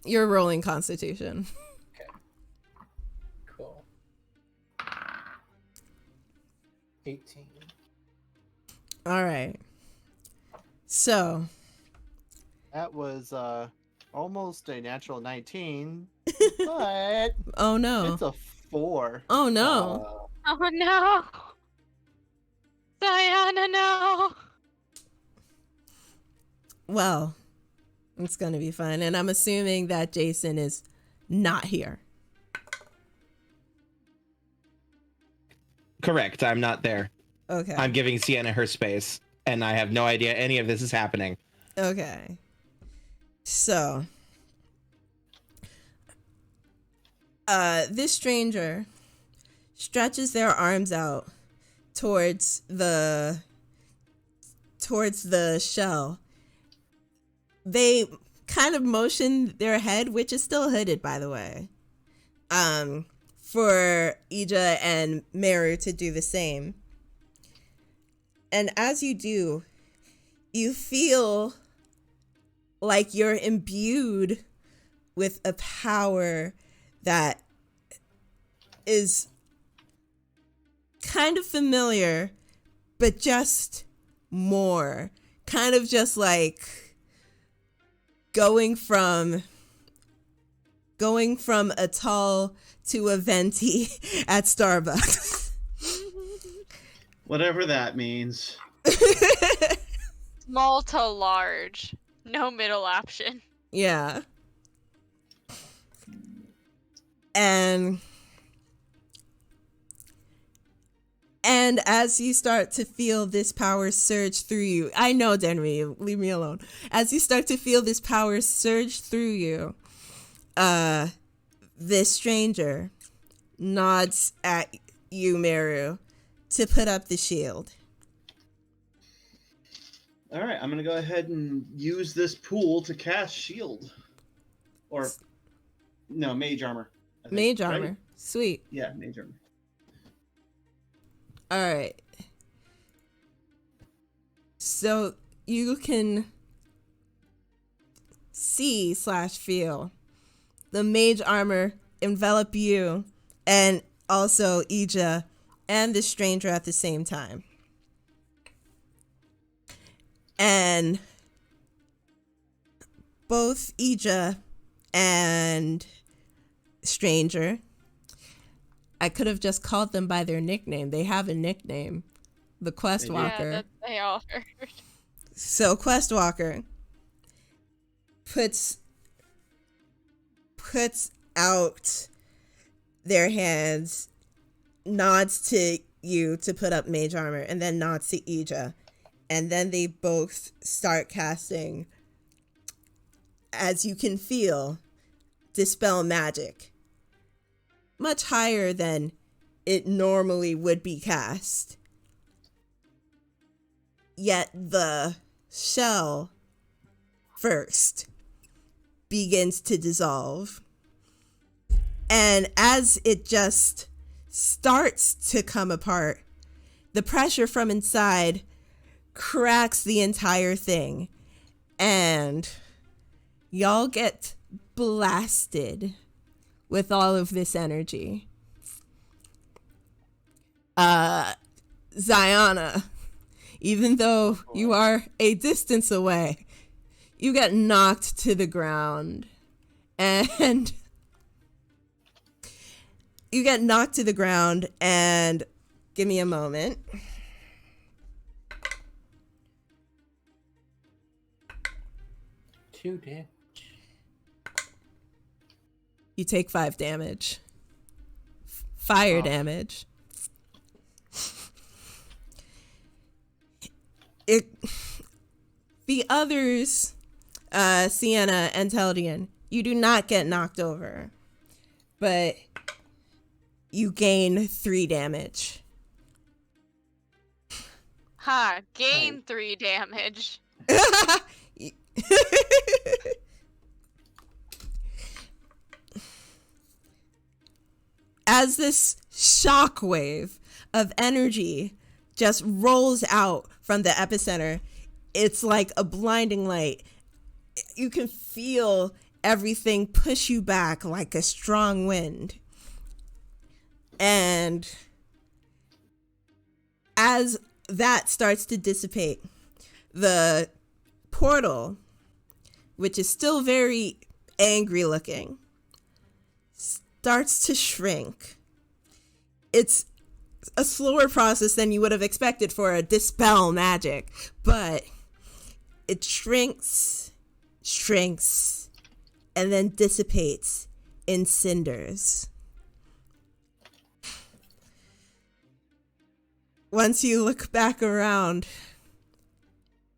You're rolling Constitution. cool? 18. All right. So, That was almost a natural 19, but oh no. it's a 4. Oh no. Oh no! Diana, no! Well, it's going to be fun. And I'm assuming that Jason is not here. Correct. I'm not there. Okay. I'm giving Sienna her space, and I have no idea any of this is happening. Okay. So, this stranger stretches their arms out towards the shell. They kind of motion their head, which is still hooded, by the way, for Ija and Meru to do the same. And as you do, you feel like you're imbued with a power that is kind of familiar, but just more. Kind of just like going from a tall to a venti at Starbucks. Whatever that means. Small to large. No middle option. Yeah. And as you start to feel this power surge through you, I know, Denry, leave me alone. As you start to feel this power surge through you, this stranger nods at you, Meru, to put up the shield. All right, I'm going to go ahead and use this pool to cast shield. Or, no, mage armor. I think, Mage right? armor. Sweet. Yeah, mage armor. All right. So you can see/feel the mage armor envelop you and also Ija and the stranger at the same time. And both Ija and stranger, I could have just called them by their nickname. They have a nickname, the Quest Walker. Yeah, that they all heard. So Quest Walker puts out their hands, nods to you to put up mage armor, and then nods to Ija. And then they both start casting, as you can feel, Dispel Magic. Much higher than it normally would be cast. Yet the shell first begins to dissolve. And as it just starts to come apart, the pressure from inside cracks the entire thing. And y'all get blasted with all of this energy. Ziana, even though you are a distance away, you get knocked to the ground. And give me a moment. Two damage. You take 5 damage. Fire damage. The others, Sienna and Teldian, you do not get knocked over, but you gain 3 damage. Ha, gain 3 damage. As this shockwave of energy just rolls out from the epicenter, it's like a blinding light. You can feel everything push you back like a strong wind. And as that starts to dissipate, the portal, which is still very angry looking, starts to shrink. It's a slower process than you would have expected for a dispel magic, but it shrinks, and then dissipates in cinders. Once you look back around,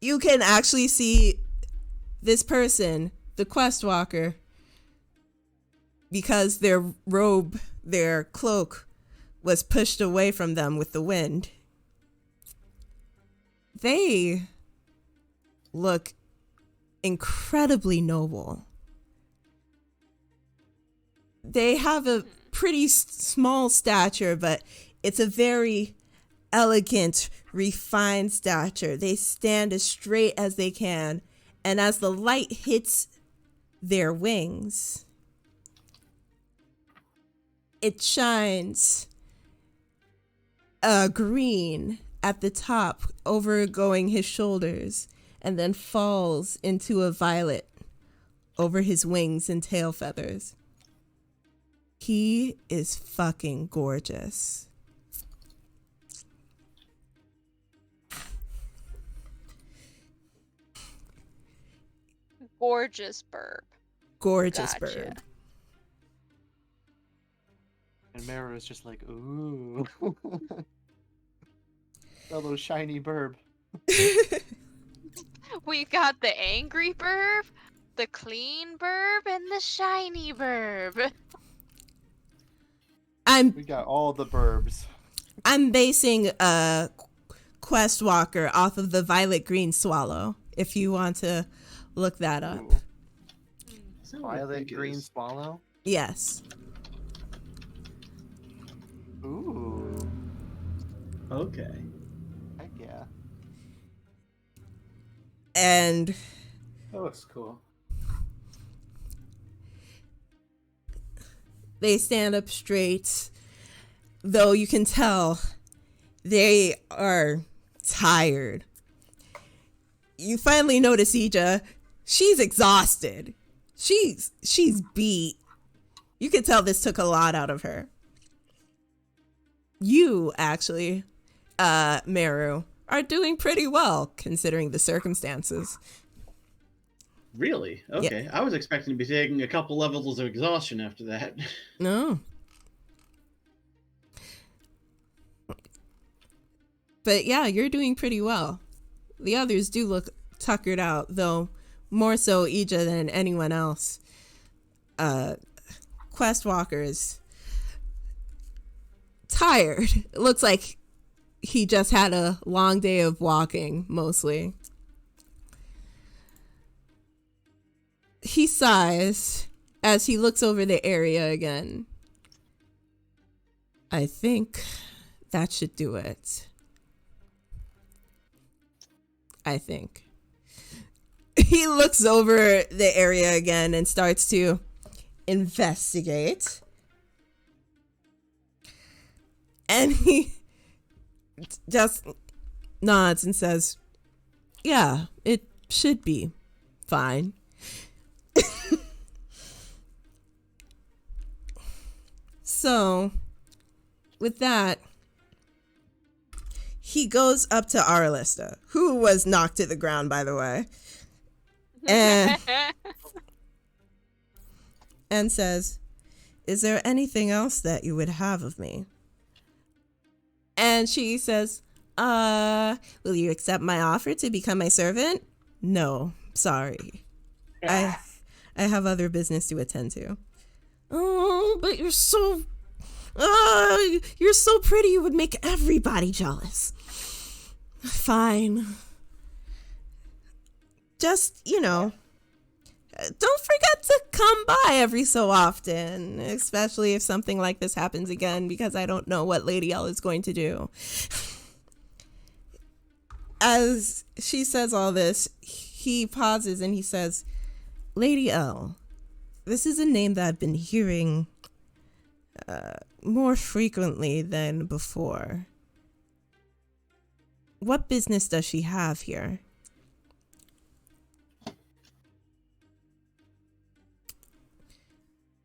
you can actually see this person, the Quest Walker, because their robe, their cloak, was pushed away from them with the wind. They look incredibly noble. They have a pretty small stature, but it's a very elegant, refined stature. They stand as straight as they can, and as the light hits their wings, it shines green at the top, overgoing his shoulders, and then falls into a violet over his wings and tail feathers. He is fucking gorgeous. Gorgeous burb. Gorgeous Gotcha. bird. And Mara is just like, ooh. That little shiny burb. We got the angry burb, the clean burb, and the shiny burb. We got all the burbs. I'm basing Quest Walker off of the violet green swallow, if you want to look that up. Ooh. Is that what I Violet think it green is? swallow. Yes. Ooh. Okay. Heck yeah. And That looks cool. they stand up straight, though you can tell they are tired. You finally notice Ija. She's exhausted. She's beat. You can tell this took a lot out of her. You, actually, Meru, are doing pretty well considering the circumstances. Really? Okay. I was expecting to be taking a couple levels of exhaustion after that. No. But yeah, you're doing pretty well. The others do look tuckered out, though more so Ija than anyone else. Quest Walker is tired. It looks like he just had a long day of walking, mostly. He sighs as he looks over the area again. I think that should do it. I think. He looks over the area again and starts to investigate. And he just nods and says, yeah, it should be fine. So, with that, he goes up to Aralista, who was knocked to the ground, by the way, and says, is there anything else that you would have of me? And she says, will you accept my offer to become my servant? No, sorry. I have other business to attend to. Oh, but you're so pretty, you would make everybody jealous. Fine. Just, don't forget to come by every so often, especially if something like this happens again, because I don't know what Lady L is going to do. As she says all this, he pauses and he says, Lady L, this is a name that I've been hearing more frequently than before. What business does she have here?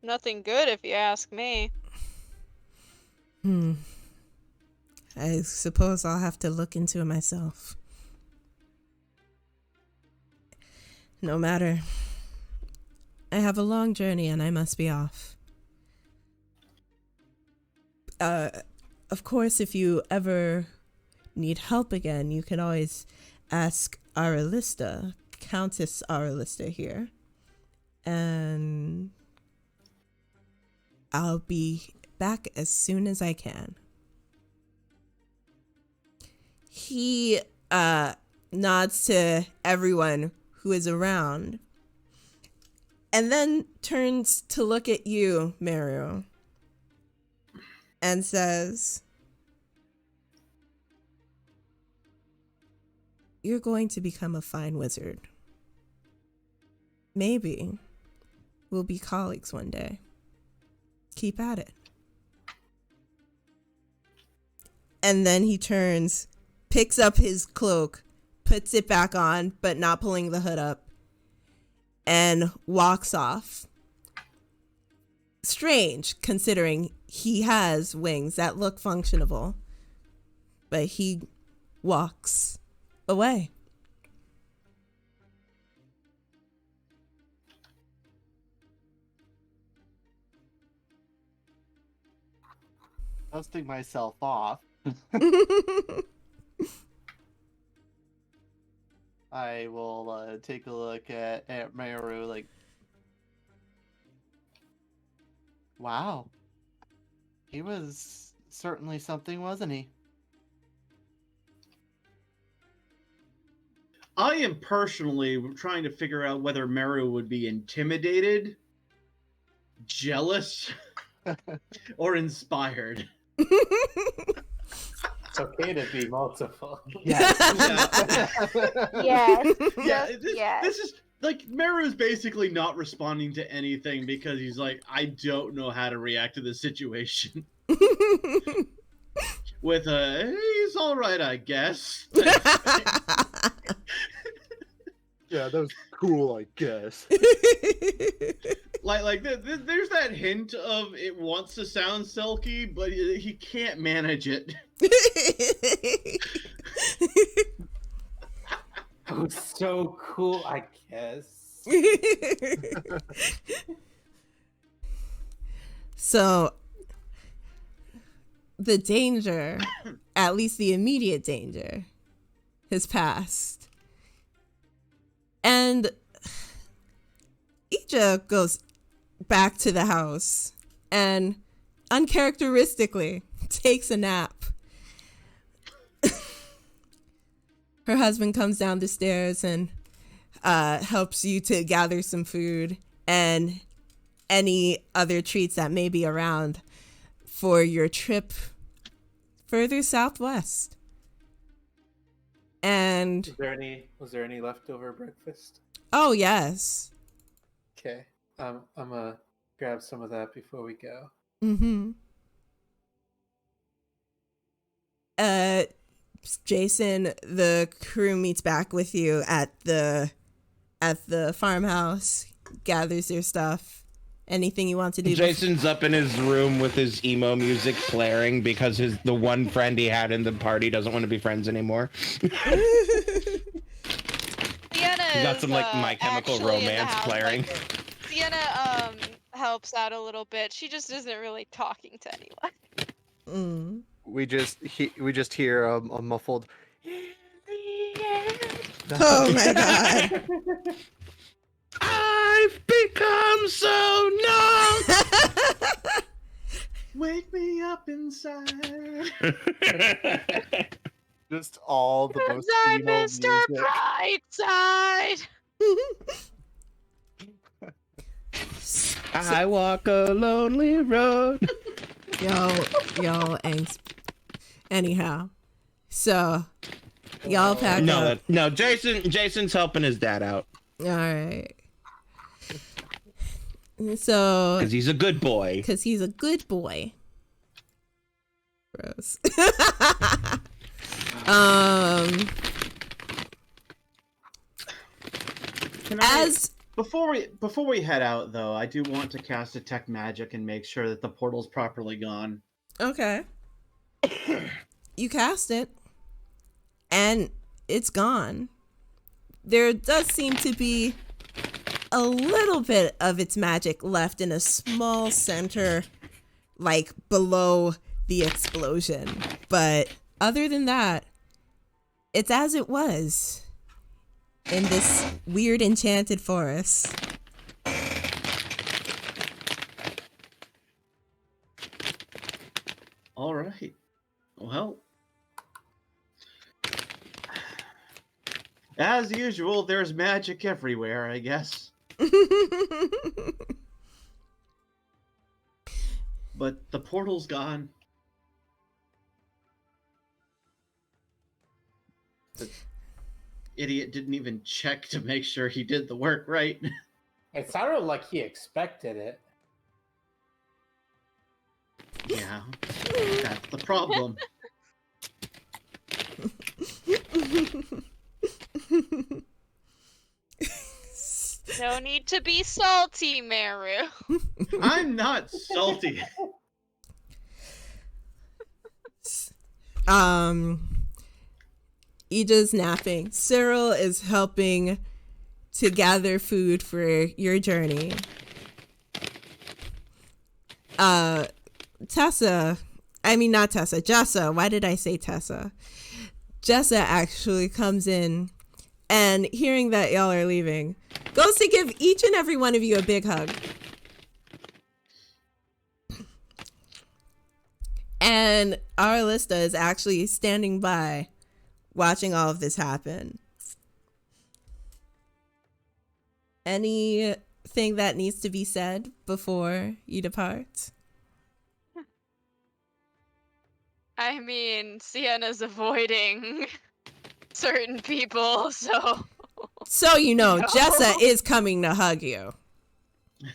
Nothing good if you ask me. I suppose I'll have to look into it myself. No matter. I have a long journey and I must be off. Of course, if you ever need help again, you can always ask Aralista, Countess Aralista here. And I'll be back as soon as I can. he nods to everyone who is around and then turns to look at you, Meru, and says, "You're going to become a fine wizard. Maybe we'll be colleagues one day. Keep at it." And then he turns, picks up his cloak, puts it back on, but not pulling the hood up, and walks off. Strange, considering he has wings that look functionable, but he walks away. Dusting myself off, I will take a look at Meru like, wow, he was certainly something, wasn't he? I am personally trying to figure out whether Meru would be intimidated, jealous, or inspired. It's okay to be multiple. Yes. Yes. Yeah, Yes. this is like Meru's basically not responding to anything because he's like, I don't know how to react to this situation. With a, he's all right, I guess. Yeah, that was cool, I guess. There's that hint of it wants to sound silky, but he can't manage it. Oh, so cool, I guess. So, the danger, at least the immediate danger, has passed. And Ija goes back to the house and uncharacteristically takes a nap. Her husband comes down the stairs and helps you to gather some food and any other treats that may be around for your trip further southwest. And Was there any leftover breakfast? oh yes. Okay. I'm gonna grab some of that before we go. Mm-hmm. Jason, the crew meets back with you at the farmhouse, gathers your stuff. Anything you want to do? Jason's up in his room with his emo music blaring because the one friend he had in the party doesn't want to be friends anymore. Sienna He got some like is, My Chemical actually in the Romance house, blaring. like, Sienna helps out a little bit. She just isn't really talking to anyone. Mm. We just hear a muffled. Oh my god. I've become so numb. Wake me up inside. Just all the most Crimson emo Mr. music. Brightside. I walk a lonely road. Y'all angst. Anyhow, so y'all pack up. No. Jason's helping his dad out All right. So, because he's a good boy. because he's a good boy. Gross. Before we head out though, I do want to cast Detect Magic and make sure that the portal's properly gone. Okay. You cast it, and it's gone. There does seem to be a little bit of its magic left in a small center, like below the explosion. But other than that, it's as it was in this weird enchanted forest. All right. Well, As usual, there's magic everywhere, I guess. But the portal's gone. The idiot didn't even check to make sure he did the work right. It sounded like he expected it. Yeah, that's the problem. No need to be salty, Meru. I'm not salty. Ija's napping. Cyril is helping to gather food for your journey. Jessa, why did I say Tessa? Jessa actually comes in and hearing that y'all are leaving, goes to give each and every one of you a big hug. And Arlista is actually standing by, watching all of this happen. Anything that needs to be said before you depart? I mean, Sienna's avoiding certain people, so... So you know, No. Jessa is coming to hug you.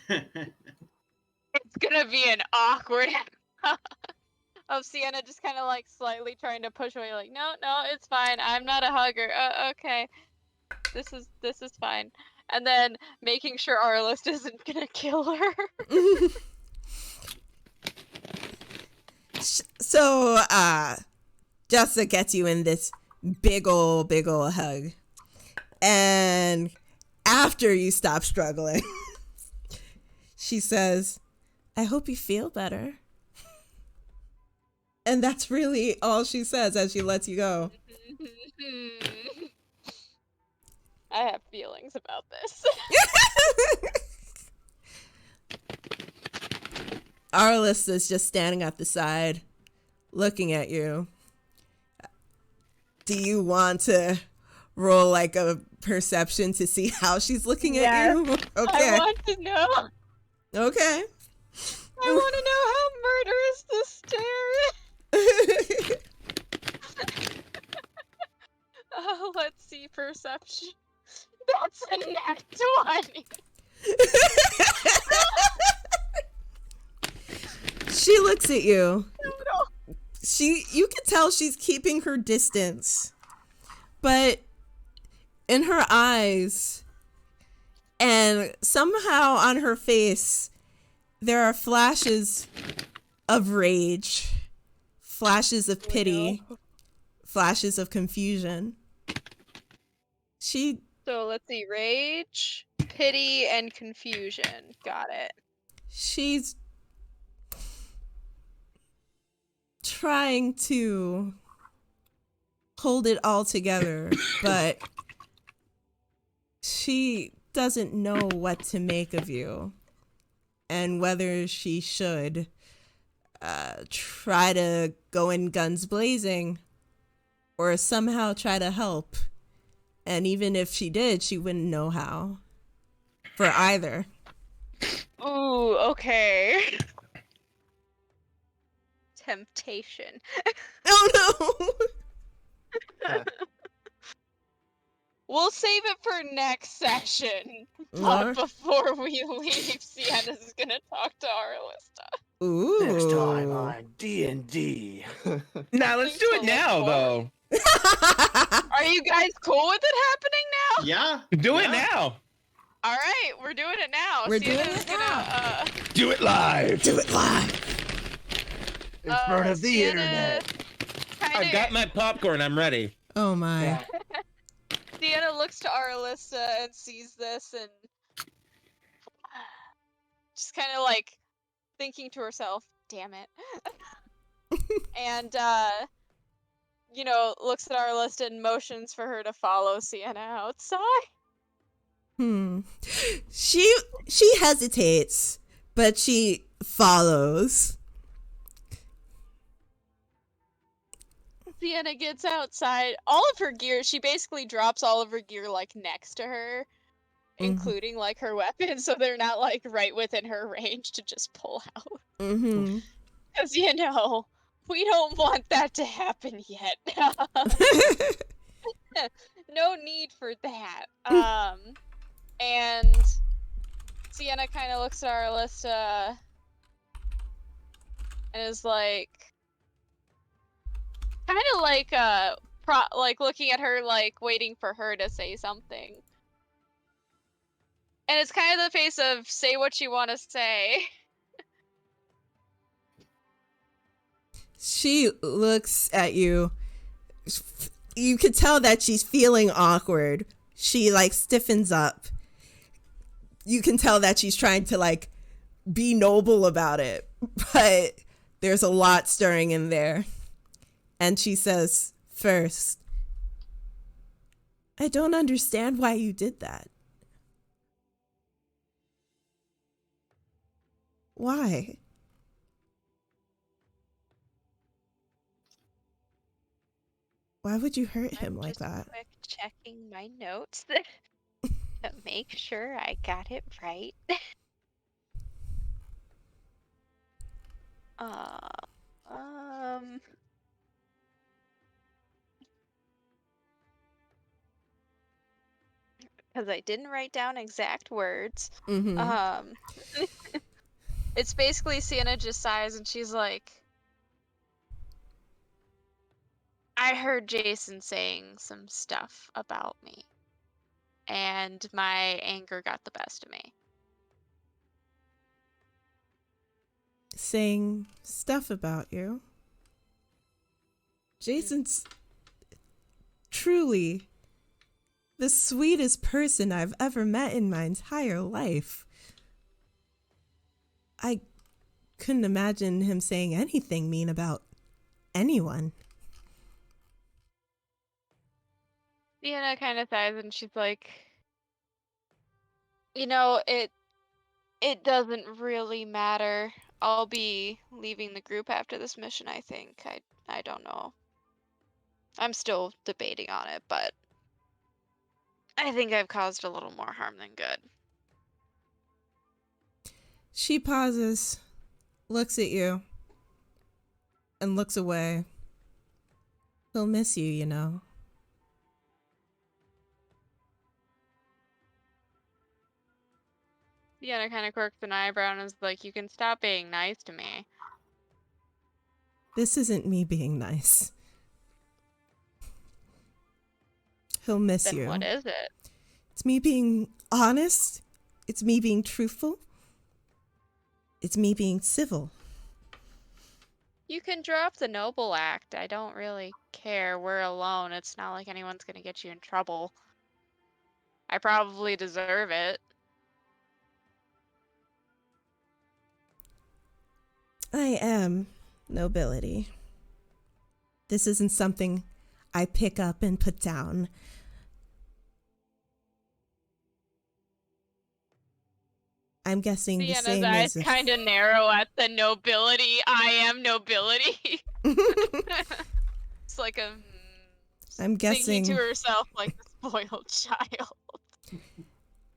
It's gonna be an awkward of Sienna just kind of like slightly trying to push away, like, no, it's fine. I'm not a hugger. Okay, this is fine. And then making sure Arlist isn't gonna kill her. So, Jessa gets you in this big ol' hug. And after you stop struggling, she says, I hope you feel better. And that's really all she says as she lets you go. I have feelings about this. Arliss is just standing at the side, looking at you. Do you want to roll like a perception to see how she's looking at you? Okay. I want to know. Okay. I want to know how murderous this stare is. Let's see perception. That's a nat 20. She looks at you. No. You can tell she's keeping her distance, but in her eyes and somehow on her face, there are flashes of rage, flashes of pity, flashes of confusion. So let's see, rage, pity, and confusion. Got it. She's trying to hold it all together, but she doesn't know what to make of you and whether she should try to go in guns blazing or somehow try to help. And even if she did, she wouldn't know how for either. Ooh, okay. Temptation. Oh no! We'll save it for next session. Or- But before we leave, Sienna's gonna talk to Arlista. Ooh. Next time on D&D. Nah, let's do it now, though. Are you guys cool with it happening now? Yeah. Do it Yeah. now. All right, we're doing it now. We're doing Sienna's it gonna, Do it live. Do it live. In front of the Sienna internet. I've got my popcorn. I'm ready. Oh my. Yeah. Sienna looks to Arlista and sees this and just kind of like thinking to herself, damn it. And, looks at Arlista and motions for her to follow Sienna outside. She hesitates, but she follows. Sienna gets outside. All of her gear, she basically drops all of her gear like next to her, including like her weapons, so they're not like right within her range to just pull out. Mm-hmm. Because we don't want that to happen yet. No need for that. And Sienna kind of looks at Arlista and is like, kind of like like looking at her, like waiting for her to say something. And it's kind of the face of say what you want to say. She looks at you. You could tell that she's feeling awkward. She like stiffens up. You can tell that she's trying to like be noble about it, but there's a lot stirring in there. And she says, first, I don't understand why you did that. Why? Why would you hurt him I'm like just that? quick checking my notes to make sure I got it right. Because I didn't write down exact words. Mm-hmm. It's basically Sienna just sighs and she's like, I heard Jason saying some stuff about me, and my anger got the best of me. Saying stuff about you. Jason's truly the sweetest person I've ever met in my entire life. I couldn't imagine him saying anything mean about anyone. Sienna kind of sighs and she's like, it doesn't really matter. I'll be leaving the group after this mission, I think. I don't know. I'm still debating on it, but I think I've caused a little more harm than good. She pauses, looks at you, and looks away. He'll miss you, you know. Sienna kind of quirks an eyebrow and is like, you can stop being nice to me. This isn't me being nice. He'll miss Then you. what is it? It's me being honest. It's me being truthful. It's me being civil. You can drop the noble act. I don't really care. We're alone. It's not like anyone's gonna get you in trouble. I probably deserve it. I am nobility. This isn't something I pick up and put down. I'm guessing the Sienna's same eyes as kind of narrow at the nobility. I am nobility. It's like a I'm guessing thinking to herself like a spoiled child.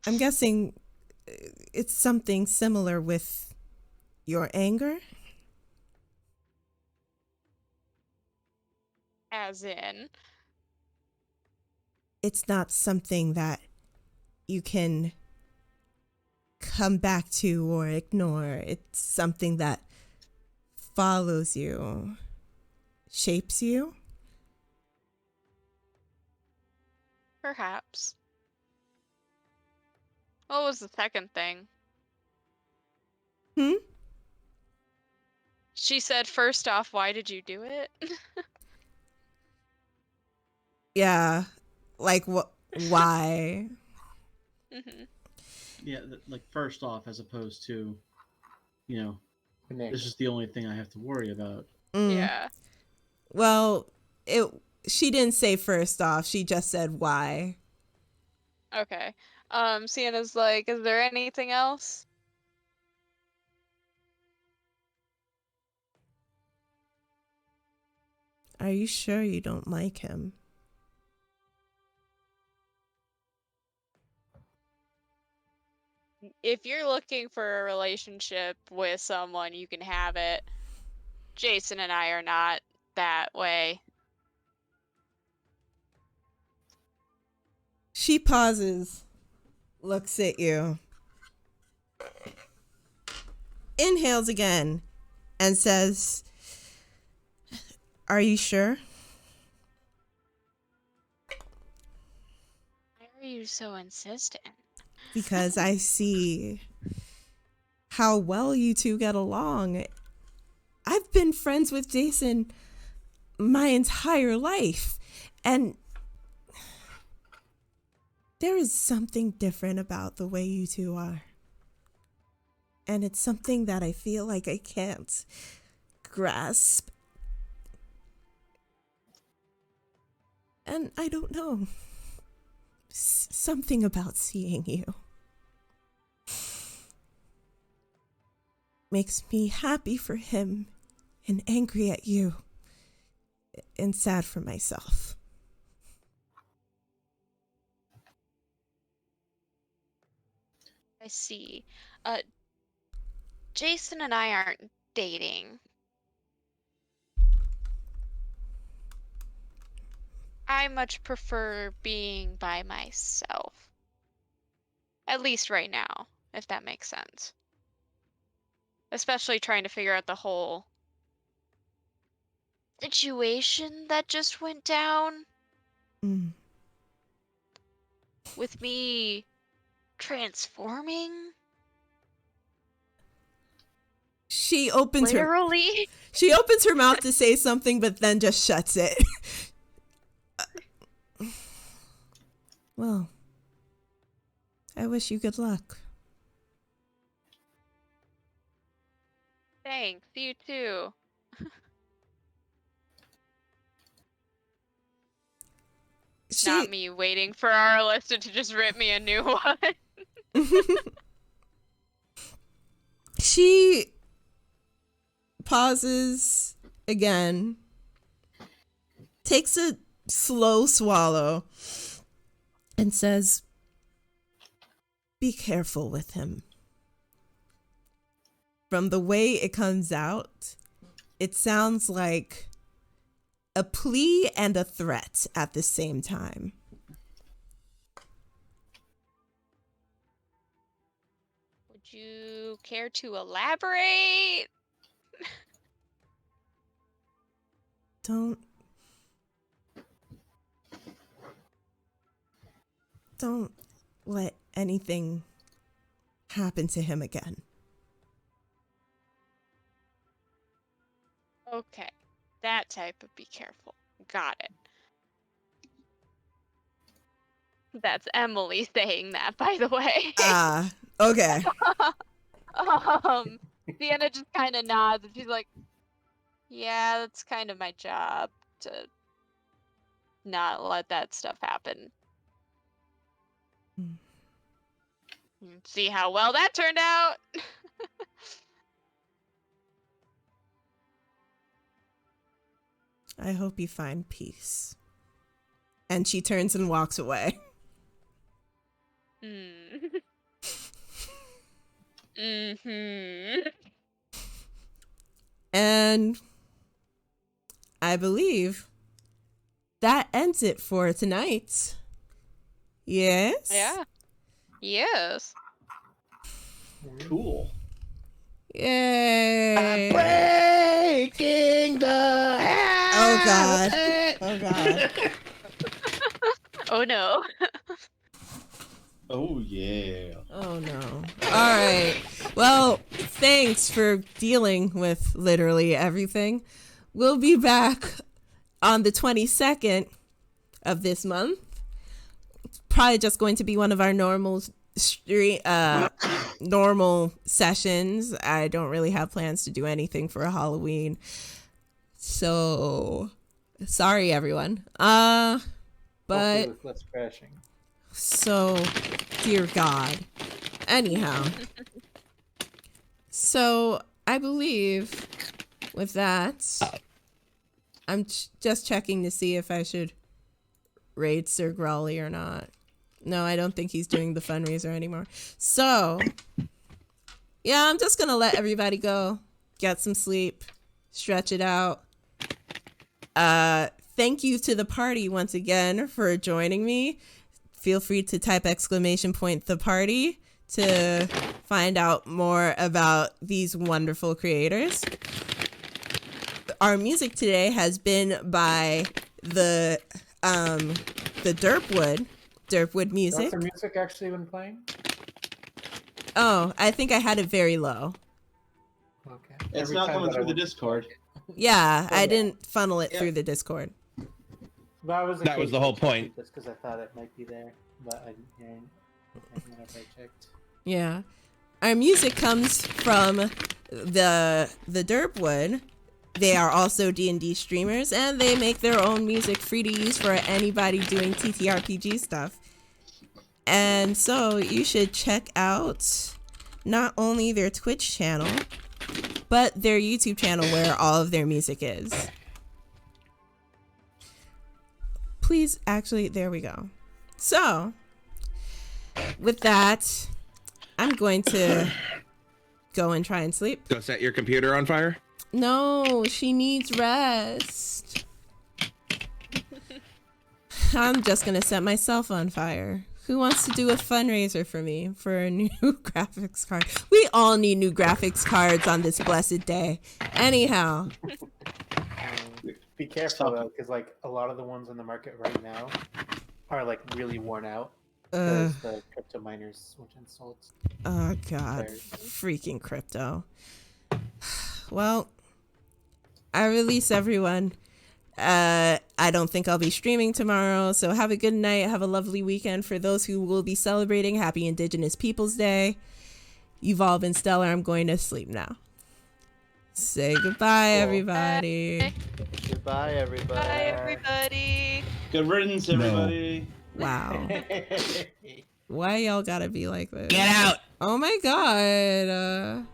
I'm guessing it's something similar with your anger. As in, It's not something that you can come back to or ignore. It's something that follows you, shapes you. perhaps. What was the second thing? Hmm? She said, first off, why did you do it? Yeah. Like why? Hmm. Yeah, like first off, as opposed to, you know, Connect. this is the only thing I have to worry about. Yeah. Well, she didn't say first off. She just said why. Okay. Sienna's like, is there anything else? Are you sure you don't like him? If you're looking for a relationship with someone, you can have it. Jason and I are not that way. She pauses, looks at you, inhales again, and says, "Are you sure?" Why are you so insistent? Because I see how well you two get along. I've been friends with Jason my entire life, and there is something different about the way you two are. And it's something that I feel like I can't grasp. And I don't know. Something about seeing you makes me happy for him and angry at you and sad for myself. I see. Jason and I aren't dating. I much prefer being by myself. At least right now, if that makes sense. Especially trying to figure out the whole situation that just went down Mm. with me transforming. She opens Literally. She opens her mouth to say something, but then just shuts it. Well, I wish you good luck. Thanks, you too. Not me waiting for our Alyssa to just rip me a new one. She pauses again, takes a slow swallow, and says, "Be careful with him." From the way it comes out, it sounds like a plea and a threat at the same time. Would you care to elaborate? Don't let anything happen to him again. Okay, that type of be careful. Got it. That's Emily saying that, by the way. Okay. Sienna just kind of nods and she's like, yeah, that's kind of my job to not let that stuff happen. See how well that turned out. I hope you find peace. And she turns and walks away. And I believe that ends it for tonight. Yes? Yeah. Yes. Cool. Yay! Breaking the habit. Oh god. Oh god. Oh no. Oh yeah. Oh no. Alright. Well, thanks for dealing with literally everything. We'll be back on the 22nd of this month. It's probably just going to be one of our normal normal sessions. I don't really have plans to do anything for Halloween. So sorry everyone. But Hopefully with less crashing. so dear God. Anyhow. So I believe with that I'm just checking to see if I should raid Sir Grawley or not. No, I don't think he's doing the fundraiser anymore. So, yeah, I'm just gonna let everybody go. Get some sleep. Stretch it out. Thank you to the party once again for joining me. Feel free to type ! The party to find out more about these wonderful creators. Our music today has been by the Derpwood music. Has the music actually been playing? Oh, I think I had it very low. Okay. It's Every not time coming that I through the went to Discord. Yeah, I Okay. didn't funnel it Yeah. through the Discord. Well, That was the whole point. Just because I thought it might be there, but I didn't hear anything whenever I checked. Yeah. Our music comes from the Derpwood. They are also D&D streamers, and they make their own music free to use for anybody doing TTRPG stuff. And so you should check out not only their Twitch channel, but their YouTube channel where all of their music is. Please, actually, there we go. So, with that, I'm going to go and try and sleep. Go set your computer on fire. No, she needs rest. I'm just gonna set myself on fire. Who wants to do a fundraiser for me for a new graphics card? We all need new graphics cards on this blessed day. Anyhow. Be careful though, because like a lot of the ones on the market right now are like really worn out. Because the crypto miners went and sold. Oh god, theirs. freaking crypto. Well, I release everyone. I don't think I'll be streaming tomorrow, so have a good night. Have a lovely weekend. For those who will be celebrating, happy Indigenous Peoples Day. You've all been stellar. I'm going to sleep now. Say goodbye, everybody. Goodbye, everybody. Bye, everybody. Good riddance, everybody. Wow. Why y'all gotta be like this? Get out. Oh my god.